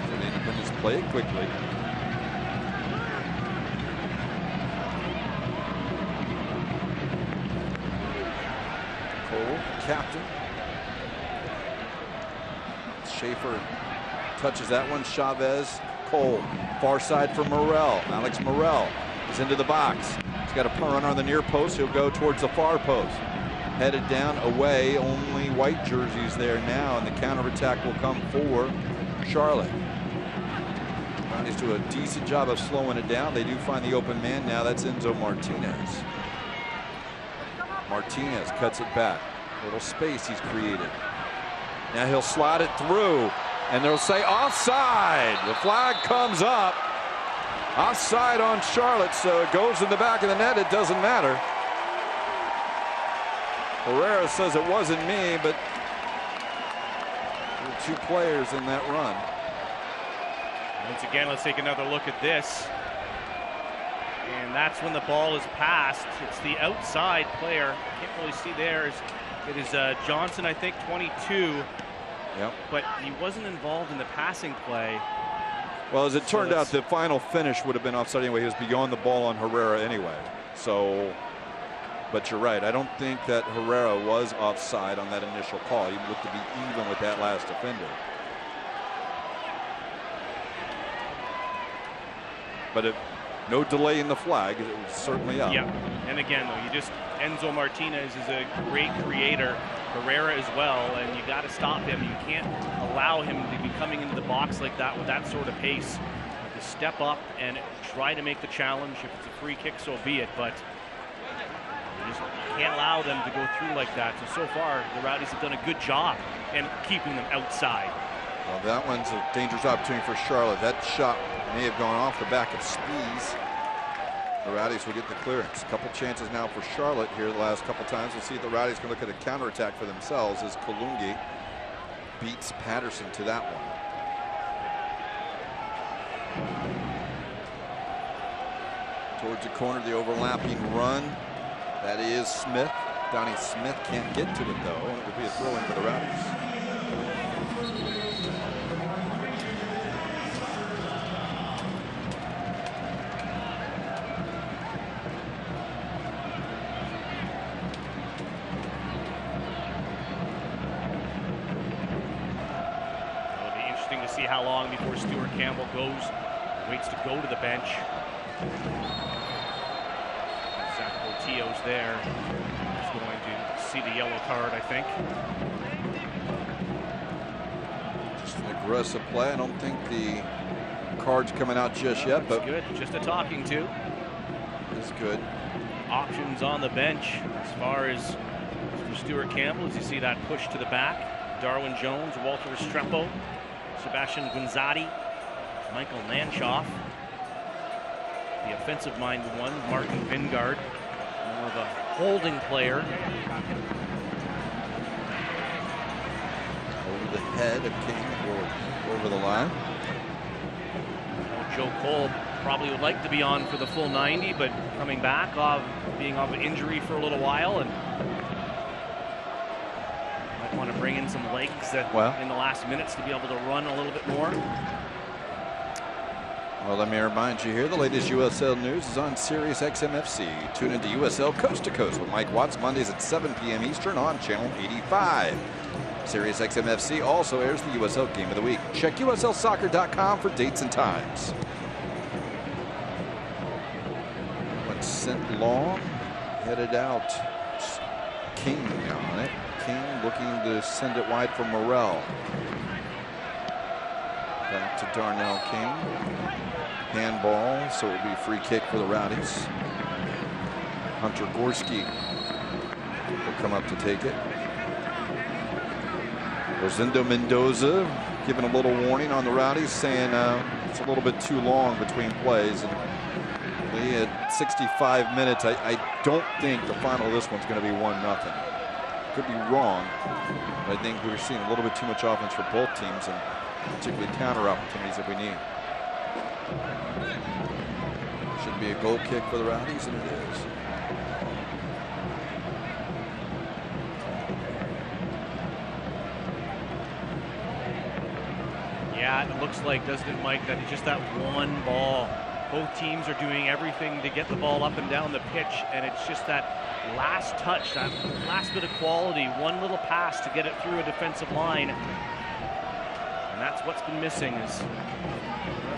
So the Independents play it quickly. Captain. Schaefer touches that one. Chavez, Cole, far side for Morrell. Alex Morrell is into the box. He's got a runner on the near post. He'll go towards the far post. Headed down, away. Only white jerseys there now, and the counterattack will come for Charlotte. Rowdies do a decent job of slowing it down. They do find the open man now. That's Enzo Martinez. Martinez cuts it back. Little space he's created. Now he'll slide it through. And they'll say offside. The flag comes up. Offside on Charlotte, so it goes in the back of the net. It doesn't matter. Herrera says it wasn't me, but there were 2 players in that run. Once again, let's take another look at this. And that's when the ball is passed. It's the outside player. Can't really see there. It is Johnson, I think, 22. Yep. But he wasn't involved in the passing play. Well, as it turned out, the final finish would have been offside anyway. He was beyond the ball on Herrera anyway. So, but you're right. I don't think that Herrera was offside on that initial call. He looked to be even with that last defender. But no delay in the flag. It was certainly up. Yeah. And again, though, Enzo Martinez is a great creator. Herrera as well, and you got to stop him. You can't allow him to be coming into the box like that with that sort of pace. To step up and try to make the challenge. If it's a free kick, so be it. But you just can't allow them to go through like that. So far, the Rowdies have done a good job in keeping them outside. Well, that one's a dangerous opportunity for Charlotte. That shot may have gone off the back of Spees. The Rowdies will get the clearance. A couple chances now for Charlotte here the last couple times. We'll see if the Rowdies can look at a counterattack for themselves as Kalungi beats Patterson to that one. Towards the corner, the overlapping run. That is Smith. Donnie Smith can't get to it though, and it will be a throw-in for the Rowdies. How long before Stuart Campbell waits to go to the bench. Zach Portillo's there. He's going to see the yellow card, I think. Just an aggressive play. I don't think the card's coming out just yet, but good. Just a talking to. It's good. Options on the bench as far as for Stuart Campbell, as you see that push to the back. Darwin Jones, Walter Restrepo, Sebastian Guinzotti, Michael Nanshoff. The offensive-minded one, Martin Vingard, more of a holding player. Over the head of King, over the line. Joe Cole probably would like to be on for the full 90, but coming back off being off an injury for a little while, and might want to bring in some legs in the last minutes to be able to run a little bit more. Well, let me remind you here, the latest USL news is on Sirius XMFC. Tune into USL Coast to Coast with Mike Watts Mondays at 7 p.m. Eastern on Channel 85. Sirius XMFC also airs the USL Game of the Week. Check USLsoccer.com for dates and times. What's sent long, headed out. King on it. King looking to send it wide for Morrell. Back to Darnell King. Handball, so it will be a free kick for the Rowdies. Hunter Gorski will come up to take it. Rosendo Mendoza giving a little warning on the Rowdies, saying it's a little bit too long between plays. And at 65 minutes, I don't think the final of this one's going to be 1-0. Could be wrong, but I think we're seeing a little bit too much offense for both teams, and particularly counter opportunities that we need. Should be a goal kick for the Rowdies, and it is. Yeah, it looks like, doesn't it, Mike, that it's just that one ball. Both teams are doing everything to get the ball up and down the pitch, and it's just that last touch, that last bit of quality, one little pass to get it through a defensive line. And that's what's been missing. Is the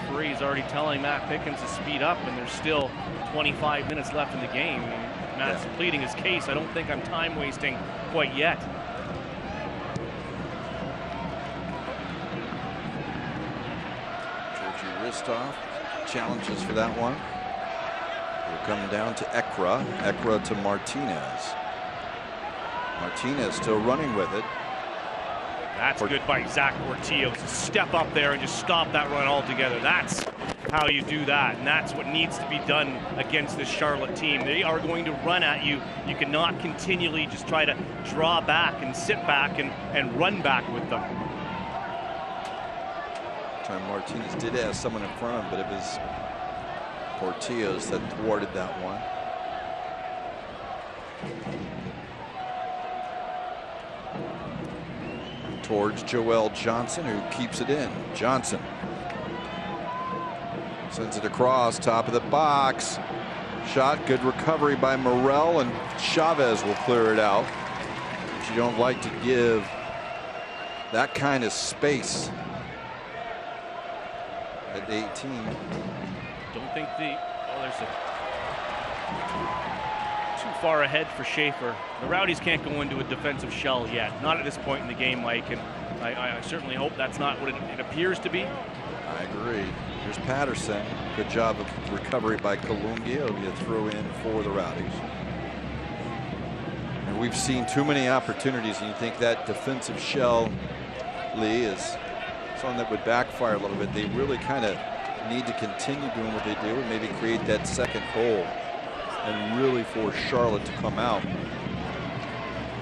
referee is already telling Matt Pickens to speed up, and there's still 25 minutes left in the game. And Matt's pleading his case. I don't think I'm time wasting quite yet. Georgi Ristov challenges for that one. Will come down to Ekra. Ekra to Martinez. Martinez still running with it. That's good by Zach Portillo to step up there and just stop that run altogether. That's how you do that, and that's what needs to be done against this Charlotte team. They are going to run at you. You cannot continually just try to draw back and sit back and run back with them. Time Martinez did have someone in front of him, but it was Portillo's that thwarted that one. Towards Joel Johnson, who keeps it in. Johnson sends it across, top of the box. Shot, good recovery by Morel, and Chavez will clear it out. But you don't like to give that kind of space at 18. Don't think there's too far ahead for Schaefer. The Rowdies can't go into a defensive shell yet, not at this point in the game, Mike, and I certainly hope that's not what it appears to be. I agree. Here's Patterson. Good job of recovery by Kalungi. It'll be a throw in for the Rowdies. And we've seen too many opportunities, and you think that defensive shell, Lee, is something that would backfire a little bit. They really kind of need to continue doing what they do and maybe create that second goal and really force Charlotte to come out,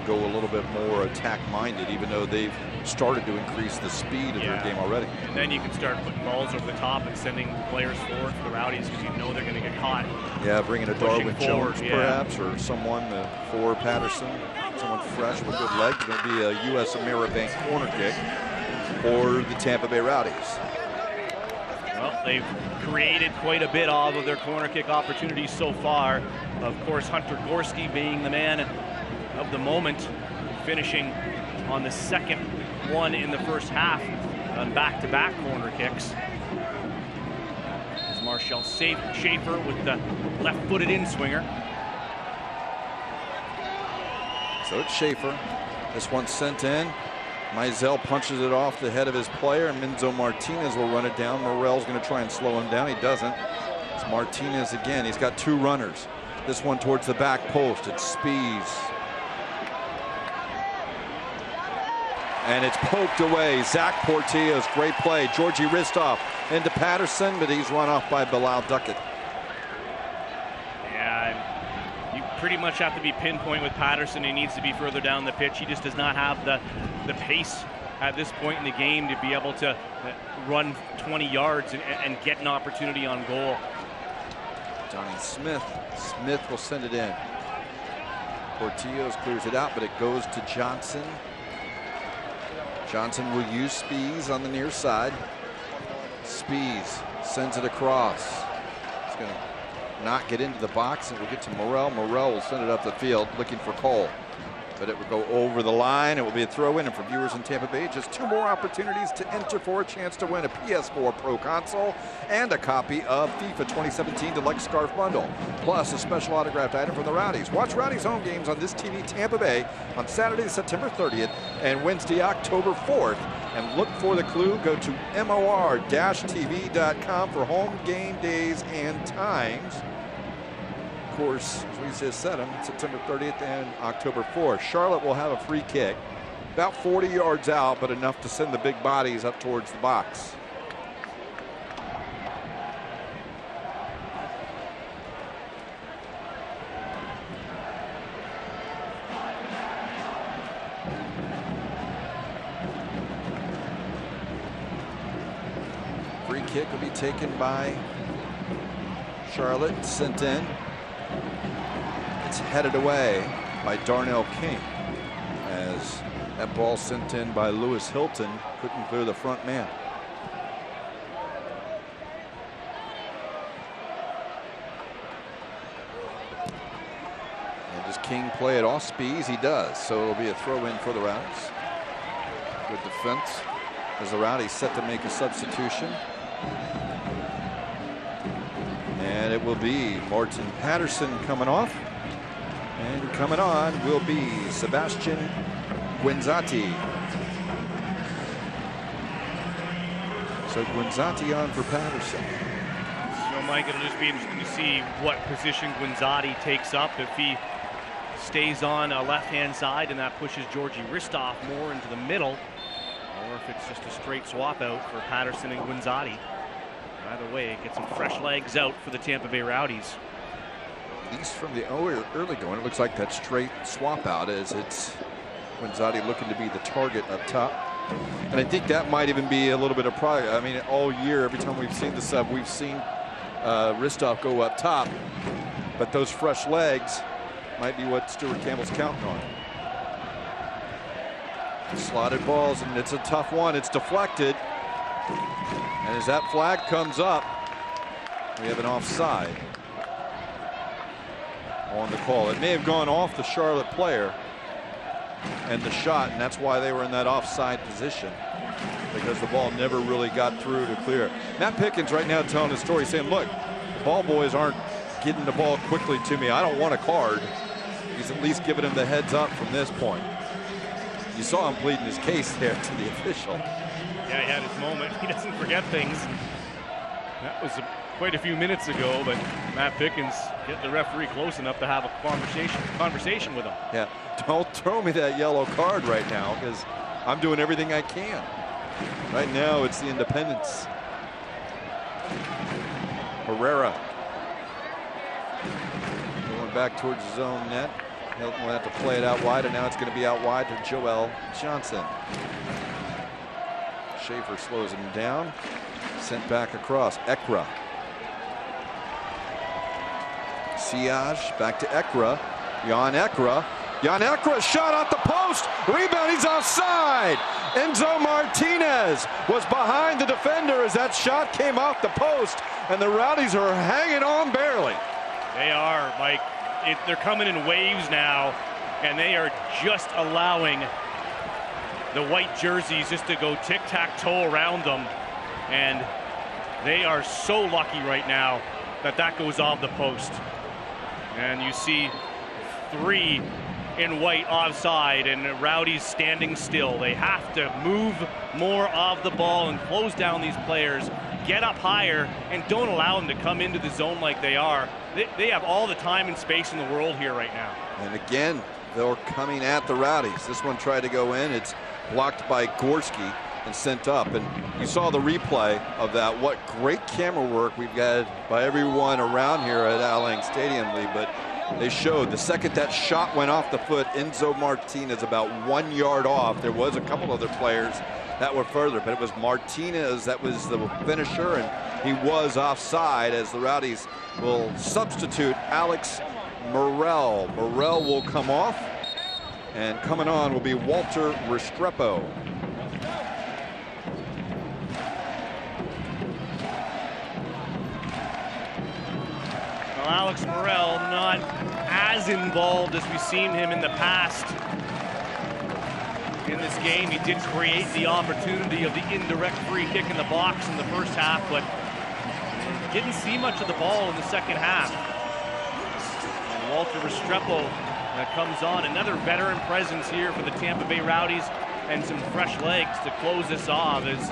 go a little bit more attack minded, even though they've started to increase the speed of their game already. And then you can start putting balls over the top and sending players forward for the Rowdies because you know they're going to get caught. Yeah, bringing a Darwin forward, Jones perhaps, or someone for Patterson, someone fresh with good leg. It'll be a U.S. Ameribank corner kick for the Tampa Bay Rowdies. Well, they've created quite a bit of their corner kick opportunities so far. Of course, Hunter Gorski being the man of the moment, finishing on the second one in the first half on back-to-back corner kicks. As Marshall Schaefer with the left-footed in-swinger. So it's Schaefer. This one's sent in. Mizell punches it off the head of his player, and Minzo Martinez will run it down. Morel's going to try and slow him down. He doesn't. It's Martinez again. He's got two runners. This one towards the back post. It's Spees. And it's poked away. Zach Portillo's great play. Georgie Ristov into Patterson, but he's run off by Bilal Duckett. Yeah, you pretty much have to be pinpoint with Patterson. He needs to be further down the pitch. He just does not have the pace at this point in the game to be able to run 20 yards and get an opportunity on goal. Donnie Smith. Smith will send it in. Portillo's clears it out, but it goes to Johnson. Johnson will use Spees on the near side. Spees sends it across. It's going to not get into the box, and we'll get to Morel. Morel will send it up the field looking for Cole. But it will go over the line. It will be a throw in. And for viewers in Tampa Bay, just two more opportunities to enter for a chance to win a PS4 Pro console and a copy of FIFA 2017 Deluxe Scarf Bundle, plus a special autographed item from the Rowdies. Watch Rowdies home games on This TV Tampa Bay on Saturday, September 30th and Wednesday, October 4th. And look for the clue. Go to mor-tv.com for home game days and times. Of course, as we just said, September 30th and October 4th. Charlotte will have a free kick, about 40 yards out, but enough to send the big bodies up towards the box. Free kick will be taken by Charlotte, sent in. It's headed away by Darnell King as that ball sent in by Lewis Hilton couldn't clear the front man. And does King play it off Spees? He does. So it'll be a throw in for the Rowdies. Good defense as the Rowdies set to make a substitution. And it will be Morton Patterson coming off. And coming on will be Sebastian Guinzati. So Guinzati on for Patterson. So Mike, it'll just be interesting to see what position Guinzati takes up. If he stays on a left-hand side and that pushes Georgie Ristov more into the middle, if it's just a straight swap out for Patterson and Guinzotti. Either way, get some fresh legs out for the Tampa Bay Rowdies. At least from the early going, it looks like that straight swap out as it's Guinzotti looking to be the target up top. And I think that might even be a little bit of pride. I mean, all year, every time we've seen the sub, we've seen Ristov go up top. But those fresh legs might be what Stuart Campbell's counting on. Slotted balls, and it's a tough one. It's deflected. And as that flag comes up, we have an offside on the call. It may have gone off the Charlotte player and the shot, and that's why they were in that offside position, because the ball never really got through to clear. Matt Pickens right now telling a story saying, look, the ball boys aren't getting the ball quickly to me. I don't want a card. He's at least giving him the heads up from this point. You saw him pleading his case there to the official. Yeah, he had his moment. He doesn't forget things. That was quite a few minutes ago, but Matt Pickens get the referee close enough to have a conversation with him. Yeah, don't throw me that yellow card right now, because I'm doing everything I can. Right now, it's the Independents. Herrera going back towards his own net. Hilton will have to play it out wide, and now it's going to be out wide to Joel Johnson. Schaefer slows him down. Sent back across. Ekra. Siage back to Ekra. Jan Ekra. Jan Ekra shot at the post. Rebound. He's offside. Enzo Martinez was behind the defender as that shot came off the post, and the Rowdies are hanging on barely. They are, Mike. They're coming in waves now, and they are just allowing the white jerseys just to go tic-tac-toe around them. And they are so lucky right now that that goes off the post. And you see 3 in white offside, and Rowdies standing still. They have to move more of the ball and close down these players, get up higher, and don't allow them to come into the zone like they are. They have all the time and space in the world here right now. And again, they're coming at the Rowdies. This one tried to go in. It's blocked by Gorski and sent up. And you saw the replay of that. What great camera work we've got by everyone around here at Allang Stadium, Lee. But they showed the second that shot went off the foot, Enzo Martinez about 1 yard off. There was a couple other players that were further, but it was Martinez that was the finisher, and he was offside as the Rowdies will substitute Alex Morel. Morel will come off, and coming on will be Walter Restrepo. Well, Alex Morel not as involved as we've seen him in the past. In this game, he did create the opportunity of the indirect free kick in the box in the first half, but didn't see much of the ball in the second half. And Walter Restrepo comes on. Another veteran presence here for the Tampa Bay Rowdies, and some fresh legs to close this off as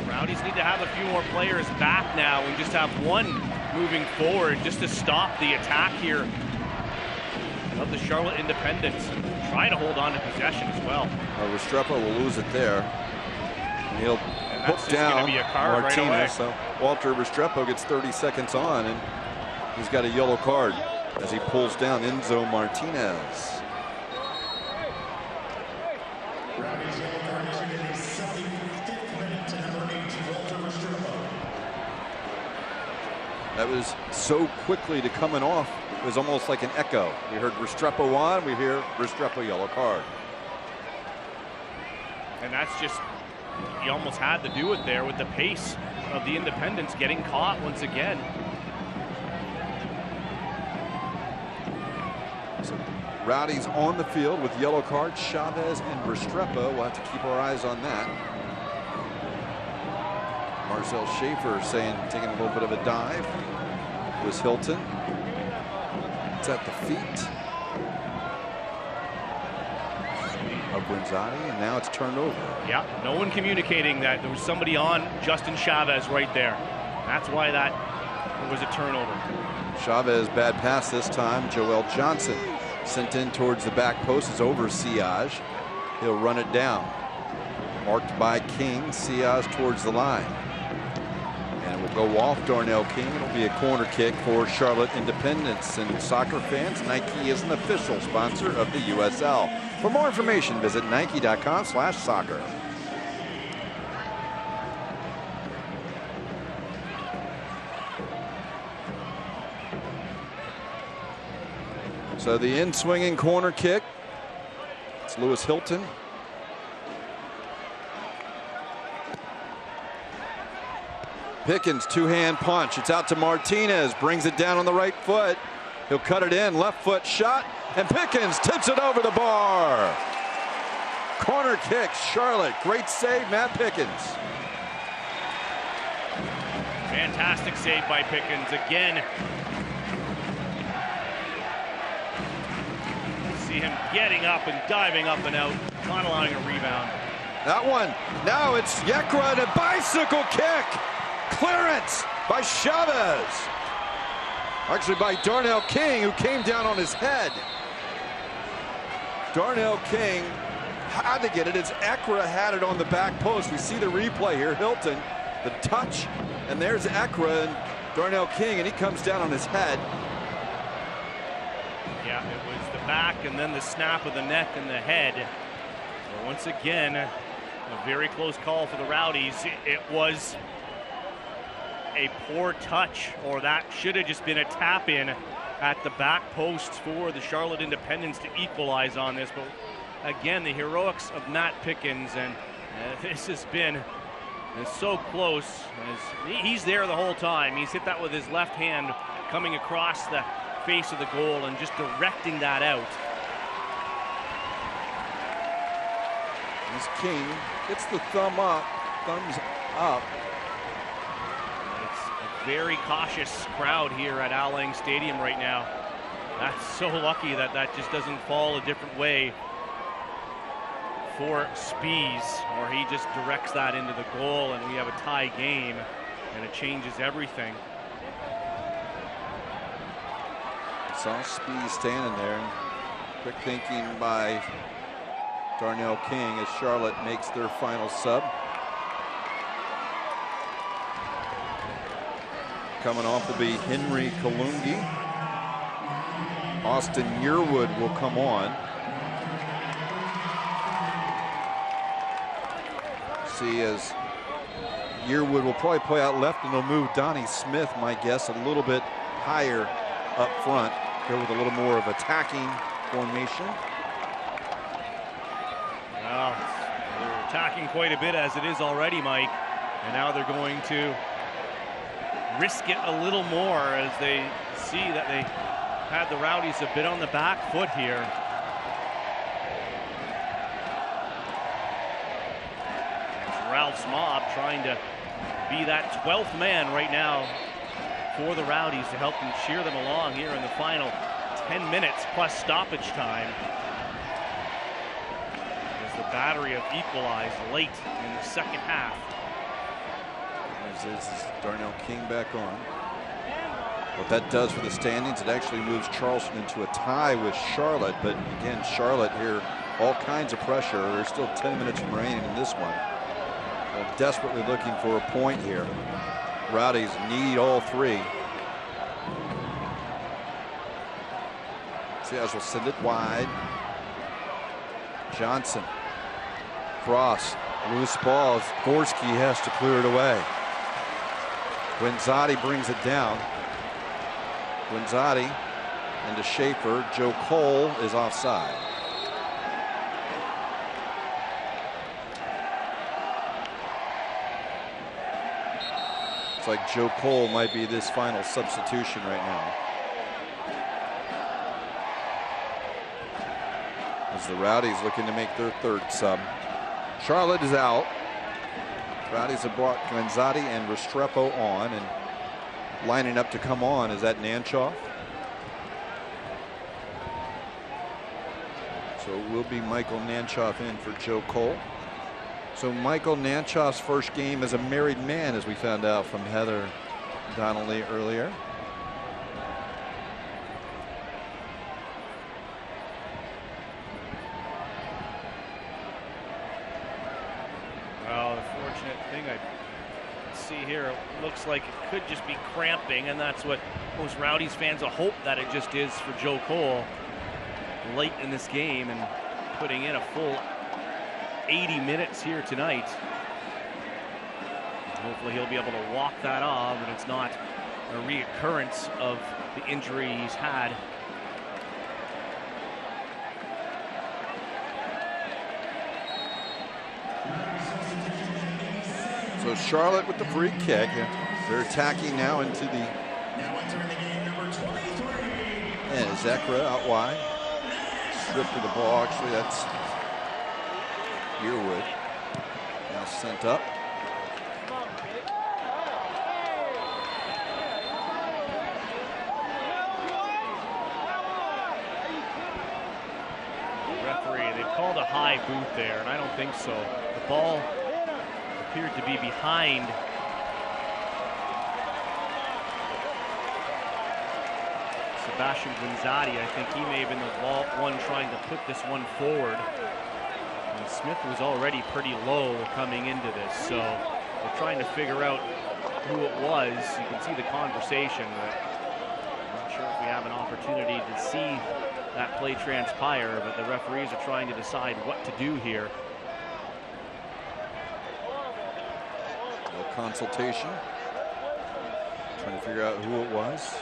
Rowdies need to have a few more players back now and just have one moving forward just to stop the attack here of the Charlotte Independents, and try to hold on to possession as well. Restrepo will lose it there. And he'll hook down Martinez. Right, so Walter Restrepo gets 30 seconds on, and he's got a yellow card as he pulls down Enzo Martinez. That was so quickly to coming off. It was almost like an echo. We heard Restrepo on, we hear Restrepo yellow card. And that's just, he almost had to do it there with the pace of the Independents getting caught once again. So Rowdies on the field with yellow cards, Chavez and Restrepo. We'll have to keep our eyes on that. Marcel Schaefer saying, taking a little bit of a dive, was Hilton. It's at the feet of Guinzotti, and now it's turned over. Yeah, no one communicating that there was somebody on Justin Chavez right there. That's why that was a turnover. Chavez, bad pass this time. Joel Johnson sent in towards the back post. Is over Siage. He'll run it down. Marked by King. Ciaz towards the line. And it will go off Darnell King. It'll be a corner kick for Charlotte Independence. And soccer fans, Nike is an official sponsor of the USL. For more information, visit nike.com/soccer. So the in-swinging corner kick. It's Lewis Hilton. Pickens, two-hand punch. It's out to Martinez. Brings it down on the right foot. He'll cut it in. Left foot shot. And Pickens tips it over the bar. Corner kick, Charlotte. Great save, Matt Pickens. Fantastic save by Pickens again. See him getting up and diving up and out, not allowing a rebound. That one. Now it's Yekra and a bicycle kick. Clearance by Chavez. Actually by Darnell King, who came down on his head. Darnell King had to get it as Ekra had it on the back post. We see the replay here. Hilton, the touch, and there's Ekra and Darnell King, and he comes down on his head. Yeah, it was the back and then the snap of the neck and the head. But once again, a very close call for the Rowdies. It was a poor touch, or that should have just been a tap in at the back post for the Charlotte Independents to equalize on this. But again, the heroics of Matt Pickens, and this has been so close. He's there the whole time. He's hit that with his left hand coming across the face of the goal and just directing that out. As King gets the thumbs up. Very cautious crowd here at Al Lang Stadium right now. That's so lucky that that just doesn't fall a different way for Spies, or he just directs that into the goal and we have a tie game and it changes everything. Saw Spies standing there. Quick thinking by Darnell King as Charlotte makes their final sub. Coming off will be Henry Kalungi. Austin Yearwood will come on. See, as Yearwood will probably play out left, and they'll move Donnie Smith, my guess, a little bit higher up front. Go with a little more of attacking formation. Well, they're attacking quite a bit as it is already, Mike. And now they're going to risk it a little more as they see that they had the Rowdies a bit on the back foot here. Ralph Smob trying to be that 12th man right now for the Rowdies to help them cheer them along here in the final 10 minutes plus stoppage time. As the battery have equalized late in the second half. This is Darnell King back on. What that does for the standings, it actually moves Charleston into a tie with Charlotte. But again, Charlotte here, all kinds of pressure. There's still 10 minutes remaining in this one. They're desperately looking for a point here. Rowdies need all three. Ciaz will send it wide. Johnson. Cross. Loose balls. Gorski has to clear it away. Guinzotti brings it down. Guinzotti into Schaefer. Joe Cole is offside. It's like Joe Cole might be this final substitution right now. As the Rowdies looking to make their third sub. Charlotte is out. Rowdies have brought Guinzotti and Restrepo on, and lining up to come on is that Nanchoff. So it will be Michael Nanchoff in for Joe Cole. So Michael Nanchoff's first game as a married man, as we found out from Heather Donnelly earlier. here, it looks like it could just be cramping, and that's what most Rowdies fans will hope that it just is for Joe Cole late in this game and putting in a full 80 minutes here tonight. Hopefully he'll be able to walk that off and it's not a reoccurrence of the injury he's had. So Charlotte with the free kick. They're attacking now into the. And Zekra out wide. Stripped of the ball. Actually, that's Yearwood. Now sent up. The referee, they've called a high boot there, and I don't think so. The ball appeared to be behind Sebastian Guinzotti. I think he may have been the one trying to put this one forward. And Smith was already pretty low coming into this, so they're trying to figure out who it was. You can see the conversation. I'm not sure if we have an opportunity to see that play transpire, but the referees are trying to decide what to do here. Consultation, trying to figure out who it was.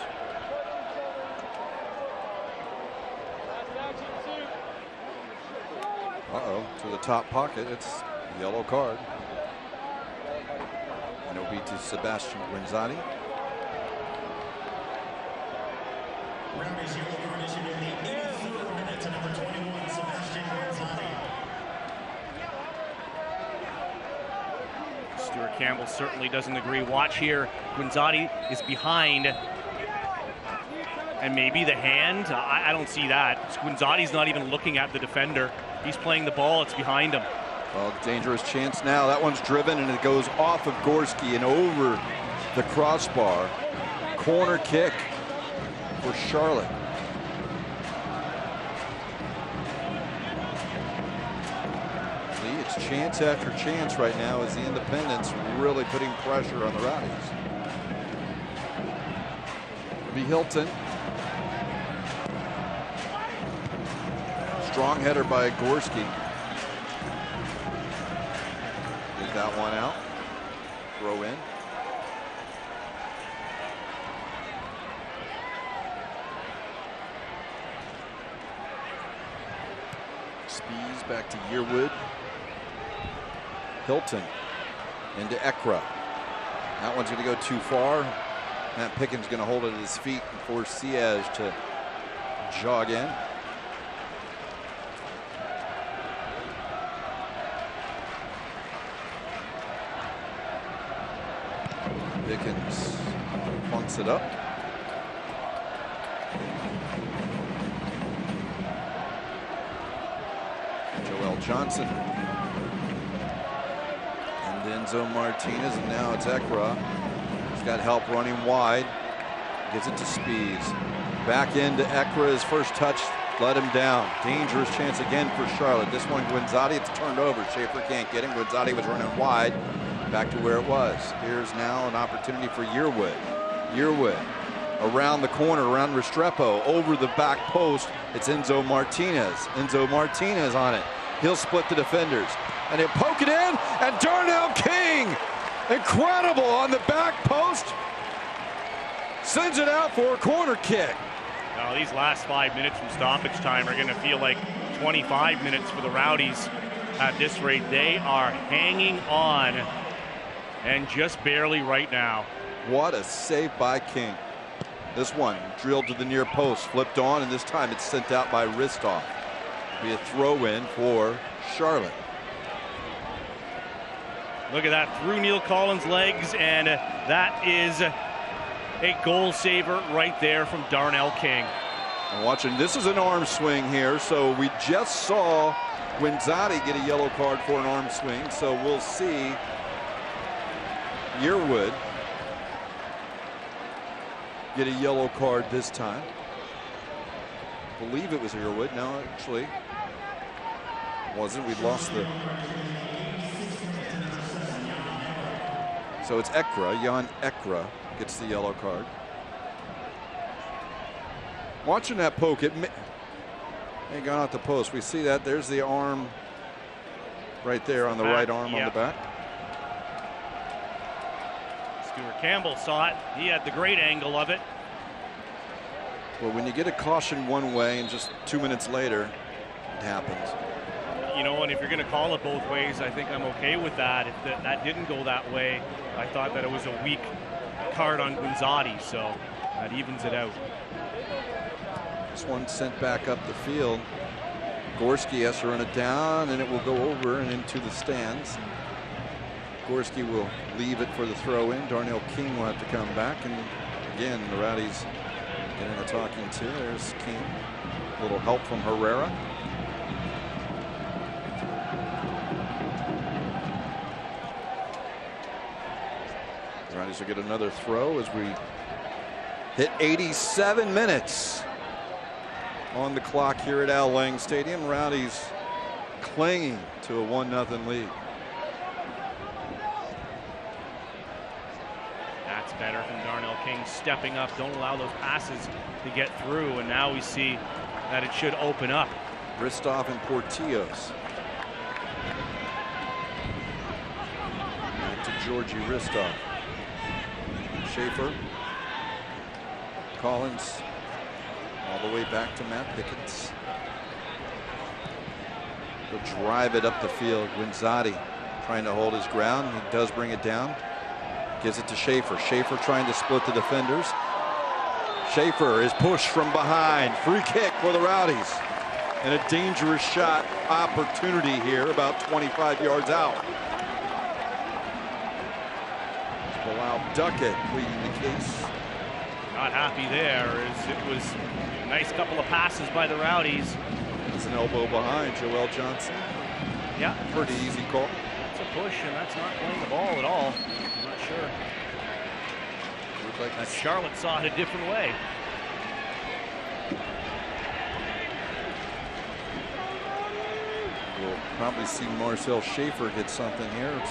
Uh-oh, to the top pocket, it's a yellow card. And it'll be to Sebastian Guinzotti. Rowdies yellow card issued in the 83rd minute to number 21, Sebastian Guinzotti. Stuart Campbell certainly doesn't agree. Watch here, Guinzotti is behind. And maybe the hand, I don't see that. Guinzotti's not even looking at the defender. He's playing the ball, it's behind him. Well, dangerous chance now. That one's driven and it goes off of Gorski and over the crossbar. Corner kick for Charlotte. It's chance after chance right now as the Independents really putting pressure on the Rowdies. It'll be Hilton. Strong header by Gorski. Get that one out. Throw in. Spees back to Yearwood. Hilton into Ekra. That one's going to go too far. Matt Pickens going to hold it at his feet and force Siege to jog in. Pickens plunks it up. Joel Johnson. Enzo Martinez, and now it's Ekra. He's got help running wide. Gives it to Spees. Back into Ekra. His first touch let him down. Dangerous chance again for Charlotte. This one, Guinzotti, it's turned over. Schaefer can't get him. Guinzotti was running wide. Back to where it was. Here's now an opportunity for Yearwood. Yearwood around the corner, around Restrepo, over the back post. It's Enzo Martinez. Enzo Martinez on it. He'll split the defenders. And he'll poke it in, and Darnell King, incredible on the back post, sends it out for a corner kick. Now, these last 5 minutes from stoppage time are going to feel like 25 minutes for the Rowdies at this rate. They are hanging on, and just barely right now. What a save by King. This one drilled to the near post, flipped on, and this time it's sent out by Ristoff. It'll be a throw-in for Charlotte. Look at that, through Neil Collins' legs, and that is a goal saver right there from Darnell King. I'm watching, this is an arm swing here, so we just saw Guinzotti get a yellow card for an arm swing, so we'll see Yearwood get a yellow card this time. I believe it was Yearwood. No, actually wasn't. We lost the So it's Ekra. Jan Ekra gets the yellow card. Watching that poke, it ain't gone out the post. We see that. There's the arm right there on the right arm on the back. Stuart Campbell saw it. He had the great angle of it. Well, when you get a caution one way and just 2 minutes later, it happens. You know, and if you're going to call it both ways, I think I'm okay with that. If that didn't go that way, I thought that it was a weak card on Gunzati, so that evens it out. This one sent back up the field. Gorski has to run it down, and it will go over and into the stands. Gorski will leave it for the throw in. Darnell King will have to come back, and again, the Rowdies getting a talking to. There's King. A little help from Herrera. The Rowdies will get another throw as we hit 87 minutes on the clock here at Al Lang Stadium. Rowdies clinging to a 1-0 lead. That's better from Darnell King stepping up. Don't allow those passes to get through, and now we see that it should open up. Ristov and Portillos. Back to Georgie Ristov. Schaefer. Collins. All the way back to Matt Pickens. He'll drive it up the field. Gunzati trying to hold his ground. He does bring it down. Gives it to Schaefer. Schaefer trying to split the defenders. Schaefer is pushed from behind. Free kick for the Rowdies. And a dangerous shot opportunity here about 25 yards out. Bilal Duckett pleading the case. Not happy there, as it was a nice couple of passes by the Rowdies. It's an elbow behind Joel Johnson. Yeah. Pretty easy call. It's a push, and that's not playing the ball at all. I'm not sure. Looked like that Charlotte saw it a different way. We'll probably see Marcel Schaefer get something here.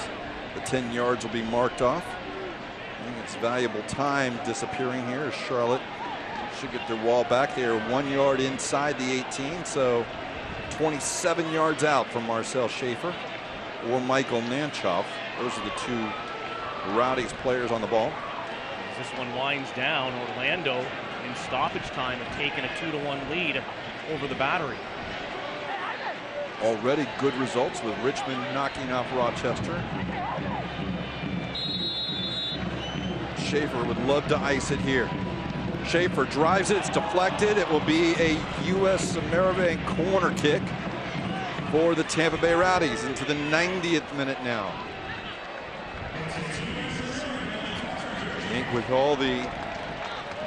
The 10 yards will be marked off. I think it's valuable time disappearing here as Charlotte should get their wall back. They are 1 yard inside the 18, so 27 yards out from Marcel Schaefer or Michael Nanchoff. Those are the two Rowdies players on the ball. As this one winds down, Orlando in stoppage time have taken a 2-1 lead over the Battery. Already good results with Richmond knocking off Rochester. Schaefer would love to ice it here. Schaefer drives it, it's deflected. It will be a U.S. Ameribank corner kick for the Tampa Bay Rowdies into the 90th minute now. I think with all the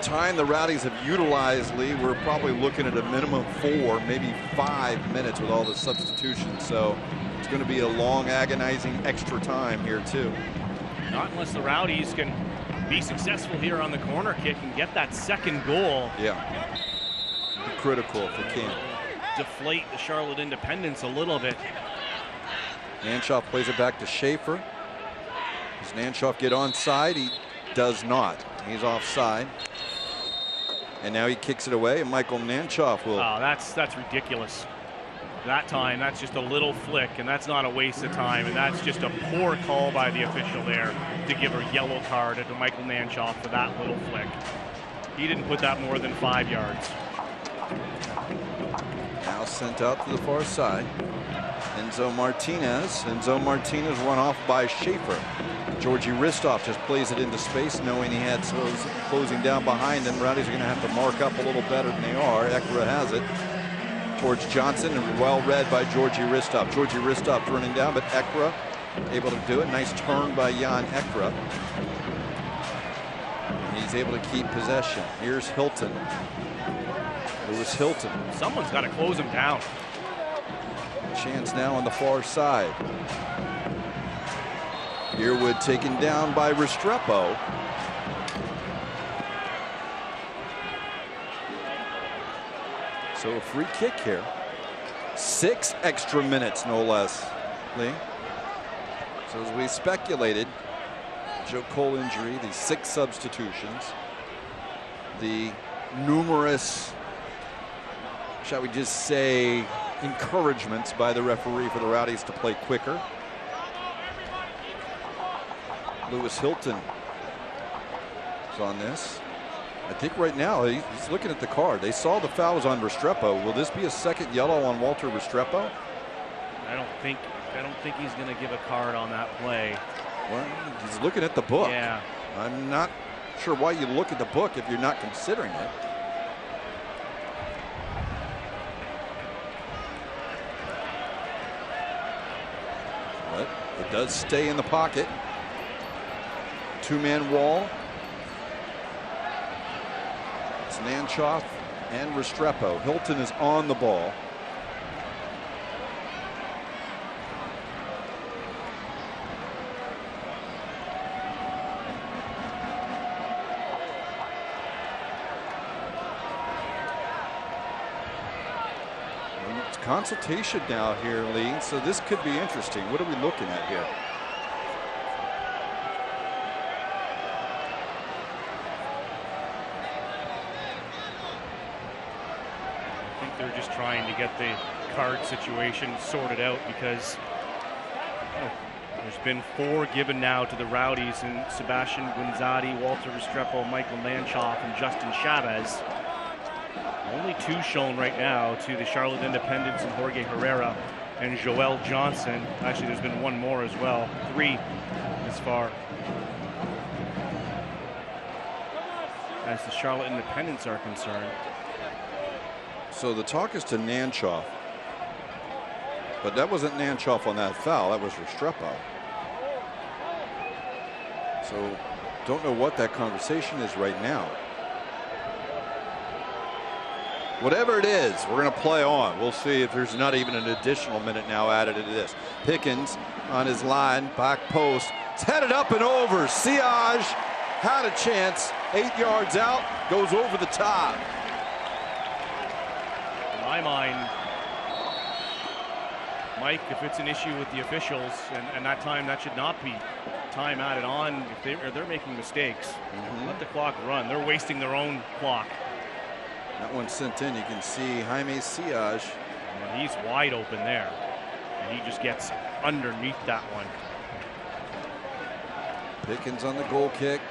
time the Rowdies have utilized, Lee, we're probably looking at a minimum 4, maybe 5 minutes with all the substitutions. So it's going to be a long, agonizing extra time here too. Not unless the Rowdies can be successful here on the corner kick and get that second goal. Yeah. Be critical if they can. Deflate the Charlotte Independents a little bit. Nanchoff plays it back to Schaefer. Does Nanchoff get onside? He does not. He's offside. And now he kicks it away, and Michael Nanchoff will. Oh, that's ridiculous. That time, that's just a little flick, and that's not a waste of time, and that's just a poor call by the official there to give a yellow card to Michael Nanchoff for that little flick. He didn't put that more than 5 yards. Now sent out to the far side. Enzo Martinez. Enzo Martinez run off by Schaefer. Georgie Ristov just plays it into space, knowing he had closing down behind him. Rowdies are going to have to mark up a little better than they are. Ekra has it towards Johnson, and well read by Georgie Ristov. Georgie Ristov running down, but Ekra able to do it. Nice turn by Jan Ekra. He's able to keep possession. Here's Hilton. Lewis Hilton. Someone's got to close him down. Chance now on the far side. Earwood taken down by Restrepo. So a free kick here. 6 extra minutes, no less, Lee. So as we speculated, Joe Cole injury, the 6 substitutions, the numerous, shall we just say, encouragements by the referee for the Rowdies to play quicker. Lewis Hilton is on this. I think right now he's looking at the card. They saw the fouls on Restrepo. Will this be a second yellow on Walter Restrepo? I don't think he's going to give a card on that play. Well, he's looking at the book. Yeah. I'm not sure why you look at the book if you're not considering it. But it does stay in the pocket. 2-man wall. It's Nanchoff and Restrepo. Hilton is on the ball. It's consultation now here, Lee. So this could be interesting. What are we looking at here? They're just trying to get the card situation sorted out because there's been 4 given now to the Rowdies, and Sebastian Guinzati, Walter Restrepo, Michael Nanchoff, and Justin Chavez. Only 2 shown right now to the Charlotte Independents and Jorge Herrera and Joel Johnson. Actually, there's been 1 more as well. 3 this far. As the Charlotte Independents are concerned. So the talk is to Nanchoff, but that wasn't Nanchoff on that foul. That was Restrepo. So don't know what that conversation is right now. Whatever it is, we're going to play on. We'll see if there's not even an additional minute now added to this. Pickens on his line, back post. It's headed up and over. Siage had a chance. 8 yards out, goes over the top. In my mind, Mike, if it's an issue with the officials, and that time, that should not be time added on. If they're making mistakes, let the clock run. They're wasting their own clock. That one sent in. You can see Jaime Siage. And he's wide open there, and he just gets underneath that one. Pickens on the goal kick.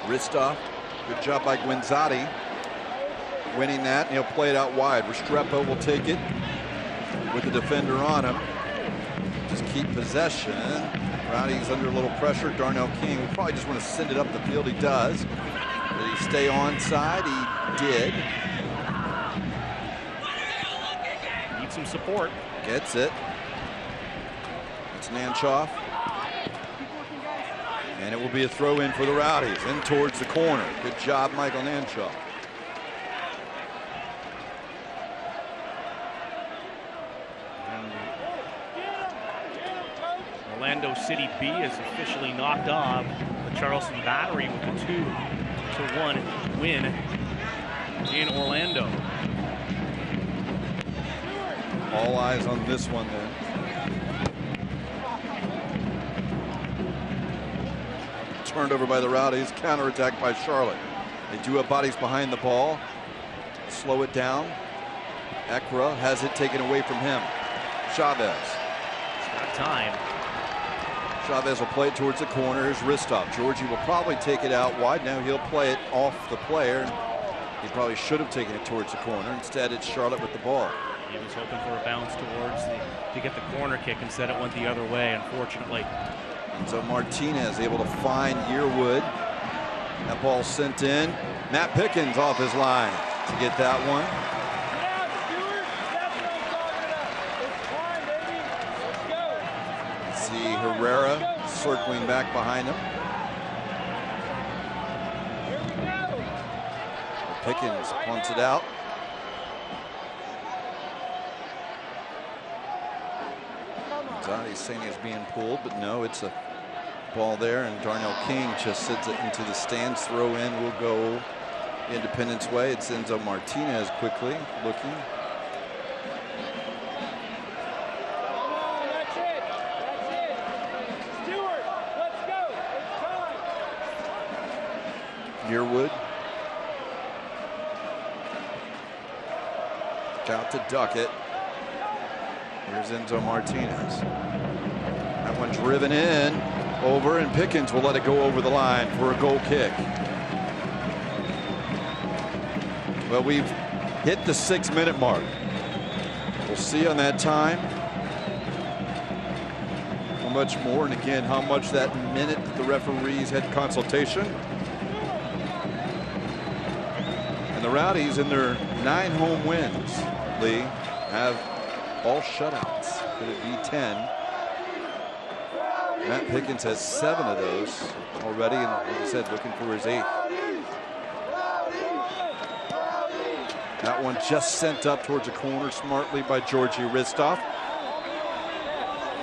Wrist off. Good job by Guinzati. Winning that, and he'll play it out wide. Restrepo will take it with the defender on him. Just keep possession. Rowdy's under a little pressure. Darnell King will probably just want to send it up the field. He does. Did he stay onside? He did. Need some support. Gets it. It's Nanchoff. And it will be a throw in for the Rowdies. In towards the corner. Good job, Michael Nanchoff. Orlando City B has officially knocked off the Charleston Battery with a 2-1 win in Orlando. All eyes on this one then. Turned over by the Rowdies, counterattack by Charlotte. They do have bodies behind the ball. Slow it down. Ekra has it taken away from him. Chavez. It's got time. Chavez will play it towards the corner. Here's Ristov. Georgie will probably take it out wide. Now he'll play it off the player. He probably should have taken it towards the corner. Instead, it's Charlotte with the ball. He was hoping for a bounce towards to get the corner kick. Instead, it went the other way, unfortunately. And so Martinez able to find Yearwood. That ball sent in. Matt Pickens off his line to get that one. See Herrera circling back behind him. Pickens punts it out. He's saying he's being pulled, but no, it's a ball there, and Darnell King just sends it into the stands. Throw in will go Independence way. It's Enzo Martinez quickly looking. Yearwood. Out to Duckett. Here's Enzo Martinez. That one driven in, over, and Pickens will let it go over the line for a goal kick. Well, we've hit the 6-minute mark. We'll see on that time how much more, and again, how much that minute that the referees had consultation. And the Rowdies, in their 9 home wins, Lee, have all shutouts. Could it be 10? Matt Pickens has 7 of those already, and like I said, looking for his 8th. That one just sent up towards a corner smartly by Georgi Hristov.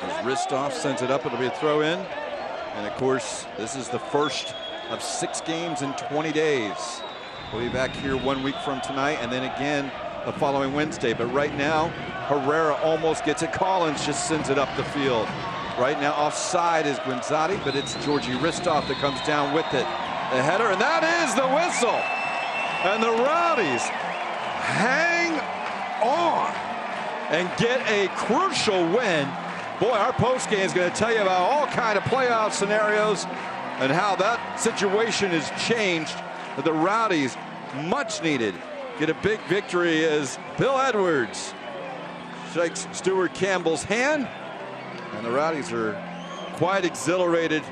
As Hristov sends it up, it'll be a throw in. And of course, this is the first of 6 games in 20 days. We'll be back here 1 week from tonight, and then again the following Wednesday. But right now, Herrera almost gets it. Collins just sends it up the field. Right now, offside is Guinzotti, but it's Georgi Hristov that comes down with it. The header, and that is the whistle. And the Rowdies hang on and get a crucial win. Boy, our postgame is going to tell you about all kind of playoff scenarios and how that situation has changed. But the Rowdies, much needed, get a big victory as Bill Edwards shakes Stuart Campbell's hand. And the Rowdies are quite exhilarated.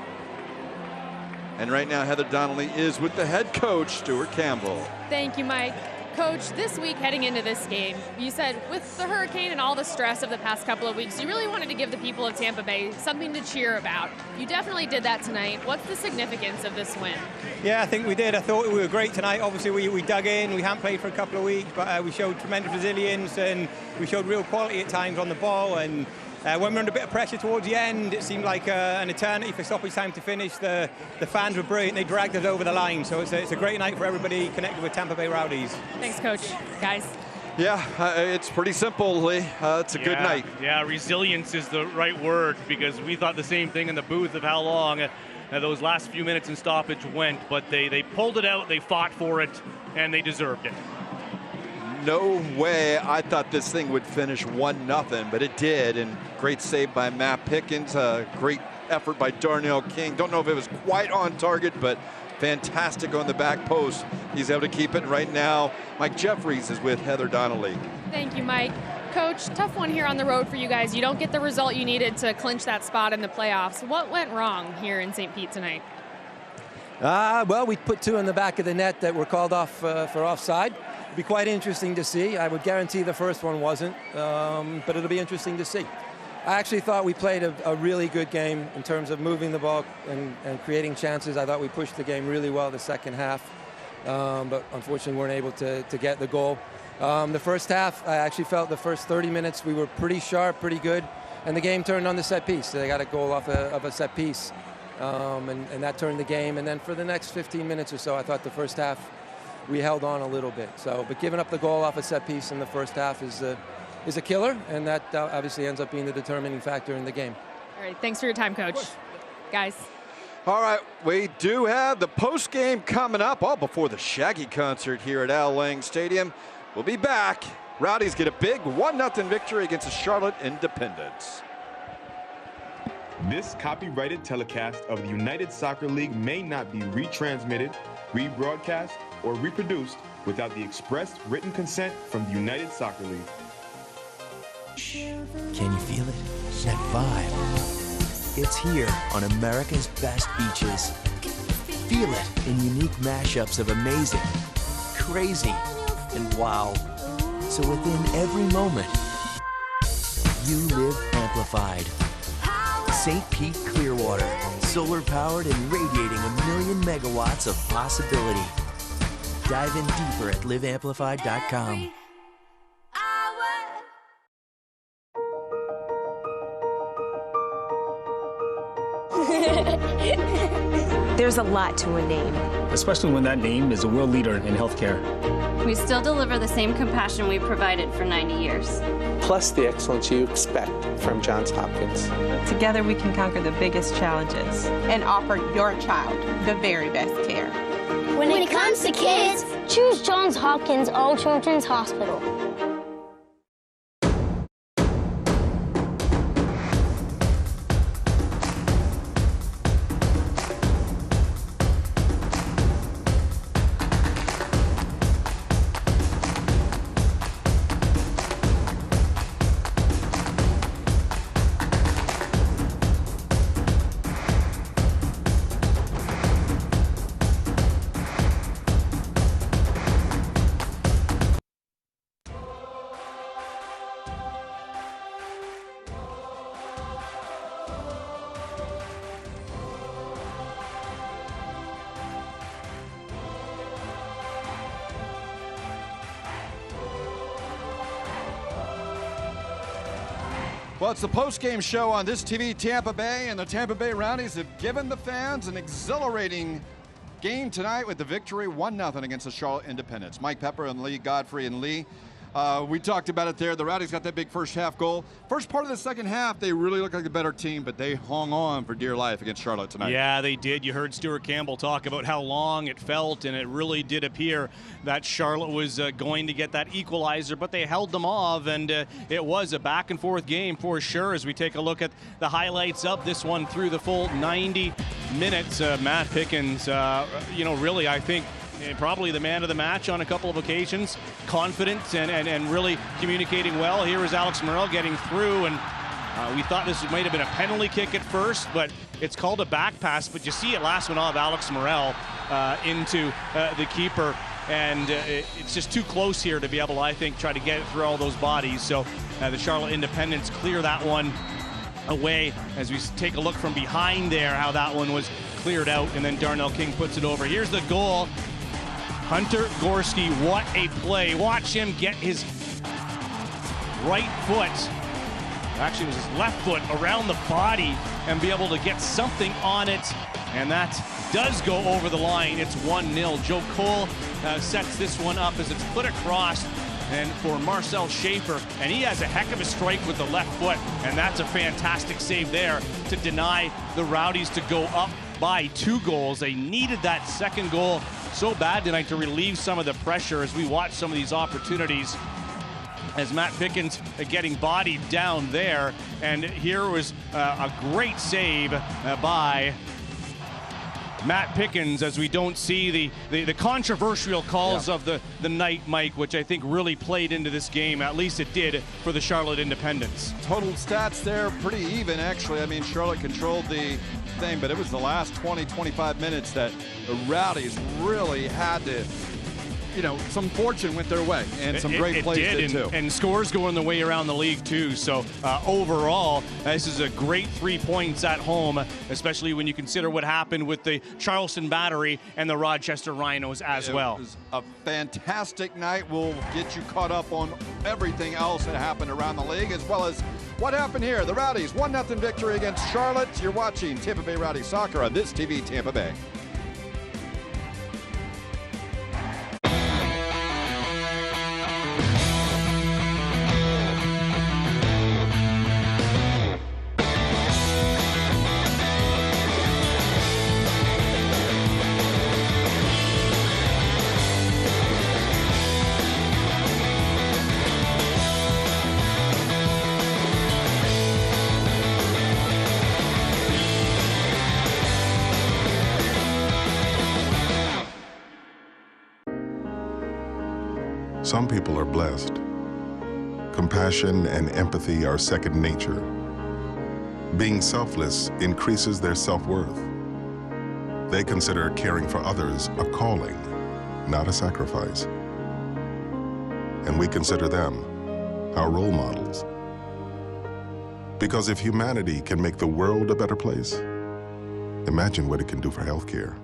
And right now, Heather Donnelly is with the head coach, Stuart Campbell. Thank you, Mike. Coach, this week heading into this game, you said with the hurricane and all the stress of the past couple of weeks, you really wanted to give the people of Tampa Bay something to cheer about. You definitely did that tonight. What's the significance of this win? Yeah, I think we did. I thought we were great tonight. Obviously, we dug in. We hadn't played for a couple of weeks, but we showed tremendous resilience and we showed real quality at times on the ball. And when we were under a bit of pressure towards the end, it seemed like an eternity for stoppage time to finish. The fans were brilliant. They dragged us over the line. So it's a great night for everybody connected with Tampa Bay Rowdies. Thanks, Coach. Guys. Yeah, it's pretty simple, Lee. It's a good night. Yeah, resilience is the right word, because we thought the same thing in the booth of how long those last few minutes in stoppage went. But they pulled it out, they fought for it, and they deserved it. No way I thought this thing would finish 1-0, but it did. And great save by Matt Pickens. Great effort by Darnell King. Don't know if it was quite on target, but fantastic on the back post. He's able to keep it. Right now, Mike Jeffries is with Heather Donnelly. Thank you, Mike. Coach, tough one here on the road for you guys. You don't get the result you needed to clinch that spot in the playoffs. What went wrong here in St. Pete tonight? Well, we put 2 in the back of the net that were called off for offside. It'll be quite interesting to see. I would guarantee the first one wasn't, but it'll be interesting to see. I actually thought we played a really good game in terms of moving the ball and creating chances. I thought we pushed the game really well the second half, but unfortunately weren't able to get the goal. The first half, I actually felt the first 30 minutes we were pretty sharp, pretty good, and the game turned on the set piece. They got a goal off of a set piece, and that turned the game. And then for the next 15 minutes or so, I thought the first half we held on a little bit. So, but giving up the goal off a set piece in the first half is a killer, and that obviously ends up being the determining factor in the game. All right, thanks for your time, Coach. Guys. All right, we do have the post game coming up, all before the Shaggy concert here at Al Lang Stadium. We'll be back. Rowdies get a big 1-0 victory against the Charlotte Independents. This copyrighted telecast of the United Soccer League may not be retransmitted, rebroadcast, or reproduced without the express written consent from the United Soccer League. Can you feel it? That vibe. It's here on America's best beaches. Feel it in unique mashups of amazing, crazy, and wow. So within every moment, you live amplified. St. Pete Clearwater, solar powered and radiating 1,000,000 megawatts of possibility. Dive in deeper at liveamplified.com. There's a lot to a name. Especially when that name is a world leader in healthcare. We still deliver the same compassion we provided for 90 years. Plus the excellence you expect from Johns Hopkins. Together we can conquer the biggest challenges and offer your child the very best care. When it comes to kids, choose Johns Hopkins All Children's Hospital. Well, it's the post-game show on This TV Tampa Bay, and the Tampa Bay Rowdies have given the fans an exhilarating game tonight with the victory 1-0 against the Charlotte Independents. Mike Pepper and Lee Godfrey and Lee. We talked about it there. The Rowdies got that big first half goal. First part of the second half, they really looked like a better team, but they hung on for dear life against Charlotte tonight. Yeah, they did. You heard Stuart Campbell talk about how long it felt, and it really did appear that Charlotte was going to get that equalizer, but they held them off, and it was a back-and-forth game for sure. As we take a look at the highlights of this one through the full 90 minutes, Matt Pickens, really, I think, probably the man of the match on a couple of occasions. Confident and really communicating well. Here is Alex Morel getting through, and we thought this might have been a penalty kick at first, but it's called a back pass. But you see it last one off Alex Morel into the keeper, and it's just too close here to be able to, I think, try to get it through all those bodies. So the Charlotte Independents clear that one away as we take a look from behind there how that one was cleared out, and then Darnell King puts it over. Here's the goal. Hunter Gorski, what a play. Watch him get his right foot, actually it was his left foot, around the body and be able to get something on it. And that does go over the line. It's 1-0. Joe Cole sets this one up as it's put across and for Marcel Schaefer. And he has a heck of a strike with the left foot. And that's a fantastic save there to deny the Rowdies to go up by 2 goals. They needed that second goal so bad tonight to relieve some of the pressure as we watch some of these opportunities as Matt Pickens getting bodied down there. And here was a great save by Matt Pickens, as we don't see the controversial calls of the night, Mike, which I think really played into this game. At least it did for the Charlotte Independents. Total stats there pretty even, actually. I mean, Charlotte controlled the thing, but it was the last 20-25 minutes that the Rowdies really had to, some fortune went their way, and some great plays did too. And scores going the way around the league too. So overall, this is a great 3 points at home, especially when you consider what happened with the Charleston Battery and the Rochester Rhinos as well. It was a fantastic night. We'll get you caught up on everything else that happened around the league, as well as what happened here. The Rowdies 1-0 victory against Charlotte. You're watching Tampa Bay Rowdies soccer on This TV Tampa Bay. Some people are blessed. Compassion and empathy are second nature. Being selfless increases their self-worth. They consider caring for others a calling, not a sacrifice. And we consider them our role models. Because if humanity can make the world a better place, imagine what it can do for healthcare.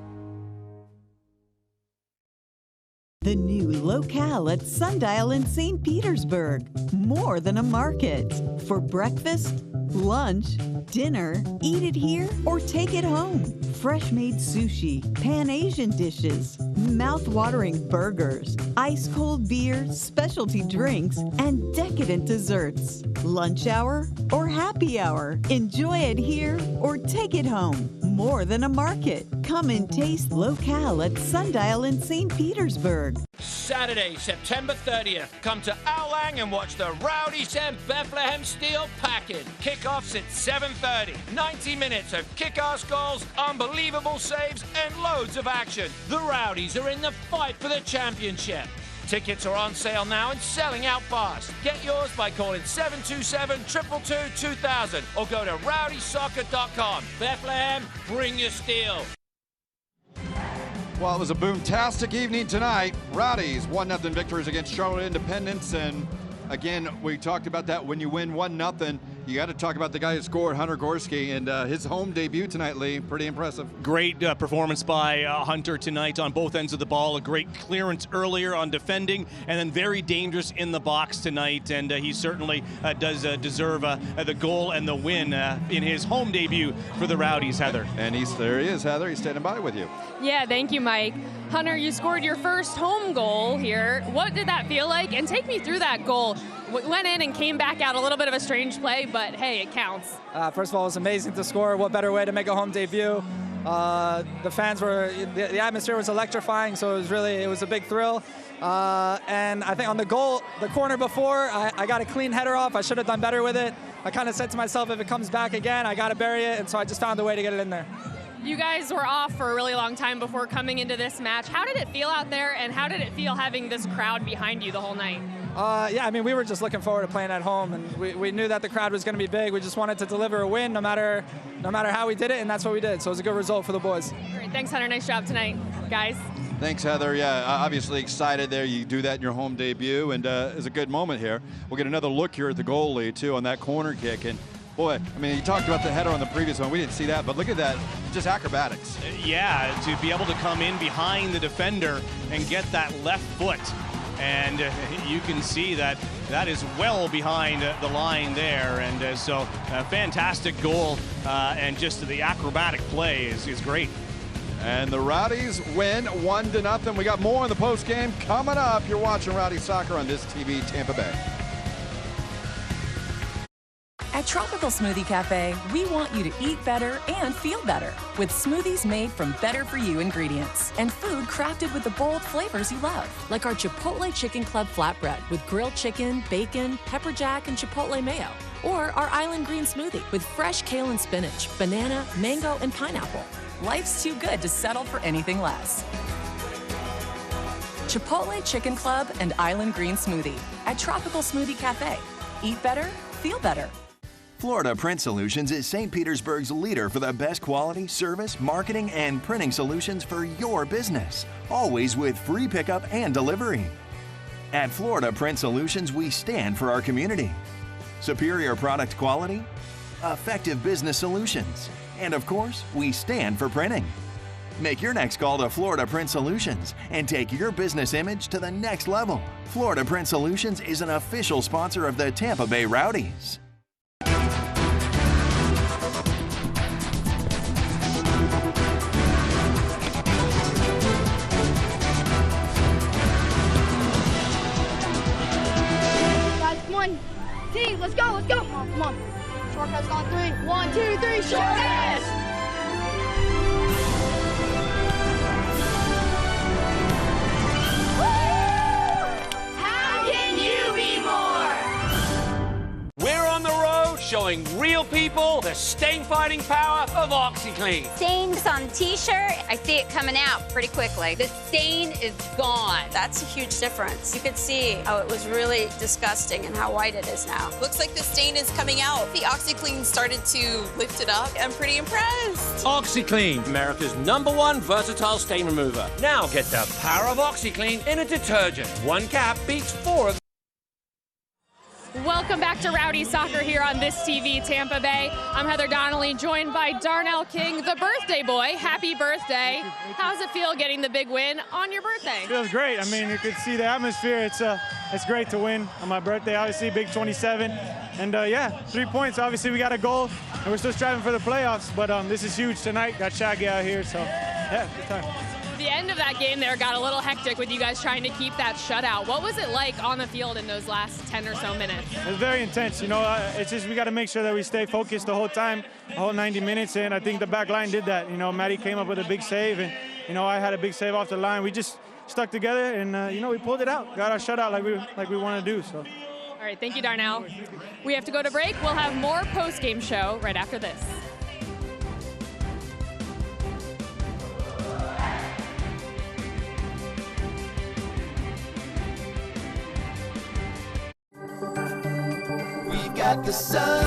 The new locale at Sundial in St. Petersburg. More than a market. For breakfast, lunch, dinner, eat it here or take it home. Fresh-made sushi, Pan-Asian dishes, mouth-watering burgers, ice-cold beer, specialty drinks, and decadent desserts. Lunch hour or happy hour. Enjoy it here or take it home. More than a market. Come and taste locale at Sundial in St. Petersburg. Saturday, September 30th. Come to Alang and watch the Rowdies and Bethlehem Steel packing. Kickoffs at 7:30. 90 minutes of kick-ass goals, unbelievable saves, and loads of action. The Rowdies are in the fight for the championship. Tickets are on sale now and selling out fast. Get yours by calling 727-222-2000 or go to rowdysoccer.com. Bethlehem, bring your steel. Well, it was a boom-tastic evening tonight. Rowdies 1-0 victories against Charlotte Independence, and again, we talked about that when you win 1-0, you got to talk about the guy who scored, Hunter Gorski, and his home debut tonight, Lee. Pretty impressive. Great performance by Hunter tonight on both ends of the ball. A great clearance earlier on defending, and then very dangerous in the box tonight. And he certainly does deserve the goal and the win in his home debut for the Rowdies, Heather. And there he is, Heather. He's standing by with you. Yeah, thank you, Mike. Hunter, you scored your first home goal here. What did that feel like? And take me through that goal. Went in and came back out, a little bit of a strange play, but hey, it counts. First of all, it was amazing to score. What better way to make a home debut? The fans were, the atmosphere was electrifying, so it was a big thrill. And I think on the goal, the corner before, I got a clean header off. I should have done better with it. I kind of said to myself, if it comes back again, I got to bury it, and so I just found a way to get it in there. You guys were off for a really long time before coming into this match. How did it feel out there, and how did it feel having this crowd behind you the whole night? Yeah, I mean, we were just looking forward to playing at home, and we knew that the crowd was going to be big. We just wanted to deliver a win no matter how we did it, and that's what we did. So it was a good result for the boys. Great. Thanks, Hunter. Nice job tonight, guys. Thanks, Heather. Yeah, obviously excited there. You do that in your home debut, and it's a good moment here. We'll get another look here at the goalie, too, on that corner kick. And boy, I mean, you talked about the header on the previous one. We didn't see that, but look at that. Just acrobatics. Yeah, to be able to come in behind the defender and get that left foot. And you can see that is well behind the line there. And so a fantastic goal, and just the acrobatic play is great. And the Rowdies win 1-0. We got more in the postgame coming up. You're watching Rowdy Soccer on this TV, Tampa Bay. At Tropical Smoothie Cafe, we want you to eat better and feel better with smoothies made from better-for-you ingredients and food crafted with the bold flavors you love, like our Chipotle Chicken Club flatbread with grilled chicken, bacon, pepper jack, and Chipotle mayo, or our Island Green Smoothie with fresh kale and spinach, banana, mango, and pineapple. Life's too good to settle for anything less. Chipotle Chicken Club and Island Green Smoothie at Tropical Smoothie Cafe. Eat better, feel better. Florida Print Solutions is St. Petersburg's leader for the best quality, service, marketing, and printing solutions for your business, always with free pickup and delivery. At Florida Print Solutions, we stand for our community. Superior product quality, effective business solutions, and of course, we stand for printing. Make your next call to Florida Print Solutions and take your business image to the next level. Florida Print Solutions is an official sponsor of the Tampa Bay Rowdies. Team, let's go, let's go. Come on. Short pass on 3. 1, 2, 3, short pass! How can you be more? We're on the road showing real people the stain-fighting power of OxyClean. Stains on t-shirt, I see it coming out pretty quickly. The stain is gone. That's a huge difference. You could see how it was really disgusting and how white it is now. Looks like the stain is coming out. The OxyClean started to lift it up. I'm pretty impressed. OxyClean, America's #1 versatile stain remover. Now get the power of OxyClean in a detergent. One cap beats 4 of Welcome back to Rowdy Soccer here on This TV Tampa Bay. I'm Heather Donnelly, joined by Darnell King, the birthday boy. Happy birthday. How does it feel getting the big win on your birthday? It feels great. I mean, you could see the atmosphere. It's great to win on my birthday, obviously, big 27. And yeah, 3 points. Obviously, we got a goal, and we're still striving for the playoffs. But this is huge tonight. Got Shaggy out here, so yeah, good time. The end of that game there got a little hectic with you guys trying to keep that shutout. What was it like on the field in those last 10 or so minutes? It was very intense. You know, it's just we got to make sure that we stay focused the whole time, the whole 90 minutes, and I think the back line did that. You know, Matty came up with a big save, and, you know, I had a big save off the line. We just stuck together, and, you know, we pulled it out, got our shutout like we want to do. So. All right, thank you, Darnell. We have to go to break. We'll have more post-game show right after this. Got the sun,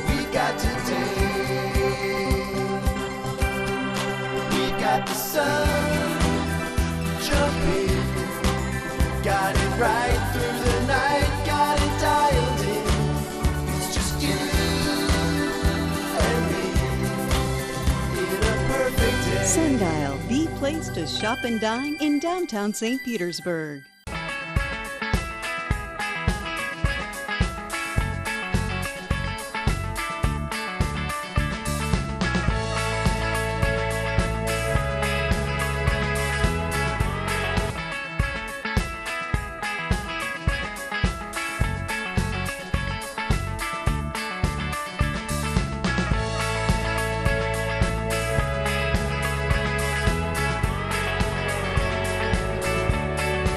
we got today, we got the sun, jumping, got it right through the night, got it dialed in, it's just you and me, in a perfect day. Sundial, the place to shop and dine in downtown St. Petersburg.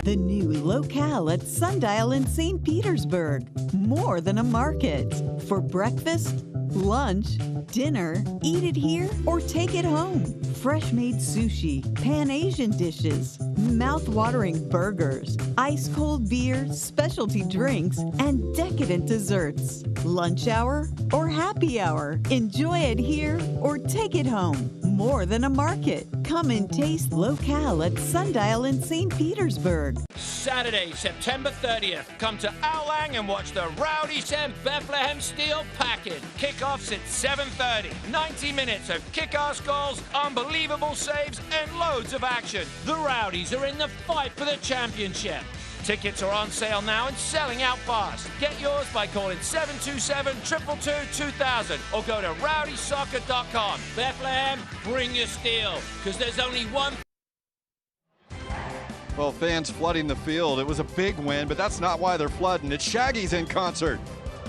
The new locale at Sundial in St. Petersburg. More than a market. For breakfast, lunch, dinner, eat it here or take it home. Fresh-made sushi, Pan-Asian dishes, mouth-watering burgers, ice-cold beer, specialty drinks, and decadent desserts. Lunch hour or happy hour. Enjoy it here or take it home. More than a market. Come and taste locale at Sundial in St. Petersburg. Saturday, September 30th. Come to Alang and watch the Rowdies and Bethlehem Steel Packet. Kickoffs at 7:30. 90 minutes of kick-ass goals, unbelievable saves, and loads of action. The Rowdies are in the fight for the championship. Tickets are on sale now and selling out fast. Get yours by calling 727-222-2000 or go to rowdysoccer.com. Bethlehem, bring your steel, because there's only one. Well, fans flooding the field. It was a big win, but that's not why they're flooding. It's Shaggy's in concert.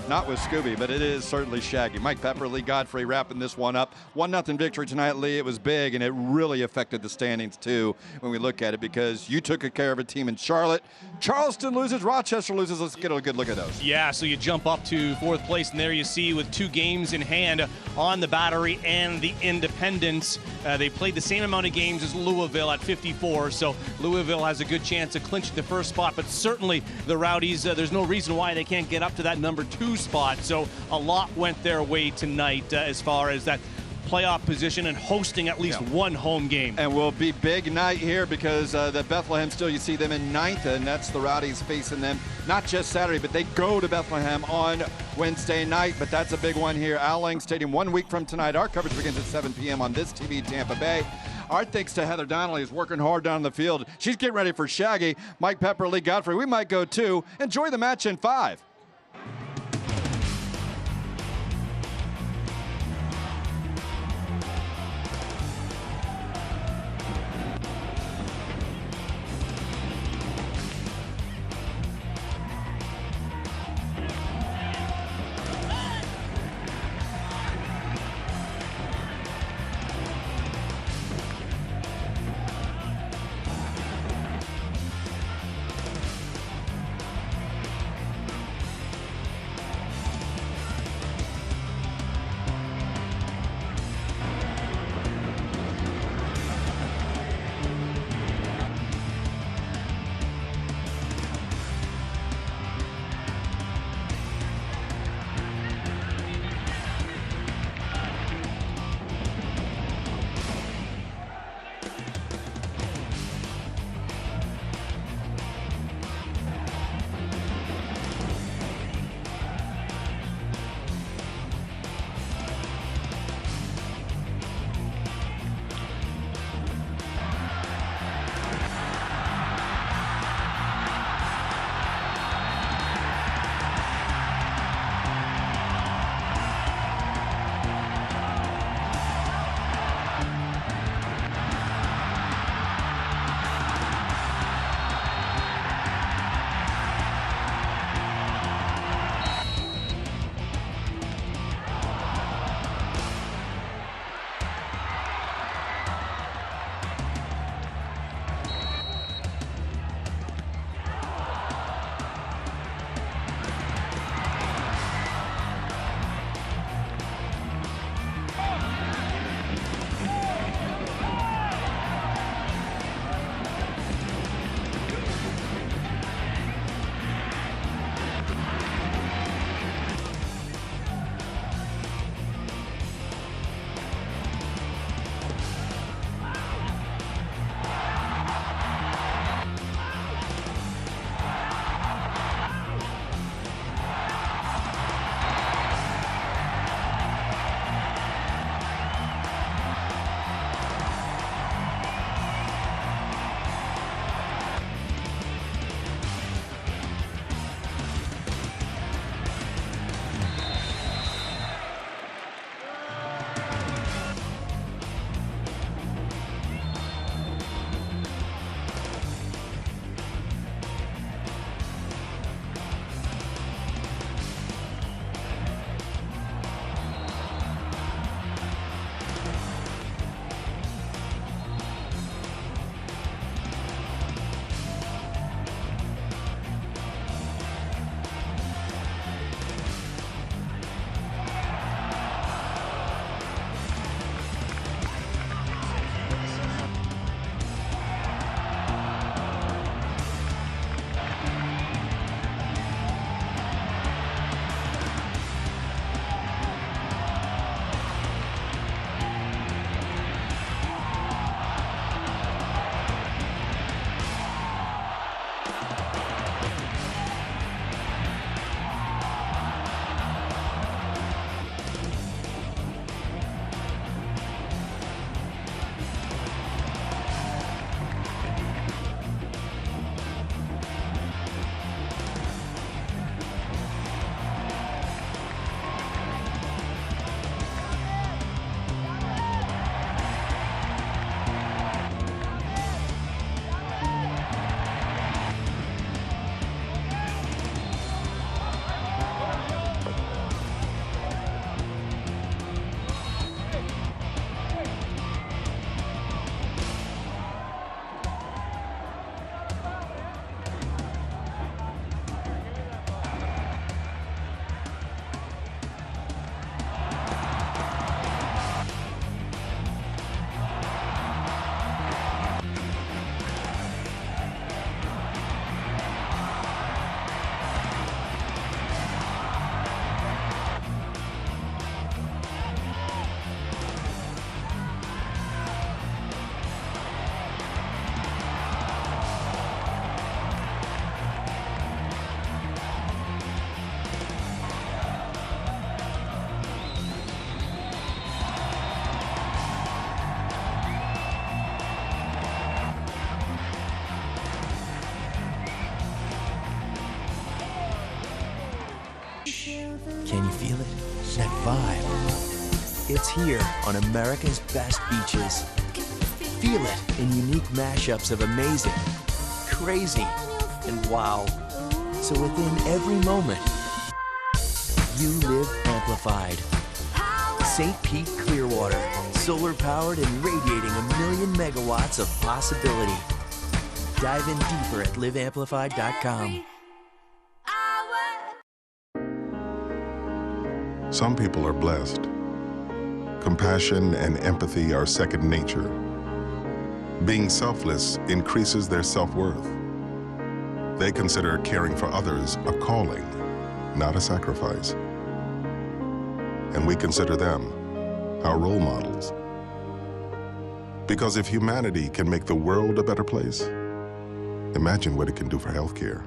Not with Scooby, but it is certainly Shaggy. Mike Pepper, Lee Godfrey wrapping this one up. 1-0 victory tonight, Lee. It was big, and it really affected the standings, too, when we look at it, because you took care of a team in Charlotte. Charleston loses, Rochester loses. Let's get a good look at those. Yeah, so you jump up to fourth place, and there you see with 2 games in hand on the Battery and the Independents. They played the same amount of games as Louisville at 54, so Louisville has a good chance of clinching the first spot, but certainly the Rowdies, there's no reason why they can't get up to that number 2 spot. So a lot went their way tonight as far as that playoff position and hosting at least one home game. And will be big night here because the Bethlehem still, you see them in 9th, and that's the Rowdies facing them not just Saturday, but they go to Bethlehem on Wednesday night. But that's a big one here. Al Lang Stadium 1 week from tonight. Our coverage begins at 7 p.m. on This TV Tampa Bay. Our thanks to Heather Donnelly, who's working hard down the field. She's getting ready for Shaggy. Mike Pepper, Lee Godfrey. We might go too. Enjoy the match in 5. Can you feel it? That vibe. It's here on America's best beaches. Feel it in unique mashups of amazing, crazy, and wow. So within every moment, you live amplified. St. Pete Clearwater, solar powered and radiating 1,000,000 megawatts of possibility. Dive in deeper at liveamplified.com. Some people are blessed. Compassion and empathy are second nature. Being selfless increases their self-worth. They consider caring for others a calling, not a sacrifice. And we consider them our role models. Because if humanity can make the world a better place, imagine what it can do for healthcare.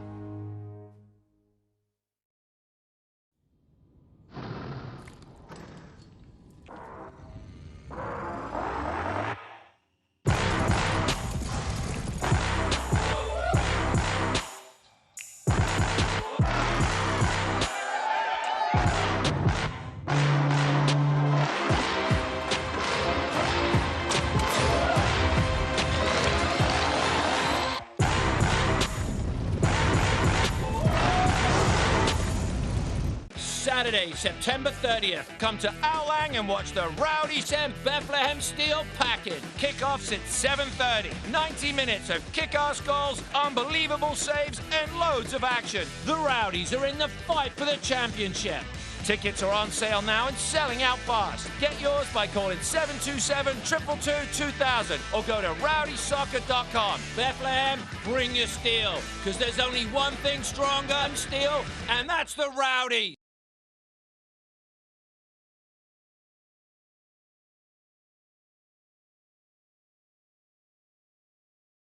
Saturday, September 30th. Come to Alang and watch the Rowdies and Bethlehem Steel pack-in. Kickoffs at 7:30. 90 minutes of kick-ass goals, unbelievable saves, and loads of action. The Rowdies are in the fight for the championship. Tickets are on sale now and selling out fast. Get yours by calling 727-222-2000 or go to rowdysoccer.com. Bethlehem, bring your steel, because there's only one thing stronger than steel, and that's the Rowdies.